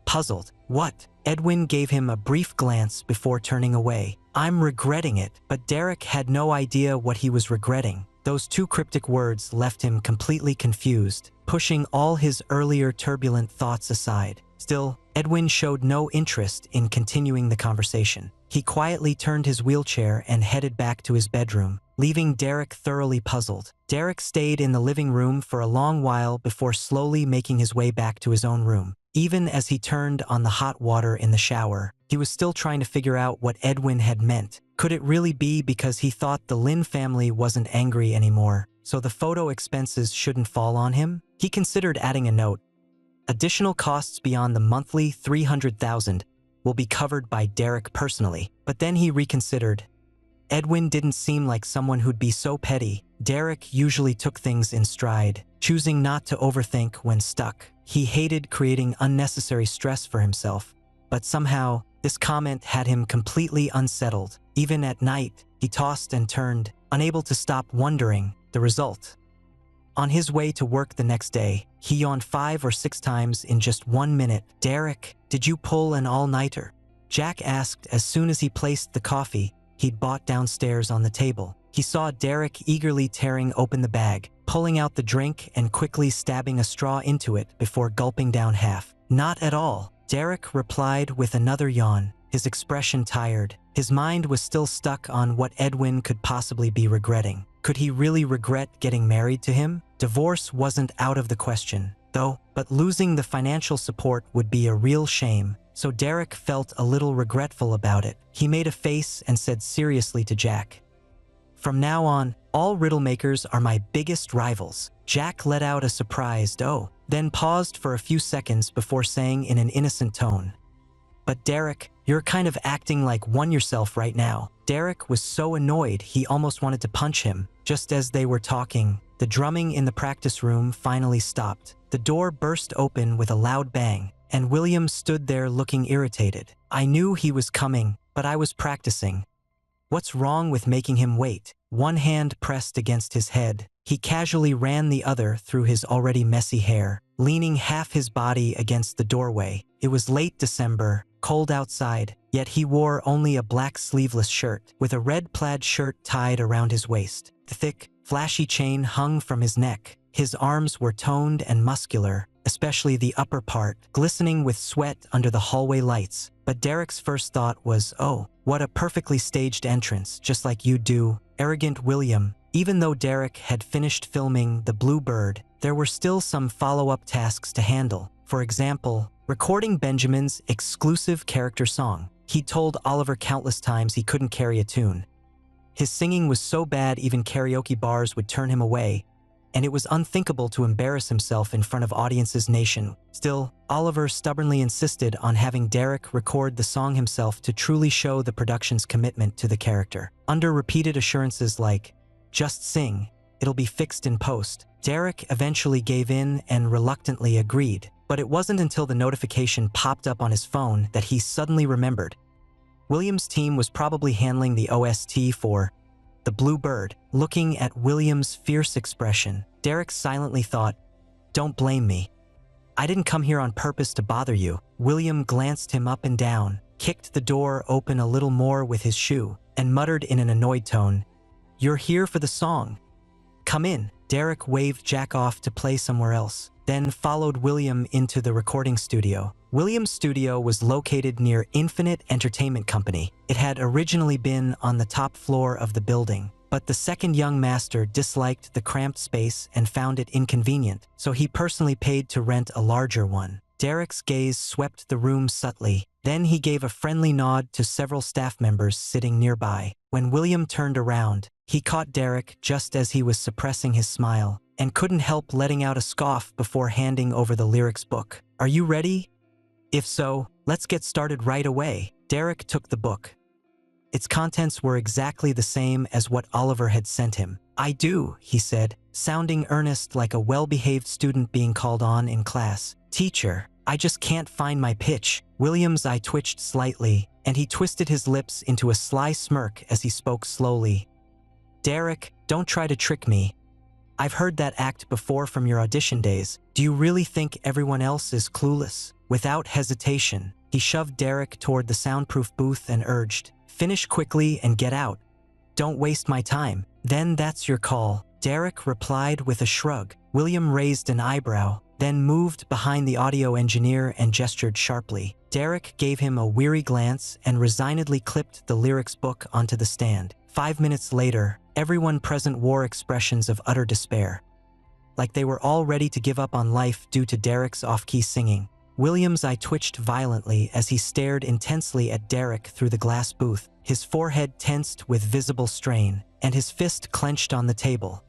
puzzled. What? Edwin gave him a brief glance before turning away. "I'm regretting it." But Derek had no idea what he was regretting. Those two cryptic words left him completely confused, pushing all his earlier turbulent thoughts aside. Still, Edwin showed no interest in continuing the conversation. He quietly turned his wheelchair and headed back to his bedroom, leaving Derek thoroughly puzzled. Derek stayed in the living room for a long while before slowly making his way back to his own room. Even as he turned on the hot water in the shower, he was still trying to figure out what Edwin had meant. Could it really be because he thought the Lin family wasn't angry anymore, so the photo expenses shouldn't fall on him? He considered adding a note. Additional costs beyond the monthly $300,000 will be covered by Derek personally. But then he reconsidered. Edwin didn't seem like someone who'd be so petty. Derek usually took things in stride, choosing not to overthink when stuck. He hated creating unnecessary stress for himself, but somehow this comment had him completely unsettled. Even at night, he tossed and turned, unable to stop wondering the result. On his way to work the next day, he yawned 5 or 6 times in just 1 minute. "Derek, did you pull an all-nighter?" Jack asked as soon as he placed the coffee he'd bought downstairs on the table. He saw Derek eagerly tearing open the bag, pulling out the drink and quickly stabbing a straw into it before gulping down half. "Not at all," Derek replied with another yawn, his expression tired. His mind was still stuck on what Edwin could possibly be regretting. Could he really regret getting married to him? Divorce wasn't out of the question, though, but losing the financial support would be a real shame. So Derek felt a little regretful about it. He made a face and said seriously to Jack, "From now on, all riddle makers are my biggest rivals." Jack let out a surprised "oh," then paused for a few seconds before saying in an innocent tone, "But Derek, you're kind of acting like one yourself right now." Derek was so annoyed he almost wanted to punch him. Just as they were talking, the drumming in the practice room finally stopped. The door burst open with a loud bang, and William stood there looking irritated. "I knew he was coming, but I was practicing." What's wrong with making him wait? One hand pressed against his head. He casually ran the other through his already messy hair, leaning half his body against the doorway. It was late December, cold outside, yet he wore only a black sleeveless shirt, with a red plaid shirt tied around his waist. The thick, flashy chain hung from his neck. His arms were toned and muscular, especially the upper part, glistening with sweat under the hallway lights. But Derek's first thought was, "Oh, what a perfectly staged entrance, just like you do, arrogant William." Even though Derek had finished filming The Blue Bird, there were still some follow-up tasks to handle. For example, recording Benjamin's exclusive character song. He told Oliver countless times he couldn't carry a tune. His singing was so bad even karaoke bars would turn him away, and it was unthinkable to embarrass himself in front of audiences nation. Still, Oliver stubbornly insisted on having Derek record the song himself to truly show the production's commitment to the character. Under repeated assurances like, "Just sing, it'll be fixed in post," Derek eventually gave in and reluctantly agreed. But it wasn't until the notification popped up on his phone that he suddenly remembered. William's team was probably handling the OST for The Blue Bird. Looking at William's fierce expression, Derek silently thought, "Don't blame me. I didn't come here on purpose to bother you." William glanced him up and down, kicked the door open a little more with his shoe, and muttered in an annoyed tone, "You're here for the song. Come in." Derek waved Jack off to play somewhere else, then followed William into the recording studio. William's studio was located near Infinite Entertainment Company. It had originally been on the top floor of the building, But the second young master disliked the cramped space and found it inconvenient, so he personally paid to rent a larger one. Derek's gaze swept the room subtly. Then he gave a friendly nod to several staff members sitting nearby. When William turned around, he caught Derek just as he was suppressing his smile, and couldn't help letting out a scoff before handing over the lyrics book. "Are you ready? If so, let's get started right away." Derek took the book. Its contents were exactly the same as what Oliver had sent him. "I do," he said, sounding earnest like a well-behaved student being called on in class. "Teacher, I just can't find my pitch." William's eye twitched slightly, and he twisted his lips into a sly smirk as he spoke slowly. "Derek, don't try to trick me. I've heard that act before from your audition days. Do you really think everyone else is clueless?" Without hesitation, he shoved Derek toward the soundproof booth and urged, "Finish quickly and get out. Don't waste my time." "Then that's your call," Derek replied with a shrug. William raised an eyebrow, then moved behind the audio engineer and gestured sharply. Derek gave him a weary glance and resignedly clipped the lyrics book onto the stand. 5 minutes later, everyone present wore expressions of utter despair, like they were all ready to give up on life due to Derek's off-key singing. William's eye twitched violently as he stared intensely at Derek through the glass booth. His forehead tensed with visible strain, and his fist clenched on the table,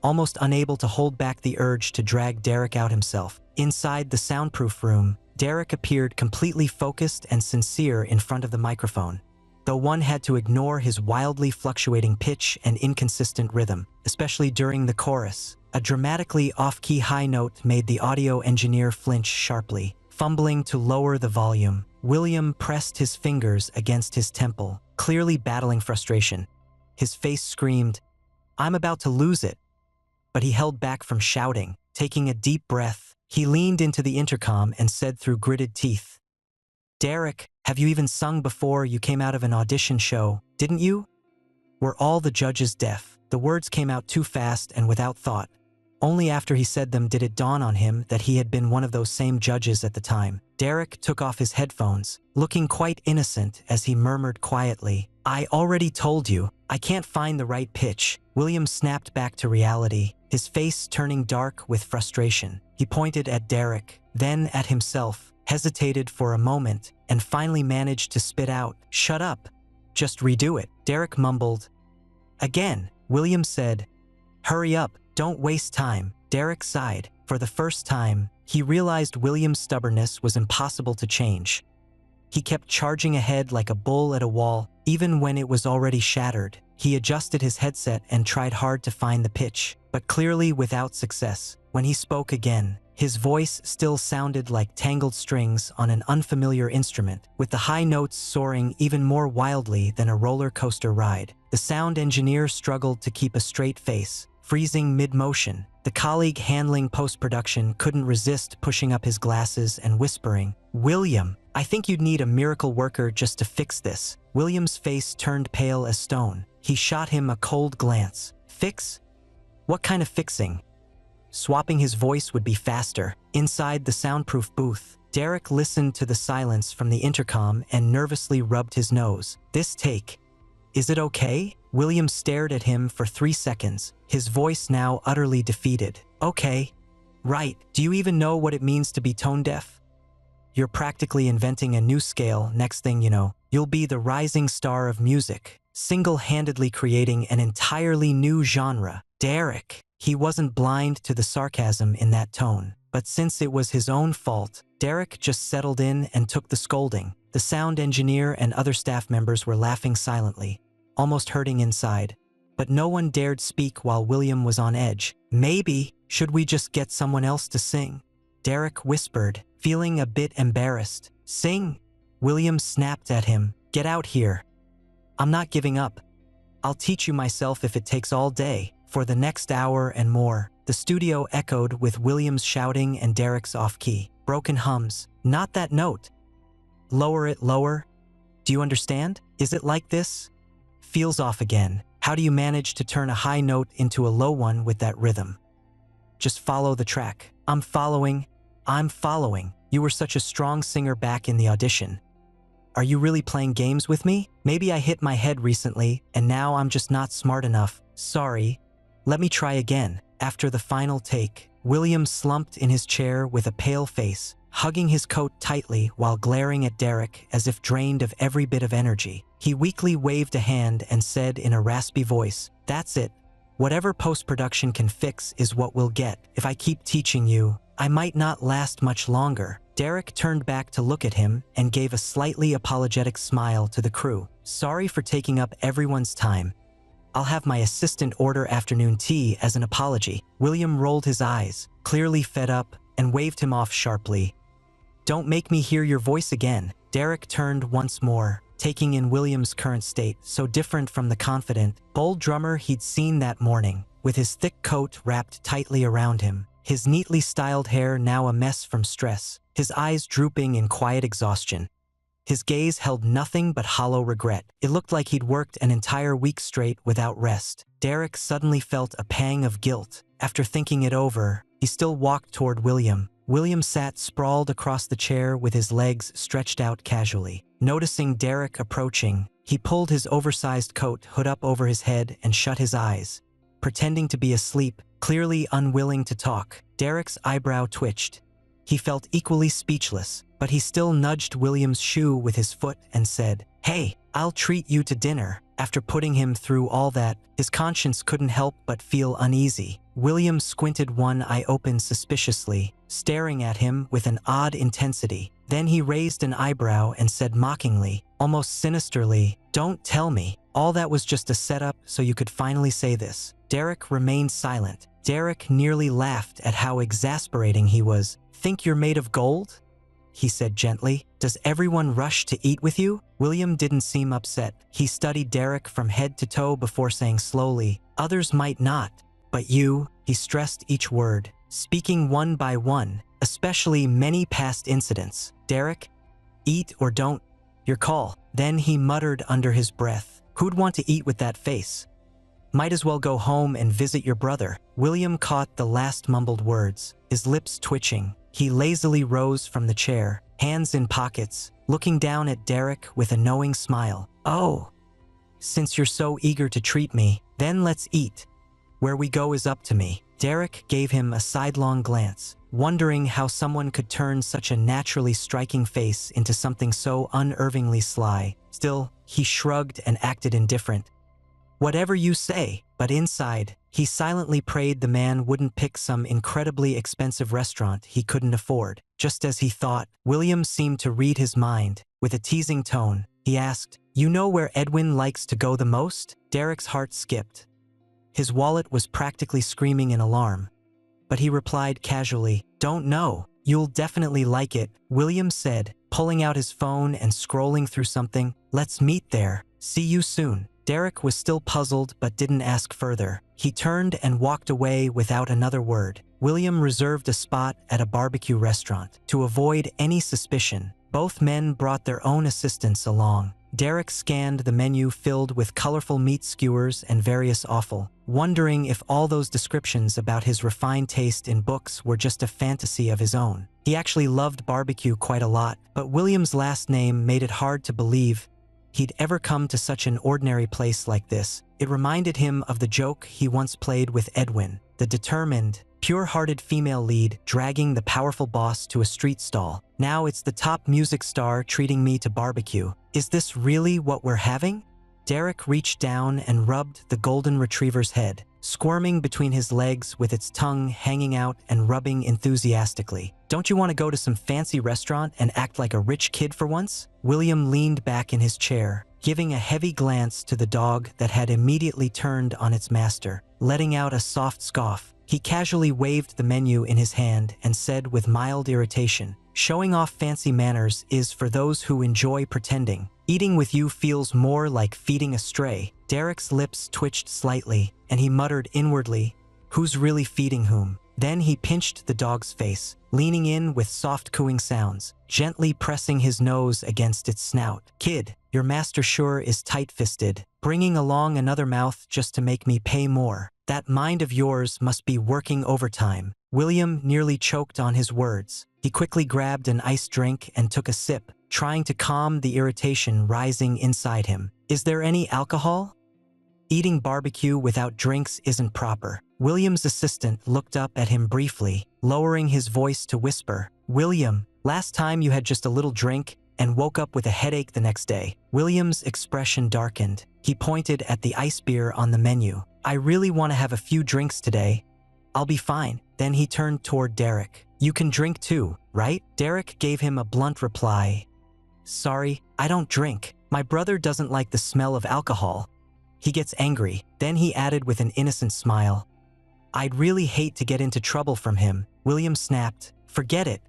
almost unable to hold back the urge to drag Derek out himself. Inside the soundproof room, Derek appeared completely focused and sincere in front of the microphone, though one had to ignore his wildly fluctuating pitch and inconsistent rhythm, especially during the chorus. A dramatically off-key high note made the audio engineer flinch sharply. Fumbling to lower the volume, William pressed his fingers against his temple, clearly battling frustration. His face screamed, "I'm about to lose it." But he held back from shouting. Taking a deep breath, he leaned into the intercom and said through gritted teeth, "Derek, have you even sung before you came out of an audition show, didn't you?" Were all the judges deaf? The words came out too fast and without thought. Only after he said them did it dawn on him that he had been one of those same judges at the time. Derek took off his headphones, looking quite innocent as he murmured quietly, "I already told you, I can't find the right pitch." William snapped back to reality, his face turning dark with frustration. He pointed at Derek, then at himself, hesitated for a moment, and finally managed to spit out, "Shut up. Just redo it." Derek mumbled, "Again." William said, "Hurry up. Don't waste time." Derek sighed. For the first time, he realized William's stubbornness was impossible to change. He kept charging ahead like a bull at a wall, even when it was already shattered. He adjusted his headset and tried hard to find the pitch, but clearly without success. When he spoke again, his voice still sounded like tangled strings on an unfamiliar instrument, with the high notes soaring even more wildly than a roller coaster ride. The sound engineer struggled to keep a straight face, freezing mid-motion. The colleague handling post-production couldn't resist pushing up his glasses and whispering, "William, I think you'd need a miracle worker just to fix this." William's face turned pale as stone. He shot him a cold glance. "Fix? What kind of fixing?" Swapping his voice would be faster. Inside the soundproof booth, Derek listened to the silence from the intercom and nervously rubbed his nose. "This take. Is it okay?" William stared at him for 3 seconds, his voice now utterly defeated. "Okay. Right. Do you even know what it means to be tone-deaf? You're practically inventing a new scale. Next thing you know, you'll be the rising star of music, single-handedly creating an entirely new genre." Derek. He wasn't blind to the sarcasm in that tone, but since it was his own fault, Derek just settled in and took the scolding. The sound engineer and other staff members were laughing silently, almost hurting inside, but no one dared speak while William was on edge. "Maybe, should we just get someone else to sing?" Derek whispered, feeling a bit embarrassed. "Sing?" William snapped at him. "Get out here. I'm not giving up. I'll teach you myself if it takes all day." For the next hour and more, the studio echoed with William's shouting and Derek's off-key, broken hums. "Not that note. Lower it lower. Do you understand? Is it like this? Feels off again. How do you manage to turn a high note into a low one with that rhythm? Just follow the track." I'm following. You were such a strong singer back in the audition." Are you really playing games with me? Maybe I hit my head recently, and now I'm just not smart enough. Sorry. Let me try again. After the final take, William slumped in his chair with a pale face, hugging his coat tightly while glaring at Derek as if drained of every bit of energy. He weakly waved a hand and said in a raspy voice, "That's it. Whatever post-production can fix is what we'll get. If I keep teaching you, I might not last much longer." Derek turned back to look at him and gave a slightly apologetic smile to the crew. "Sorry for taking up everyone's time. I'll have my assistant order afternoon tea as an apology." William rolled his eyes, clearly fed up, and waved him off sharply. "Don't make me hear your voice again." Derek turned once more, taking in William's current state, so different from the confident, bold drummer he'd seen that morning, with his thick coat wrapped tightly around him, his neatly styled hair now a mess from stress, his eyes drooping in quiet exhaustion. His gaze held nothing but hollow regret. It looked like he'd worked an entire week straight without rest. Derek suddenly felt a pang of guilt. After thinking it over, he still walked toward William. William sat sprawled across the chair with his legs stretched out casually. Noticing Derek approaching, he pulled his oversized coat hood up over his head and shut his eyes, pretending to be asleep, clearly unwilling to talk. Derek's eyebrow twitched. He felt equally speechless, but he still nudged William's shoe with his foot and said, "Hey, I'll treat you to dinner." After putting him through all that, his conscience couldn't help but feel uneasy. William squinted one eye open suspiciously, staring at him with an odd intensity. Then he raised an eyebrow and said mockingly, almost sinisterly, "Don't tell me. All that was just a setup so you could finally say this." Derek remained silent. Derek nearly laughed at how exasperating he was. "Think you're made of gold?" he said gently. "Does everyone rush to eat with you?" William didn't seem upset. He studied Derek from head to toe before saying slowly, "Others might not, but you," he stressed each word, speaking one by one, especially many past incidents. "Derek, eat or don't, your call." Then he muttered under his breath, "Who'd want to eat with that face? Might as well go home and visit your brother." William caught the last mumbled words, his lips twitching. He lazily rose from the chair, hands in pockets, looking down at Derek with a knowing smile. "Oh, since you're so eager to treat me, then let's eat. Where we go is up to me." Derek gave him a sidelong glance, wondering how someone could turn such a naturally striking face into something so unnervingly sly. Still, he shrugged and acted indifferent. "Whatever you say." But inside, he silently prayed the man wouldn't pick some incredibly expensive restaurant he couldn't afford. Just as he thought, William seemed to read his mind. With a teasing tone, he asked, "You know where Edwin likes to go the most?" Derek's heart skipped. His wallet was practically screaming in alarm. But he replied casually, "Don't know. You'll definitely like it," William said, pulling out his phone and scrolling through something. "Let's meet there. See you soon." Derek was still puzzled but didn't ask further. He turned and walked away without another word. William reserved a spot at a barbecue restaurant. To avoid any suspicion, both men brought their own assistants along. Derek scanned the menu filled with colorful meat skewers and various offal, wondering if all those descriptions about his refined taste in books were just a fantasy of his own. He actually loved barbecue quite a lot, but William's last name made it hard to believe he'd ever come to such an ordinary place like this. It reminded him of the joke he once played with Edwin, the determined, pure-hearted female lead dragging the powerful boss to a street stall. Now it's the top music star treating me to barbecue. Is this really what we're having? Derek reached down and rubbed the golden retriever's head, squirming between his legs with its tongue hanging out and rubbing enthusiastically. "Don't you want to go to some fancy restaurant and act like a rich kid for once?" William leaned back in his chair, giving a heavy glance to the dog that had immediately turned on its master. Letting out a soft scoff, he casually waved the menu in his hand and said with mild irritation, "Showing off fancy manners is for those who enjoy pretending. Eating with you feels more like feeding a stray." Derek's lips twitched slightly, and he muttered inwardly, "Who's really feeding whom?" Then he pinched the dog's face, leaning in with soft cooing sounds, gently pressing his nose against its snout. "Kid, your master sure is tight-fisted, bringing along another mouth just to make me pay more. That mind of yours must be working overtime." William nearly choked on his words. He quickly grabbed an iced drink and took a sip, trying to calm the irritation rising inside him. Is there any alcohol? Eating barbecue without drinks isn't proper. William's assistant looked up at him briefly, lowering his voice to whisper, William, last time you had just a little drink and woke up with a headache the next day. William's expression darkened. He pointed at the ice beer on the menu. I really want to have a few drinks today. I'll be fine. Then he turned toward Derek. You can drink too, right? Derek gave him a blunt reply. Sorry, I don't drink. My brother doesn't like the smell of alcohol. He gets angry. Then he added with an innocent smile. I'd really hate to get into trouble from him. William snapped. Forget it.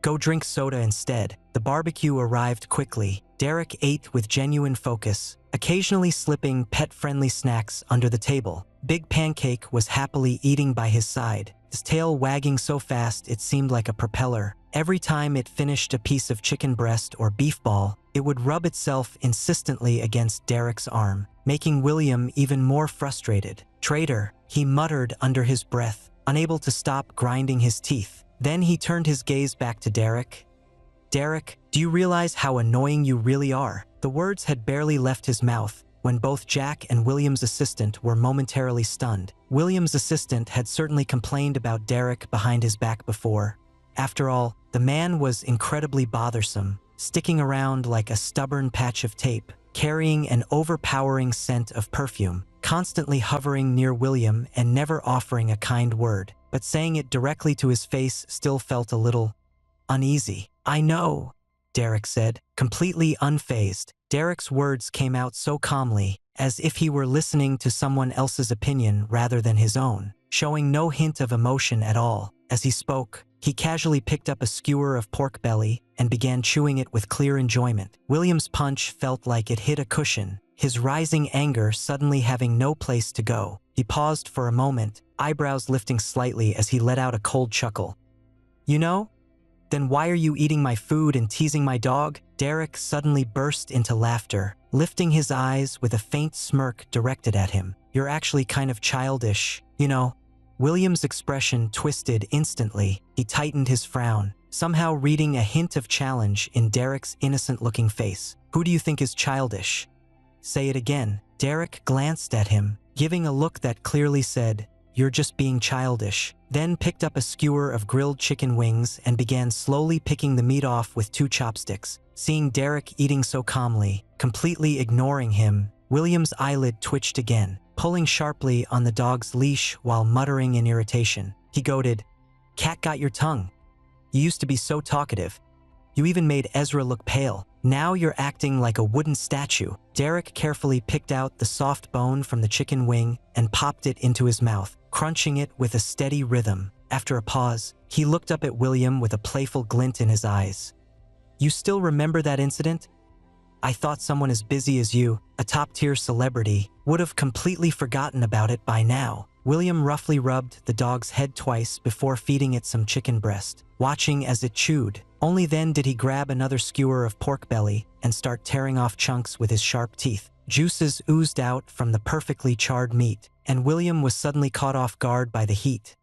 Go drink soda instead. The barbecue arrived quickly. Derek ate with genuine focus, occasionally slipping pet-friendly snacks under the table. Big Pancake was happily eating by his side, his tail wagging so fast it seemed like a propeller. Every time it finished a piece of chicken breast or beef ball, it would rub itself insistently against Derek's arm, making William even more frustrated. Traitor, he muttered under his breath, unable to stop grinding his teeth. Then he turned his gaze back to Derek. Derek, do you realize how annoying you really are? The words had barely left his mouth when both Jack and William's assistant were momentarily stunned. William's assistant had certainly complained about Derek behind his back before. After all, the man was incredibly bothersome, sticking around like a stubborn patch of tape, carrying an overpowering scent of perfume, constantly hovering near William and never offering a kind word. But saying it directly to his face still felt a little uneasy. I know, Derek said, completely unfazed. Derek's words came out so calmly, as if he were listening to someone else's opinion rather than his own, showing no hint of emotion at all. As he spoke, he casually picked up a skewer of pork belly and began chewing it with clear enjoyment. William's punch felt like it hit a cushion, his rising anger suddenly having no place to go. He paused for a moment, eyebrows lifting slightly as he let out a cold chuckle. You know? Then why are you eating my food and teasing my dog? Derek suddenly burst into laughter, lifting his eyes with a faint smirk directed at him. You're actually kind of childish, you know? William's expression twisted instantly. He tightened his frown, somehow reading a hint of challenge in Derek's innocent-looking face. Who do you think is childish? Say it again. Derek glanced at him, giving a look that clearly said, You're just being childish. Then picked up a skewer of grilled chicken wings and began slowly picking the meat off with 2 chopsticks. Seeing Derek eating so calmly, completely ignoring him, William's eyelid twitched again, pulling sharply on the dog's leash while muttering in irritation. He goaded, Cat got your tongue. You used to be so talkative. You even made Ezra look pale. Now you're acting like a wooden statue. Derek carefully picked out the soft bone from the chicken wing and popped it into his mouth, crunching it with a steady rhythm. After a pause, he looked up at William with a playful glint in his eyes. You still remember that incident? I thought someone as busy as you, a top-tier celebrity, would have completely forgotten about it by now. William roughly rubbed the dog's head twice before feeding it some chicken breast, watching as it chewed. Only then did he grab another skewer of pork belly and start tearing off chunks with his sharp teeth. Juices oozed out from the perfectly charred meat, and William was suddenly caught off guard by the heat.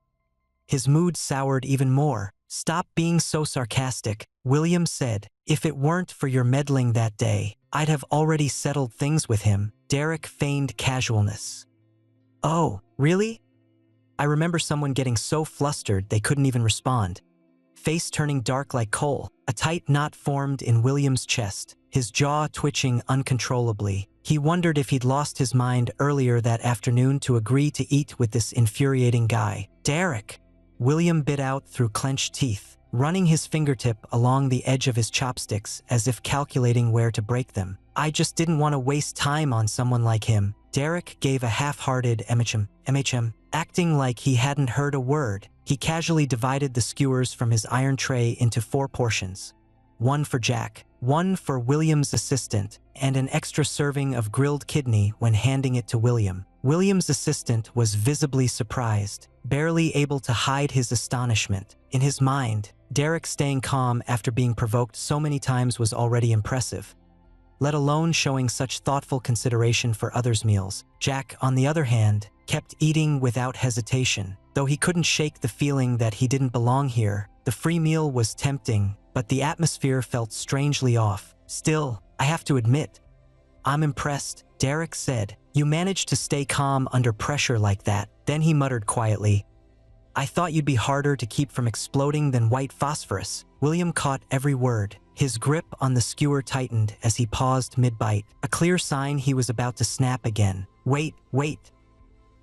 His mood soured even more. Stop being so sarcastic, William said. If it weren't for your meddling that day, I'd have already settled things with him. Derek feigned casualness. Oh, really? I remember someone getting so flustered they couldn't even respond. Face turning dark like coal, a tight knot formed in William's chest, his jaw twitching uncontrollably. He wondered if he'd lost his mind earlier that afternoon to agree to eat with this infuriating guy. Derek! William bit out through clenched teeth, running his fingertip along the edge of his chopsticks as if calculating where to break them. I just didn't want to waste time on someone like him. Derek gave a half-hearted MHM, acting like he hadn't heard a word. He casually divided the skewers from his iron tray into 4 portions. 1 for Jack, 1 for William's assistant, and an extra serving of grilled kidney when handing it to William. William's assistant was visibly surprised, barely able to hide his astonishment. In his mind, Derek staying calm after being provoked so many times was already impressive, let alone showing such thoughtful consideration for others' meals. Jack, on the other hand, kept eating without hesitation. Though he couldn't shake the feeling that he didn't belong here, the free meal was tempting, but the atmosphere felt strangely off. Still, I have to admit, I'm impressed, Derek said. You managed to stay calm under pressure like that. Then he muttered quietly, I thought you'd be harder to keep from exploding than white phosphorus. William caught every word. His grip on the skewer tightened as he paused mid-bite, a clear sign he was about to snap again. Wait.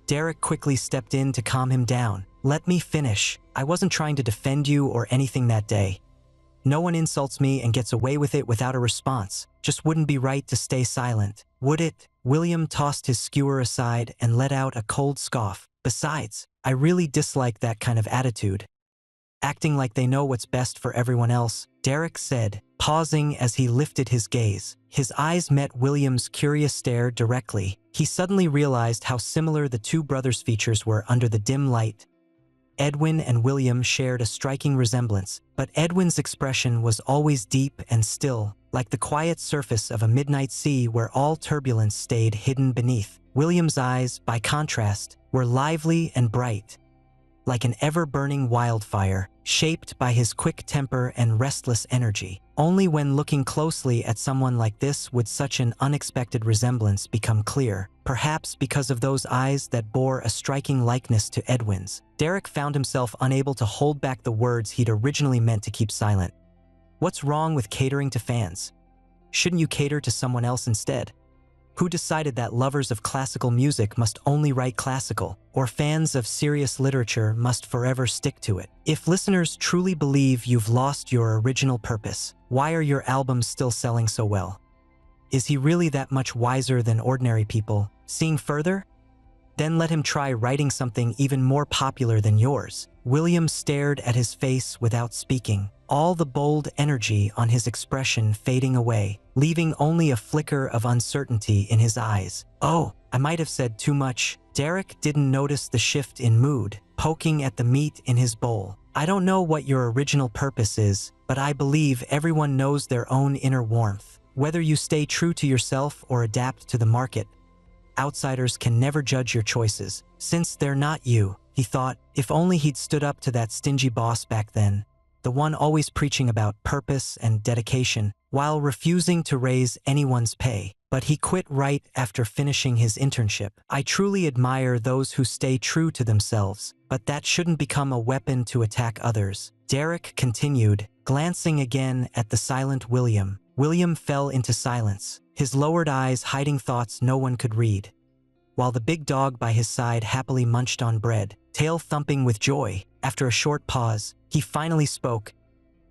Derek quickly stepped in to calm him down. Let me finish. I wasn't trying to defend you or anything that day. No one insults me and gets away with it without a response. Just wouldn't be right to stay silent, would it? William tossed his skewer aside and let out a cold scoff. Besides, I really dislike that kind of attitude. Acting like they know what's best for everyone else, Derek said, pausing as he lifted his gaze. His eyes met William's curious stare directly. He suddenly realized how similar the two brothers' features were under the dim light. Edwin and William shared a striking resemblance, but Edwin's expression was always deep and still, like the quiet surface of a midnight sea where all turbulence stayed hidden beneath. William's eyes, by contrast, were lively and bright, like an ever-burning wildfire, shaped by his quick temper and restless energy. Only when looking closely at someone like this would such an unexpected resemblance become clear, perhaps because of those eyes that bore a striking likeness to Edwin's. Derek found himself unable to hold back the words he'd originally meant to keep silent. What's wrong with catering to fans? Shouldn't you cater to someone else instead? Who decided that lovers of classical music must only write classical, or fans of serious literature must forever stick to it? If listeners truly believe you've lost your original purpose, why are your albums still selling so well? Is he really that much wiser than ordinary people? Seeing further? Then let him try writing something even more popular than yours. William stared at his face without speaking, all the bold energy on his expression fading away, leaving only a flicker of uncertainty in his eyes. Oh, I might have said too much. Derek didn't notice the shift in mood, poking at the meat in his bowl. I don't know what your original purpose is, but I believe everyone knows their own inner warmth. Whether you stay true to yourself or adapt to the market, outsiders can never judge your choices, since they're not you. He thought, if only he'd stood up to that stingy boss back then, the one always preaching about purpose and dedication, while refusing to raise anyone's pay. But he quit right after finishing his internship. I truly admire those who stay true to themselves, but that shouldn't become a weapon to attack others. Derek continued, glancing again at the silent William. William fell into silence, his lowered eyes hiding thoughts no one could read, while the big dog by his side happily munched on bread, tail thumping with joy. After a short pause, he finally spoke.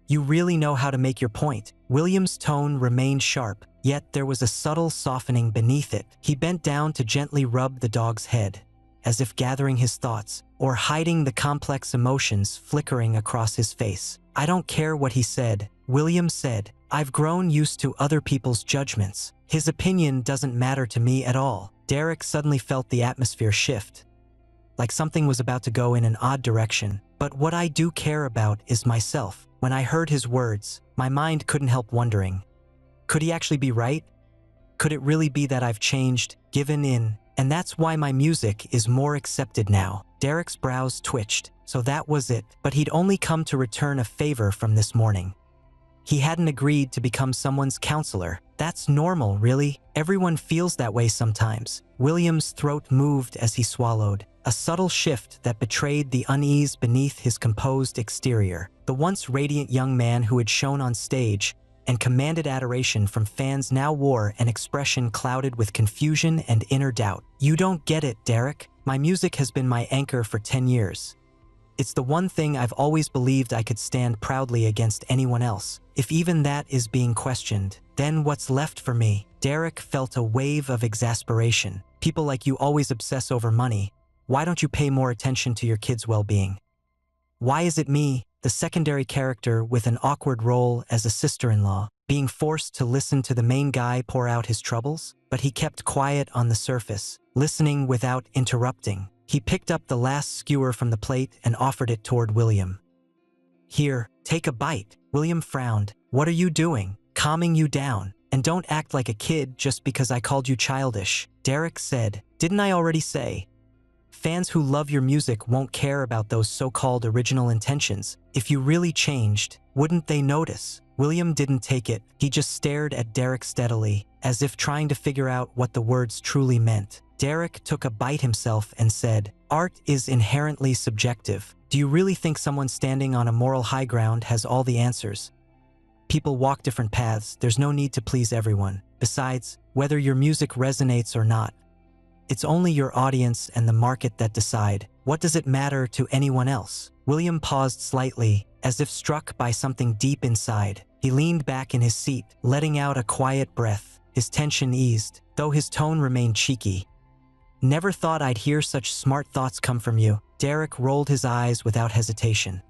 You really know how to make your point. William's tone remained sharp, yet there was a subtle softening beneath it. He bent down to gently rub the dog's head, as if gathering his thoughts, or hiding the complex emotions flickering across his face. I don't care what he said, William said. I've grown used to other people's judgments. His opinion doesn't matter to me at all. Derek suddenly felt the atmosphere shift, like something was about to go in an odd direction. But what I do care about is myself. When I heard his words, my mind couldn't help wondering, could he actually be right? Could it really be that I've changed, given in, and that's why my music is more accepted now? Derek's brows twitched. So that was it. But he'd only come to return a favor from this morning. He hadn't agreed to become someone's counselor. That's normal, really. Everyone feels that way sometimes. William's throat moved as he swallowed, a subtle shift that betrayed the unease beneath his composed exterior. The once radiant young man who had shone on stage and commanded adoration from fans now wore an expression clouded with confusion and inner doubt. You don't get it, Derek. My music has been my anchor for 10 years. It's the one thing I've always believed I could stand proudly against anyone else. If even that is being questioned, then what's left for me? Derek felt a wave of exasperation. People like you always obsess over money. Why don't you pay more attention to your kids' well-being? Why is it me, the secondary character with an awkward role as a sister-in-law, being forced to listen to the main guy pour out his troubles? But he kept quiet on the surface, listening without interrupting. He picked up the last skewer from the plate and offered it toward William. Here, take a bite. William frowned. What are you doing? Calming you down. And don't act like a kid just because I called you childish. Derek said, didn't I already say? Fans who love your music won't care about those so-called original intentions. If you really changed, wouldn't they notice? William didn't take it. He just stared at Derek steadily, as if trying to figure out what the words truly meant. Derek took a bite himself and said, "Art is inherently subjective. Do you really think someone standing on a moral high ground has all the answers? People walk different paths. There's no need to please everyone. Besides, whether your music resonates or not, it's only your audience and the market that decide. What does it matter to anyone else?" William paused slightly, as if struck by something deep inside. He leaned back in his seat, letting out a quiet breath. His tension eased, though his tone remained cheeky. "Never thought I'd hear such smart thoughts come from you." Derek rolled his eyes without hesitation,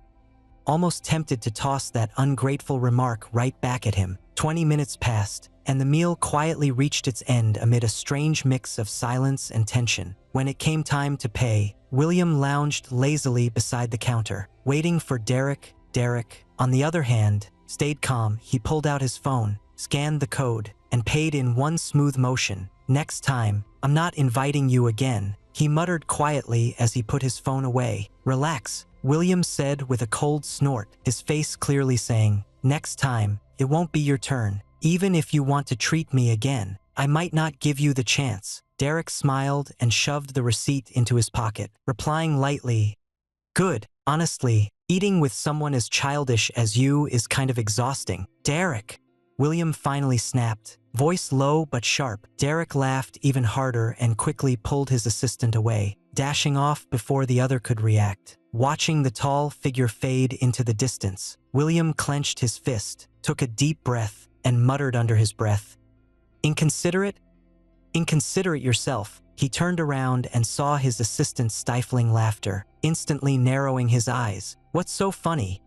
almost tempted to toss that ungrateful remark right back at him. 20 minutes passed, and the meal quietly reached its end amid a strange mix of silence and tension. When it came time to pay, William lounged lazily beside the counter, waiting for Derek. Derek, on the other hand, stayed calm. He pulled out his phone, scanned the code, and paid in one smooth motion. "Next time, I'm not inviting you again," he muttered quietly as he put his phone away. "Relax," William said with a cold snort, his face clearly saying, "Next time, it won't be your turn. Even if you want to treat me again, I might not give you the chance." Derek smiled and shoved the receipt into his pocket, replying lightly, "Good. Honestly, eating with someone as childish as you is kind of exhausting." "Derek!" William finally snapped, voice low but sharp. Derek laughed even harder and quickly pulled his assistant away, dashing off before the other could react. Watching the tall figure fade into the distance, William clenched his fist, took a deep breath, and muttered under his breath, "Inconsiderate? Inconsiderate yourself." He turned around and saw his assistant's stifling laughter, instantly narrowing his eyes. "What's so funny?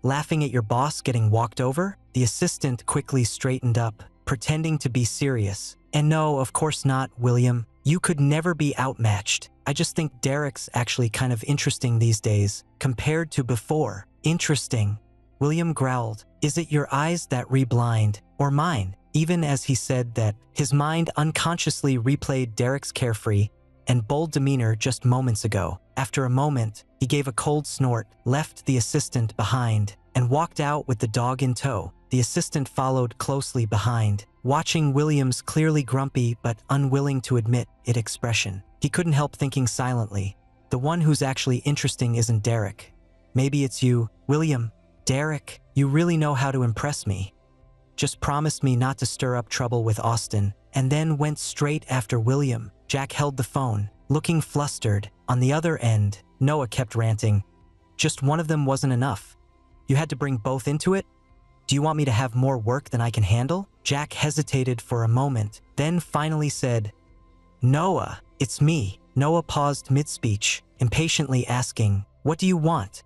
Laughing at your boss getting walked over?" The assistant quickly straightened up, pretending to be serious. "And no, of course not, William. You could never be outmatched. I just think Derek's actually kind of interesting these days, compared to before." "Interesting?" William growled. "Is it your eyes that re-blind, or mine?" Even as he said that, his mind unconsciously replayed Derek's carefree and bold demeanor just moments ago. After a moment, he gave a cold snort, left the assistant behind, and walked out with the dog in tow. The assistant followed closely behind, watching William's clearly grumpy but unwilling to admit it expression. He couldn't help thinking silently, the one who's actually interesting isn't Derek. Maybe it's you, William. Derek, you really know how to impress me. Just promised me not to stir up trouble with Austin, and then went straight after William. Jack held the phone, looking flustered. On the other end, Noah kept ranting. "Just one of them wasn't enough. You had to bring both into it? Do you want me to have more work than I can handle?" Jack hesitated for a moment, then finally said, "Noah, it's me." Noah paused mid-speech, impatiently asking, "What do you want?"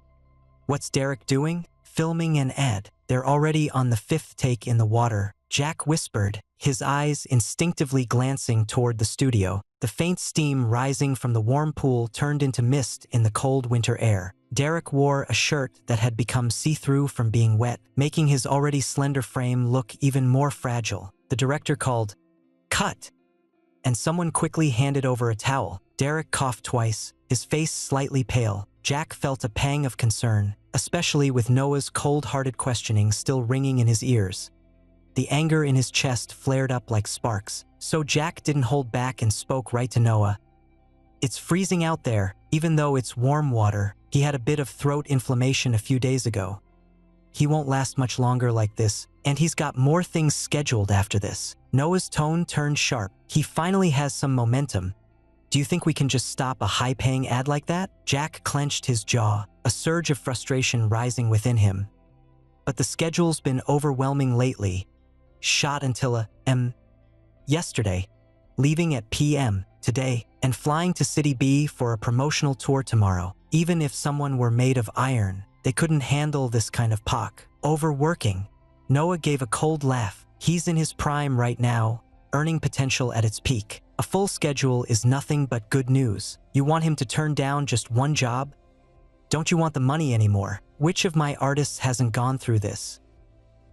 "What's Derek doing?" "Filming an ad. They're already on the 5th take in the water," Jack whispered, his eyes instinctively glancing toward the studio. The faint steam rising from the warm pool turned into mist in the cold winter air. Derek wore a shirt that had become see-through from being wet, making his already slender frame look even more fragile. The director called, "Cut!" and someone quickly handed over a towel. Derek coughed twice, his face slightly pale. Jack felt a pang of concern, especially with Noah's cold-hearted questioning still ringing in his ears. The anger in his chest flared up like sparks, so Jack didn't hold back and spoke right to Noah. "It's freezing out there, even though it's warm water. He had a bit of throat inflammation a few days ago. He won't last much longer like this, and he's got more things scheduled after this." Noah's tone turned sharp. "He finally has some momentum. Do you think we can just stop a high-paying ad like that?" Jack clenched his jaw, a surge of frustration rising within him. "But the schedule's been overwhelming lately. Shot until yesterday, leaving at p.m. today, and flying to City B for a promotional tour tomorrow. Even if someone were made of iron, they couldn't handle this kind of overworking." Noah gave a cold laugh. "He's in his prime right now, earning potential at its peak. A full schedule is nothing but good news. You want him to turn down just one job? Don't you want the money anymore? Which of my artists hasn't gone through this?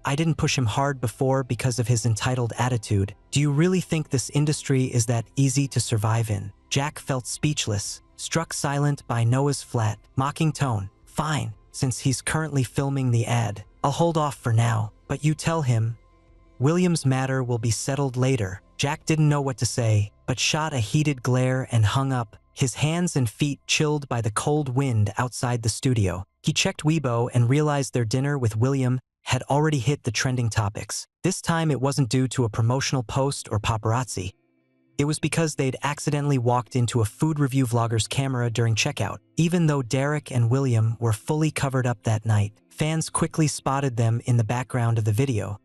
I didn't push him hard before because of his entitled attitude. Do you really think this industry is that easy to survive in?" Jack felt speechless, struck silent by Noah's flat, mocking tone. Fine, since he's currently filming the ad. I'll hold off for now, but you tell him William's matter will be settled later. Jack didn't know what to say, but shot a heated glare and hung up, his hands and feet chilled by the cold wind outside the studio. He checked Weibo and realized their dinner with William had already hit the trending topics. This time it wasn't due to a promotional post or paparazzi. It was because they'd accidentally walked into a food review vlogger's camera during checkout. Even though Derek and William were fully covered up that night, fans quickly spotted them in the background of the video.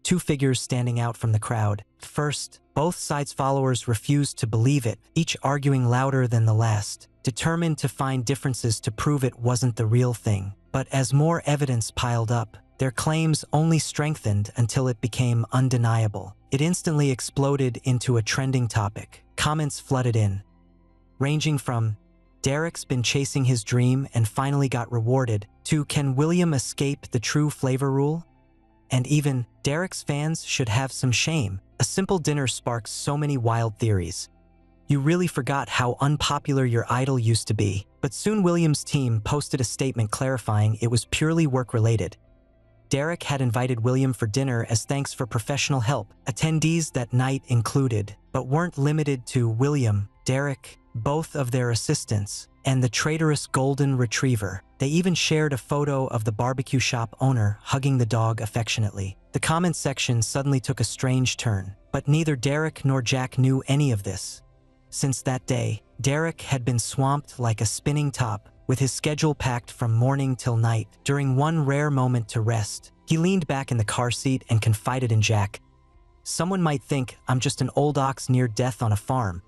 Two figures standing out from the crowd. First, both sides' followers refused to believe it, each arguing louder than the last, determined to find differences to prove it wasn't the real thing. But as more evidence piled up, their claims only strengthened until it became undeniable. It instantly exploded into a trending topic. Comments flooded in, ranging from "Derek's been chasing his dream and finally got rewarded" to "Can William escape the true flavor rule?" And even "Derek's fans should have some shame." A simple dinner sparks so many wild theories. You really forgot how unpopular your idol used to be. But soon William's team posted a statement clarifying it was purely work-related. Derek had invited William for dinner as thanks for professional help. Attendees that night included, but weren't limited to, William, Derek, both of their assistants, and the traitorous golden retriever. They even shared a photo of the barbecue shop owner hugging the dog affectionately. The comment section suddenly took a strange turn, but neither Derek nor Jack knew any of this. Since that day, Derek had been swamped like a spinning top, with his schedule packed from morning till night. During one rare moment to rest, he leaned back in the car seat and confided in Jack. "Someone might think I'm just an old ox near death on a farm.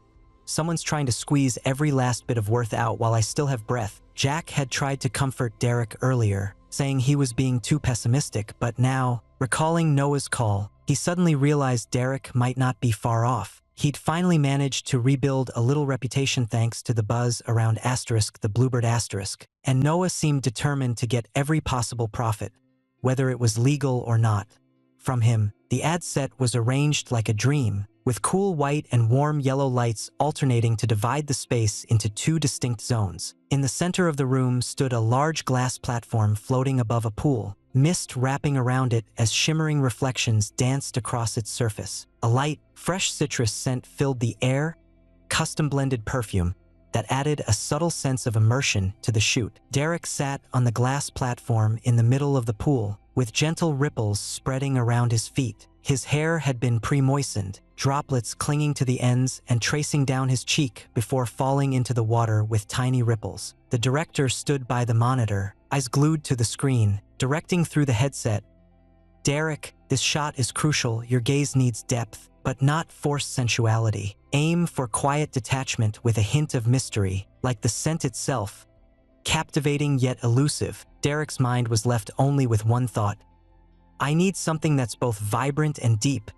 Someone's trying to squeeze every last bit of worth out while I still have breath." Jack had tried to comfort Derek earlier, saying he was being too pessimistic, but now, recalling Noah's call, he suddenly realized Derek might not be far off. He'd finally managed to rebuild a little reputation thanks to the buzz around the Bluebird asterisk, and Noah seemed determined to get every possible profit, whether it was legal or not, from him. The ad set was arranged like a dream, with cool white and warm yellow lights alternating to divide the space into two distinct zones. In the center of the room stood a large glass platform floating above a pool, mist wrapping around it as shimmering reflections danced across its surface. A light, fresh citrus scent filled the air, custom-blended perfume that added a subtle sense of immersion to the shoot. Derek sat on the glass platform in the middle of the pool, with gentle ripples spreading around his feet. His hair had been pre-moistened, droplets clinging to the ends and tracing down his cheek before falling into the water with tiny ripples. The director stood by the monitor, eyes glued to the screen, directing through the headset. "Derek, this shot is crucial. Your gaze needs depth, but not forced sensuality. Aim for quiet detachment with a hint of mystery, like the scent itself. Captivating yet elusive." Derek's mind was left only with one thought. "I need something that's both vibrant and deep,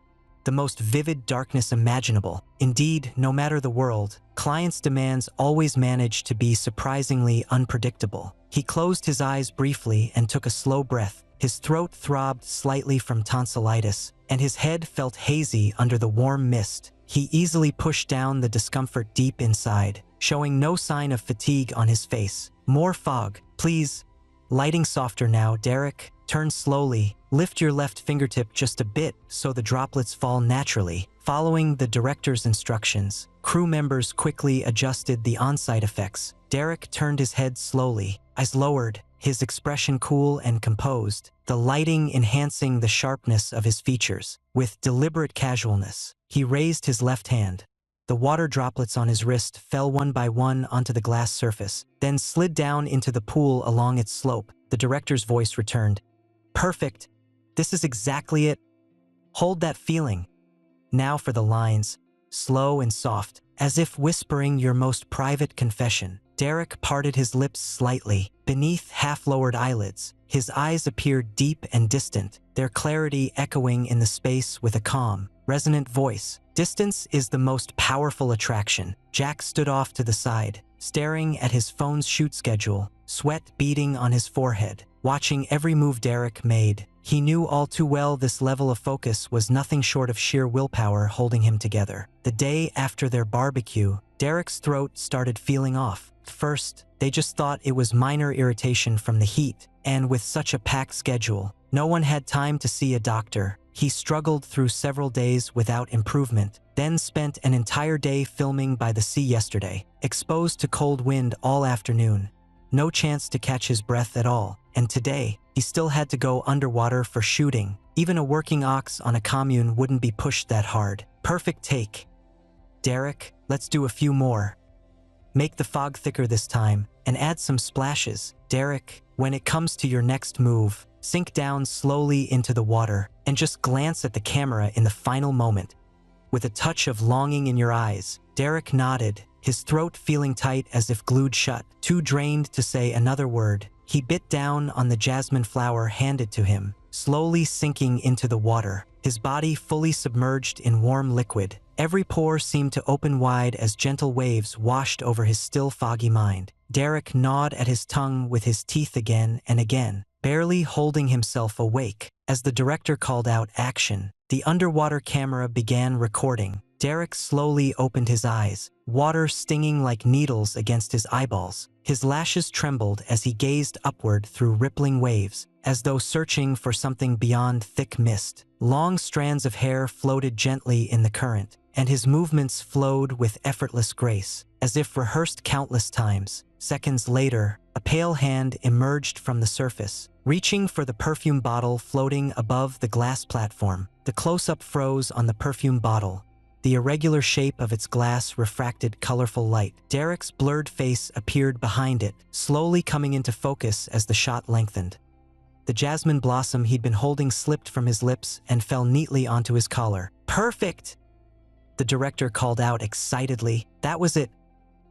the most vivid darkness imaginable." Indeed, no matter the world, clients' demands always manage to be surprisingly unpredictable. He closed his eyes briefly and took a slow breath. His throat throbbed slightly from tonsillitis, and his head felt hazy under the warm mist. He easily pushed down the discomfort deep inside, showing no sign of fatigue on his face. "More fog, please." Lighting softer now, Derek. Turn slowly. Lift your left fingertip just a bit so the droplets fall naturally. Following the director's instructions, crew members quickly adjusted the on-site effects. Derek turned his head slowly, eyes lowered, his expression cool and composed, the lighting enhancing the sharpness of his features. With deliberate casualness, he raised his left hand. The water droplets on his wrist fell one by one onto the glass surface, then slid down into the pool along its slope. The director's voice returned. "Perfect. This is exactly it. Hold that feeling." Now for the lines, slow and soft, as if whispering your most private confession. Derek parted his lips slightly. Beneath half-lowered eyelids, his eyes appeared deep and distant, their clarity echoing in the space with a calm, resonant voice. "Distance is the most powerful attraction." Jack stood off to the side, staring at his phone's shoot schedule, sweat beading on his forehead, watching every move Derek made. He knew all too well this level of focus was nothing short of sheer willpower holding him together. The day after their barbecue, Derek's throat started feeling off. First, they just thought it was minor irritation from the heat, and with such a packed schedule, no one had time to see a doctor. He struggled through several days without improvement, then spent an entire day filming by the sea yesterday, exposed to cold wind all afternoon. No chance to catch his breath at all, and today, he still had to go underwater for shooting. Even a working ox on a commune wouldn't be pushed that hard. Perfect take. Derek, let's do a few more. Make the fog thicker this time, and add some splashes. Derek, when it comes to your next move, sink down slowly into the water, and just glance at the camera in the final moment. With a touch of longing in your eyes, Derek nodded, his throat feeling tight as if glued shut. Too drained to say another word, he bit down on the jasmine flower handed to him, slowly sinking into the water, his body fully submerged in warm liquid. Every pore seemed to open wide as gentle waves washed over his still foggy mind. Derek gnawed at his tongue with his teeth again and again, barely holding himself awake. As the director called out action, the underwater camera began recording. Derek slowly opened his eyes, water stinging like needles against his eyeballs. His lashes trembled as he gazed upward through rippling waves, as though searching for something beyond thick mist. Long strands of hair floated gently in the current, and his movements flowed with effortless grace, as if rehearsed countless times. Seconds later, a pale hand emerged from the surface, reaching for the perfume bottle floating above the glass platform. The close-up froze on the perfume bottle. The irregular shape of its glass refracted colorful light. Derek's blurred face appeared behind it, slowly coming into focus as the shot lengthened. The jasmine blossom he'd been holding slipped from his lips and fell neatly onto his collar. Perfect! The director called out excitedly. That was it.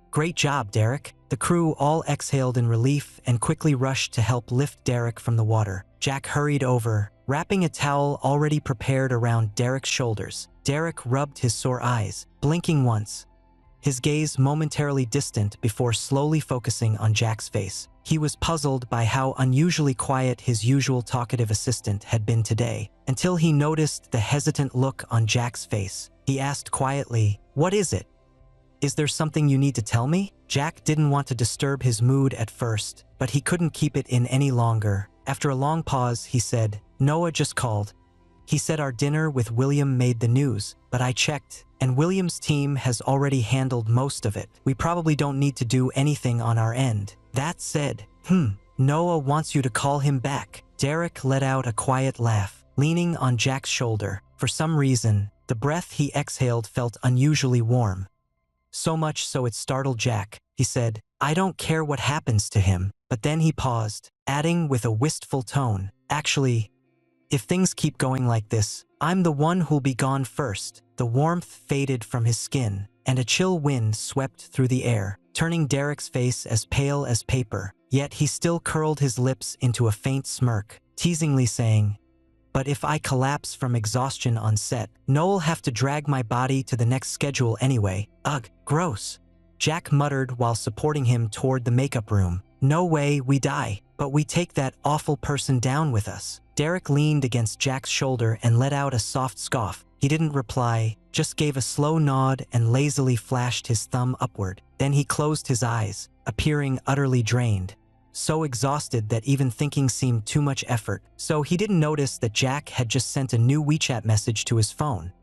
Great job, Derek. The crew all exhaled in relief and quickly rushed to help lift Derek from the water. Jack hurried over, wrapping a towel already prepared around Derek's shoulders. Derek rubbed his sore eyes, blinking once, his gaze momentarily distant before slowly focusing on Jack's face. He was puzzled by how unusually quiet his usual talkative assistant had been today, until he noticed the hesitant look on Jack's face. He asked quietly, "What is it? Is there something you need to tell me?" Jack didn't want to disturb his mood at first, but he couldn't keep it in any longer. After a long pause, he said, "Noah just called. He said our dinner with William made the news, but I checked, and William's team has already handled most of it. We probably don't need to do anything on our end." That said, Noah wants you to call him back. Derek let out a quiet laugh, leaning on Jack's shoulder. For some reason, the breath he exhaled felt unusually warm. So much so it startled Jack. He said, "I don't care what happens to him." But then he paused, adding with a wistful tone, "Actually, if things keep going like this, I'm the one who'll be gone first." The warmth faded from his skin, and a chill wind swept through the air, turning Derek's face as pale as paper. Yet he still curled his lips into a faint smirk, teasingly saying, "But if I collapse from exhaustion on set, Noah'll have to drag my body to the next schedule anyway. Ugh, gross." Jack muttered while supporting him toward the makeup room. "No way we die, but we take that awful person down with us." Derek leaned against Jack's shoulder and let out a soft scoff. He didn't reply, just gave a slow nod and lazily flashed his thumb upward. Then he closed his eyes, appearing utterly drained, so exhausted that even thinking seemed too much effort. So he didn't notice that Jack had just sent a new WeChat message to his phone.